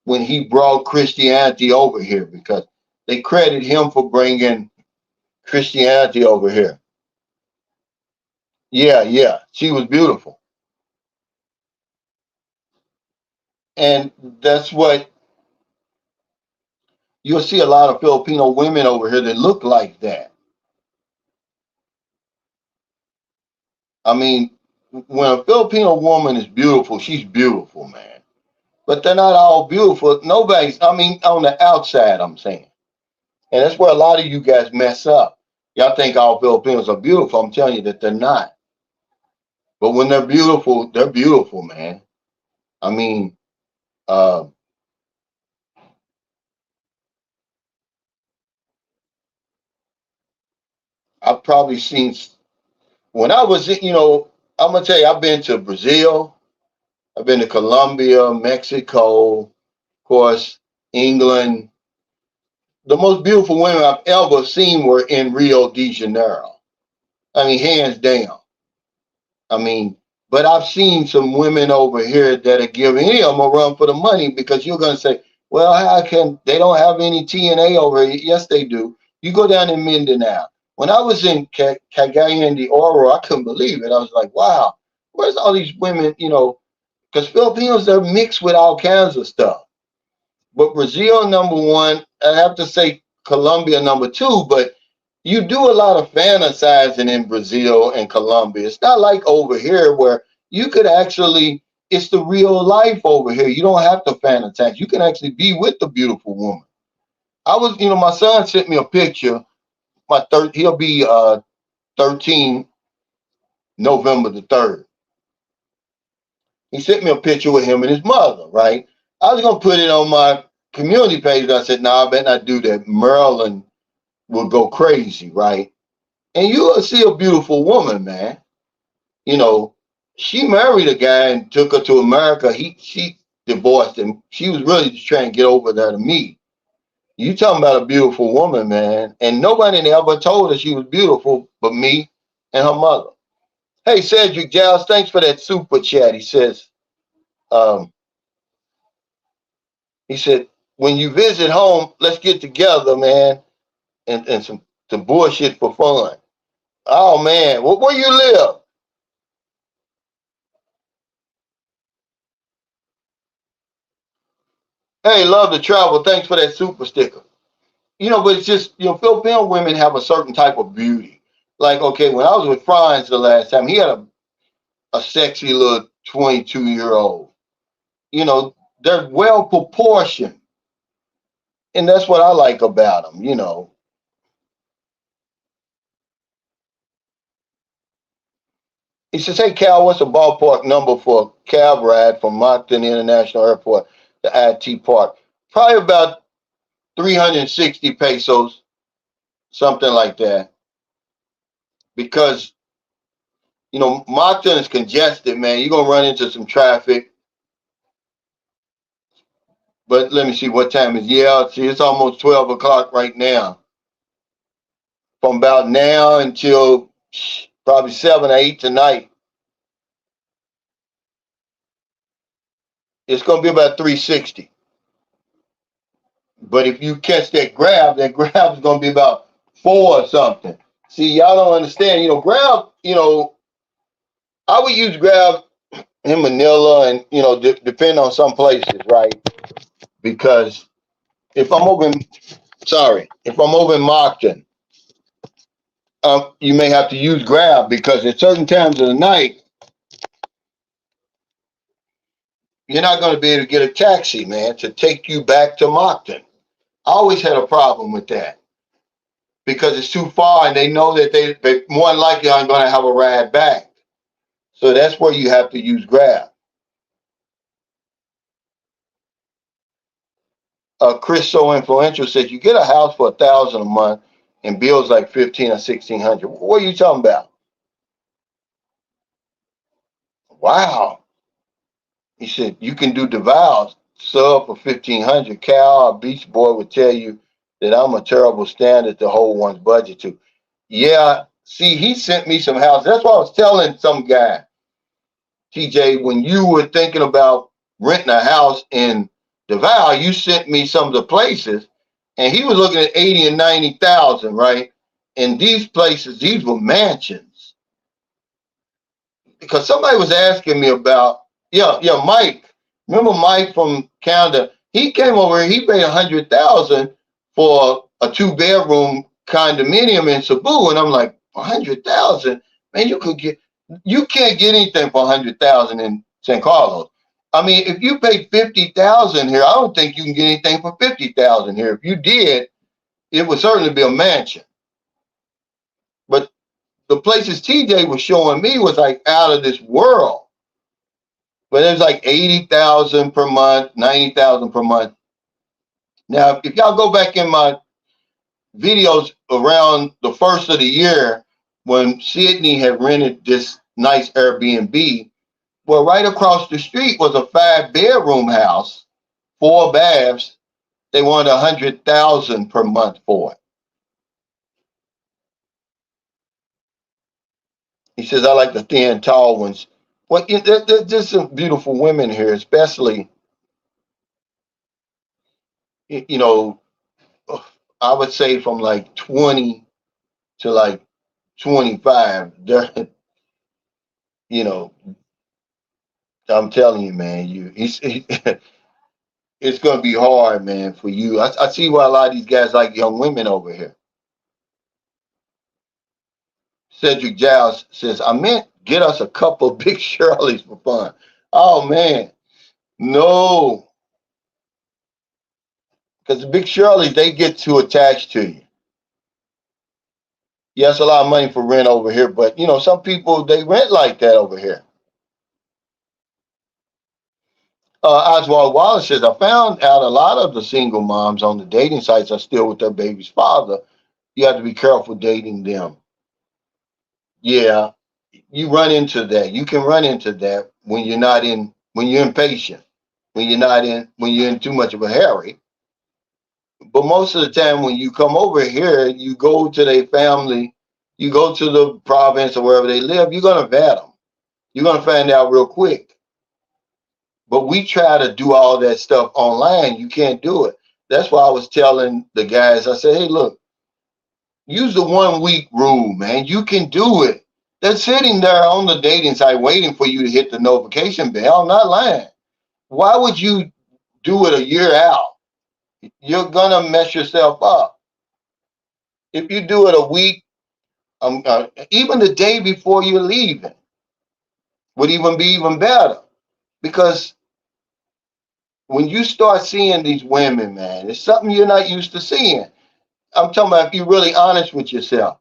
when he brought Christianity over here because they credit him for bringing Christianity over here. Yeah, she was beautiful, and that's what you'll see a lot of Filipino women over here that look like that. I mean, when a Filipino woman is beautiful, she's beautiful, man. But they're not all beautiful. Nobody's, I mean, on the outside, I'm saying. And that's where a lot of you guys mess up. Y'all think all Filipinos are beautiful. I'm telling you that they're not. But when they're beautiful, man. I mean, uh, I've probably seen, when I was, I'm going to tell you, I've been to Brazil, I've been to Colombia, Mexico, of course, England. The most beautiful women I've ever seen were in Rio de Janeiro. I mean, hands down. I mean, but I've seen some women over here that are giving any of them a run for the money because you're going to say, well, how can they don't have any TNA over here? Yes, they do. You go down in Mindanao. When I was in Cagayan de Oro, I couldn't believe it. I was like, wow, where's all these women, because Filipinos, they're mixed with all kinds of stuff. But Brazil, number one, I have to say Colombia, number two, but You do a lot of fantasizing in Brazil and Colombia. It's not like over here where you could actually, it's the real life over here. You don't have to fantasize. You can actually be with the beautiful woman. I was, my son sent me a picture. He'll be 13 November the 3rd. He sent me a picture with him and his mother, right? I was gonna put it on my community page. I said, "No, I better not do that. Maryland will go crazy, right?" And you will see a beautiful woman, man. You know, she married a guy and took her to America. She divorced him. She was really just trying to get over there to me. You talking about a beautiful woman, man. And nobody ever told her she was beautiful but me and her mother. Hey, Cedric Giles, thanks for that super chat. Um, he said, when you visit home, let's get together, man, and some bullshit for fun. Oh man, where you live? Hey, love to travel. Thanks for that super sticker. But it's just, Filipino women have a certain type of beauty. Like, okay, when I was with Franz the last time, he had a sexy little 22-year-old. You know, they're well proportioned. And that's what I like about them. He says, hey, Cal, what's the ballpark number for a cab ride from Moncton International Airport to IT Park? Probably about 360 pesos, something like that. Because, Moncton is congested, man. You're going to run into some traffic. But let me see what time is. Yeah, see, it's almost 12 o'clock right now. From about now until probably 7 or 8 tonight, it's going to be about 360. But if you catch that grab is going to be about 4 or something. See, y'all don't understand. Grab, I would use grab in Manila and, depend on some places, right? Because if I'm over in, if I'm over in Moncton, you may have to use grab because at certain times of the night, you're not going to be able to get a taxi, man, to take you back to Moncton. I always had a problem with that because it's too far and they know that they more than likely aren't going to have a ride back. So that's where you have to use Grab. Chris So Influential says you get a house for 1,000 a month and bills like 15 or 1,600. What are you talking about? Wow. He said you can do DeVal's sub for 1,500. Cal or Beach Boy would tell you that I'm a terrible standard to hold one's budget to. Yeah, see, he sent me some houses. That's what I was telling some guy, TJ, when you were thinking about renting a house in DeVal, you sent me some of the places, and he was looking at 80 and 90,000, right? And these places, these were mansions. Because somebody was asking me about, yeah, Mike. Remember Mike from Canada? He came over here, he paid 100,000 for a 2-bedroom condominium in Cebu. And I'm like, 100,000? Man, you can't get anything for 100,000 in San Carlos. I mean, if you paid 50,000 here, I don't think you can get anything for 50,000 here. If you did, it would certainly be a mansion. But the places TJ was showing me was like out of this world. But it was like 80,000 per month, 90,000 per month. Now, if y'all go back in my videos around the first of the year when Sydney had rented this nice Airbnb, well, right across the street was a 5-bedroom house, 4 baths. They wanted 100,000 per month for it. He says, I like the thin, tall ones. Well, there's just some beautiful women here, especially, you know, I would say from like 20 to like 25. You know, I'm telling you, man, it's going to be hard, man, for you. I see why a lot of these guys like young women over here. Cedric Giles says, I meant get us a couple of Big Shirleys for fun. Oh man, no, because the Big Shirleys, they get too attached to you. Yes, a lot of money for rent over here, but you know, some people they rent like that over here. Oswald Wallace says, I found out a lot of the single moms on the dating sites are still with their baby's father. You have to be careful dating them. Yeah, you run into that. You can run into that when you're impatient, when you're in too much of a hurry. But most of the time, when you come over here, you go to their family, you go to the province or wherever they live, you're gonna vet them. You're gonna find out real quick. But we try to do all that stuff online. You can't do it. That's why I was telling the guys. I said, hey, look, use the 1 week rule, man. You can do it. They're sitting there on the dating site waiting for you to hit the notification bell. I'm not lying. Why would you do it a year out? You're gonna mess yourself up. If you do it a week, even the day before you're leaving, would even be even better. Because when you start seeing these women, man, it's something you're not used to seeing. I'm talking about if you're really honest with yourself.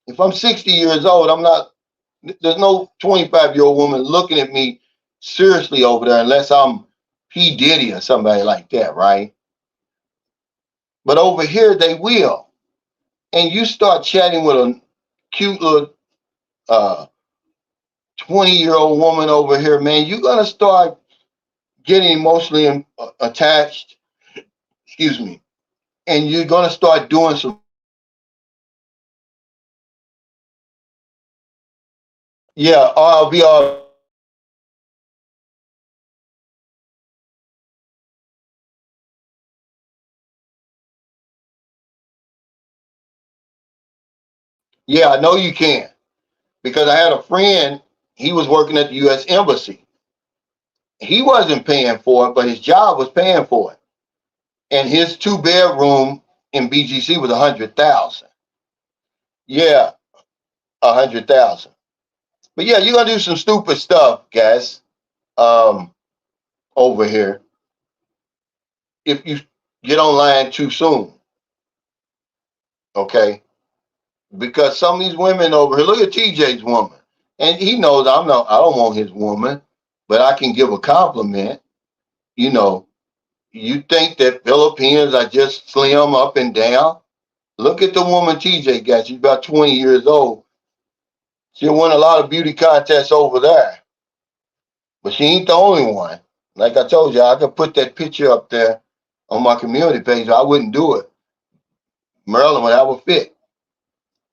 If I'm 60 years old, I'm not, there's no 25-year-old woman looking at me seriously over there unless I'm P. Diddy or somebody like that, right? But over here, they will. And you start chatting with a cute little 20-year-old woman over here, man, you're going to start getting emotionally attached, excuse me, and you're going to start doing some, yeah, I'll be all, yeah, I know you can. Because I had a friend, he was working at the U.S. Embassy. He wasn't paying for it, but his job was paying for it. And his 2 bedroom in BGC was 100,000. Yeah, 100,000. But yeah, you're gonna do some stupid stuff, guys. Um, over here, if you get online too soon, okay? Because some of these women over here, look at TJ's woman, and he knows I don't want his woman, but I can give a compliment. You know, you think that Filipinos are just slim up and down? Look at the woman TJ got. She's about 20 years old. She won a lot of beauty contests over there, but she ain't the only one. Like I told you, I could put that picture up there on my community page. I wouldn't do it. Maryland would have a fit,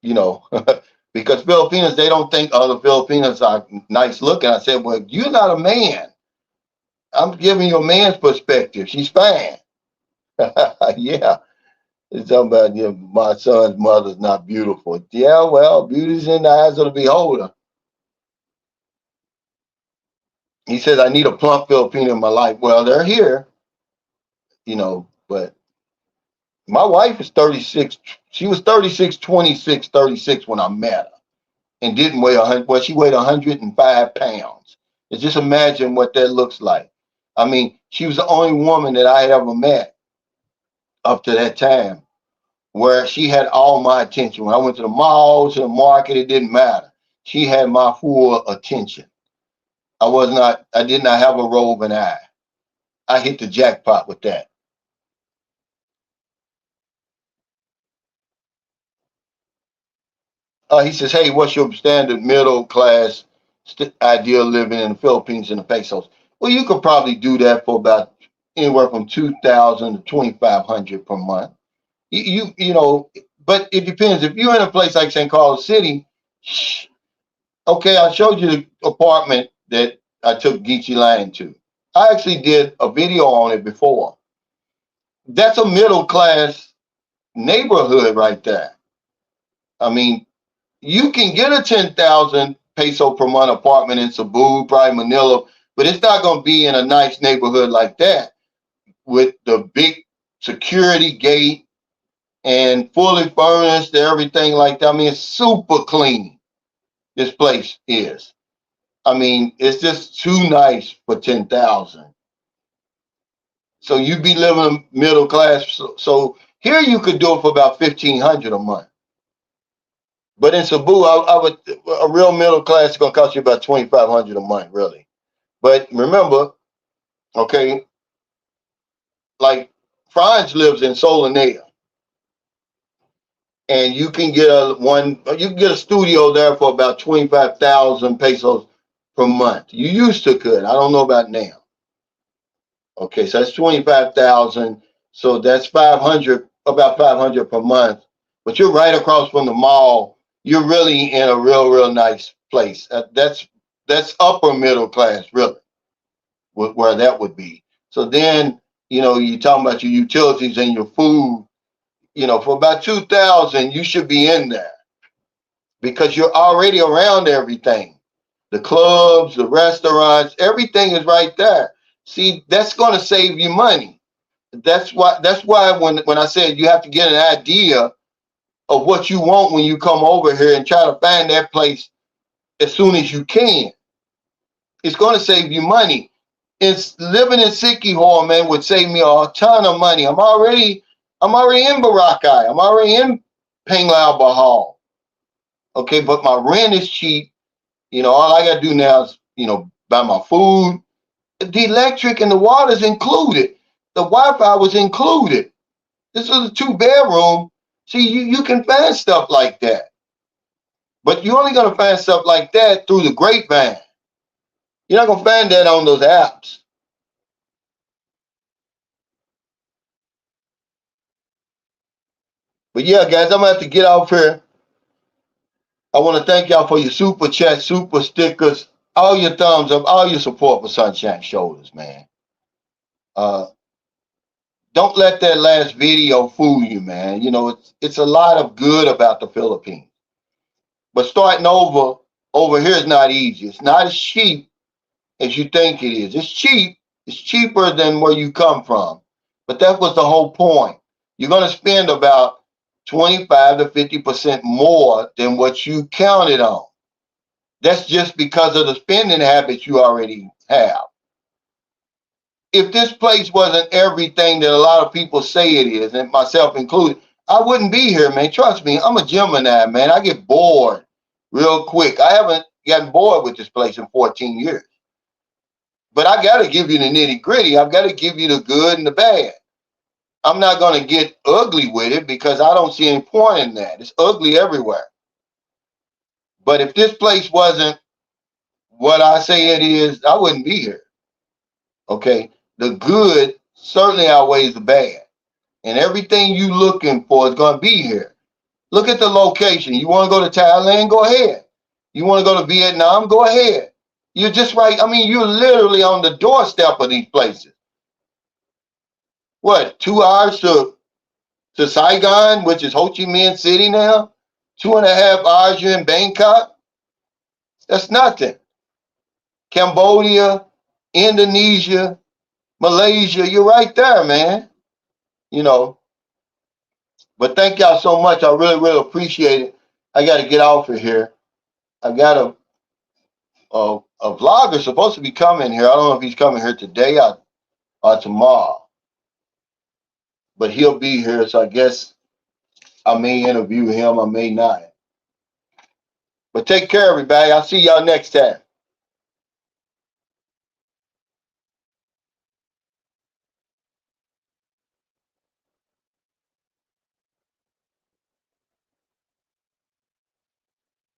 you know, because Filipinos, they don't think other Filipinos are nice looking. I said, well, you're not a man. I'm giving you a man's perspective. She's fine. Yeah. It's talking about, you know, my son's mother's not beautiful. Yeah, well, beauty's in the eyes of the beholder. He says, I need a plump Filipino in my life. Well, they're here, you know, but my wife is 36. She was 36, 26, 36 when I met her and didn't weigh 100. Well, she weighed 105 pounds. And just imagine what that looks like. I mean, she was the only woman that I had ever met up to that time where she had all my attention. When I went to the mall, to the market, it didn't matter. She had my full attention. I did not have a roving eye. I hit the jackpot with that. He says, hey, what's your standard middle class idea of living in the Philippines in the pesos? Well, you could probably do that for about anywhere from 2,000 to 2,500 per month. You know, but it depends. If you're in a place like St. Carlos City, okay, I showed you the apartment that I took Geechee Line to. I actually did a video on it before. That's a middle class neighborhood right there. I mean, you can get a 10,000 peso per month apartment in Cebu, probably Manila, but it's not going to be in a nice neighborhood like that with the big security gate. and fully furnished, everything like that. I mean, it's super clean. This place is. I mean, it's just too nice for 10,000. So you'd be living middle class. So here you could do it for about 1,500 a month. But in Cebu, I would a real middle class is gonna cost you about 2,500 a month, really. But remember, okay, like Franz lives in Solanea, and you can get a studio there for about 25,000 pesos per month. You used to could. I don't know about now. Okay, so that's 25,000. So that's 500, about 500 per month. But you're right across from the mall. You're really in a real nice place. That's upper middle class, really, where that would be. So then, you're talking about your utilities and your food. For about 2,000, you should be in there because you're already around everything. The clubs, the restaurants, everything is right there. See, that's going to save you money. That's why when I said you have to get an idea of what you want when you come over here and try to find that place as soon as you can. It's going to save you money. It's living in Sikihor, man, would save me a ton of money. I'm already in Boracay. I'm already in Panglao Bahal. Okay, but my rent is cheap. All I gotta do now is, buy my food. The electric and the water's included. The Wi-Fi was included. This is a 2-bedroom. See, you can find stuff like that. But you're only gonna find stuff like that through the grapevine. You're not gonna find that on those apps. But yeah, guys, I'm gonna have to get off here. I want to thank y'all for your super chat, super stickers, all your thumbs up, all your support for Sunshine Shoulders, man. Uh, don't let that last video fool you, man. It's a lot of good about the Philippines, but starting over here is not easy. It's not as cheap as you think it is. It's cheap. It's cheaper than where you come from, but that was the whole point. You're gonna spend about 25 to 50% more than what you counted on. That's just because of the spending habits you already have. If this place wasn't everything that a lot of people say it is, and myself included, I wouldn't be here, man. Trust me, I'm a Gemini, man. I get bored real quick. I haven't gotten bored with this place in 14 years. But I got to give you the nitty gritty. I've got to give you the good and the bad. I'm not going to get ugly with it because I don't see any point in that. It's ugly everywhere. But if this place wasn't what I say it is, I wouldn't be here. Okay. The good certainly outweighs the bad. And everything you looking for is going to be here. Look at the location. You want to go to Thailand? Go ahead. You want to go to Vietnam? Go ahead. You're just right. I mean, you're literally on the doorstep of these places. What, 2 hours to Saigon, which is Ho Chi Minh City now? 2.5 hours you're in Bangkok? That's nothing. Cambodia, Indonesia, Malaysia, you're right there, man. But thank y'all so much. I really appreciate it. I got to get off of here. I got a vlogger supposed to be coming here. I don't know if he's coming here today or tomorrow, but he'll be here. So I guess I may interview him. I may not. But take care, everybody. I'll see y'all next time.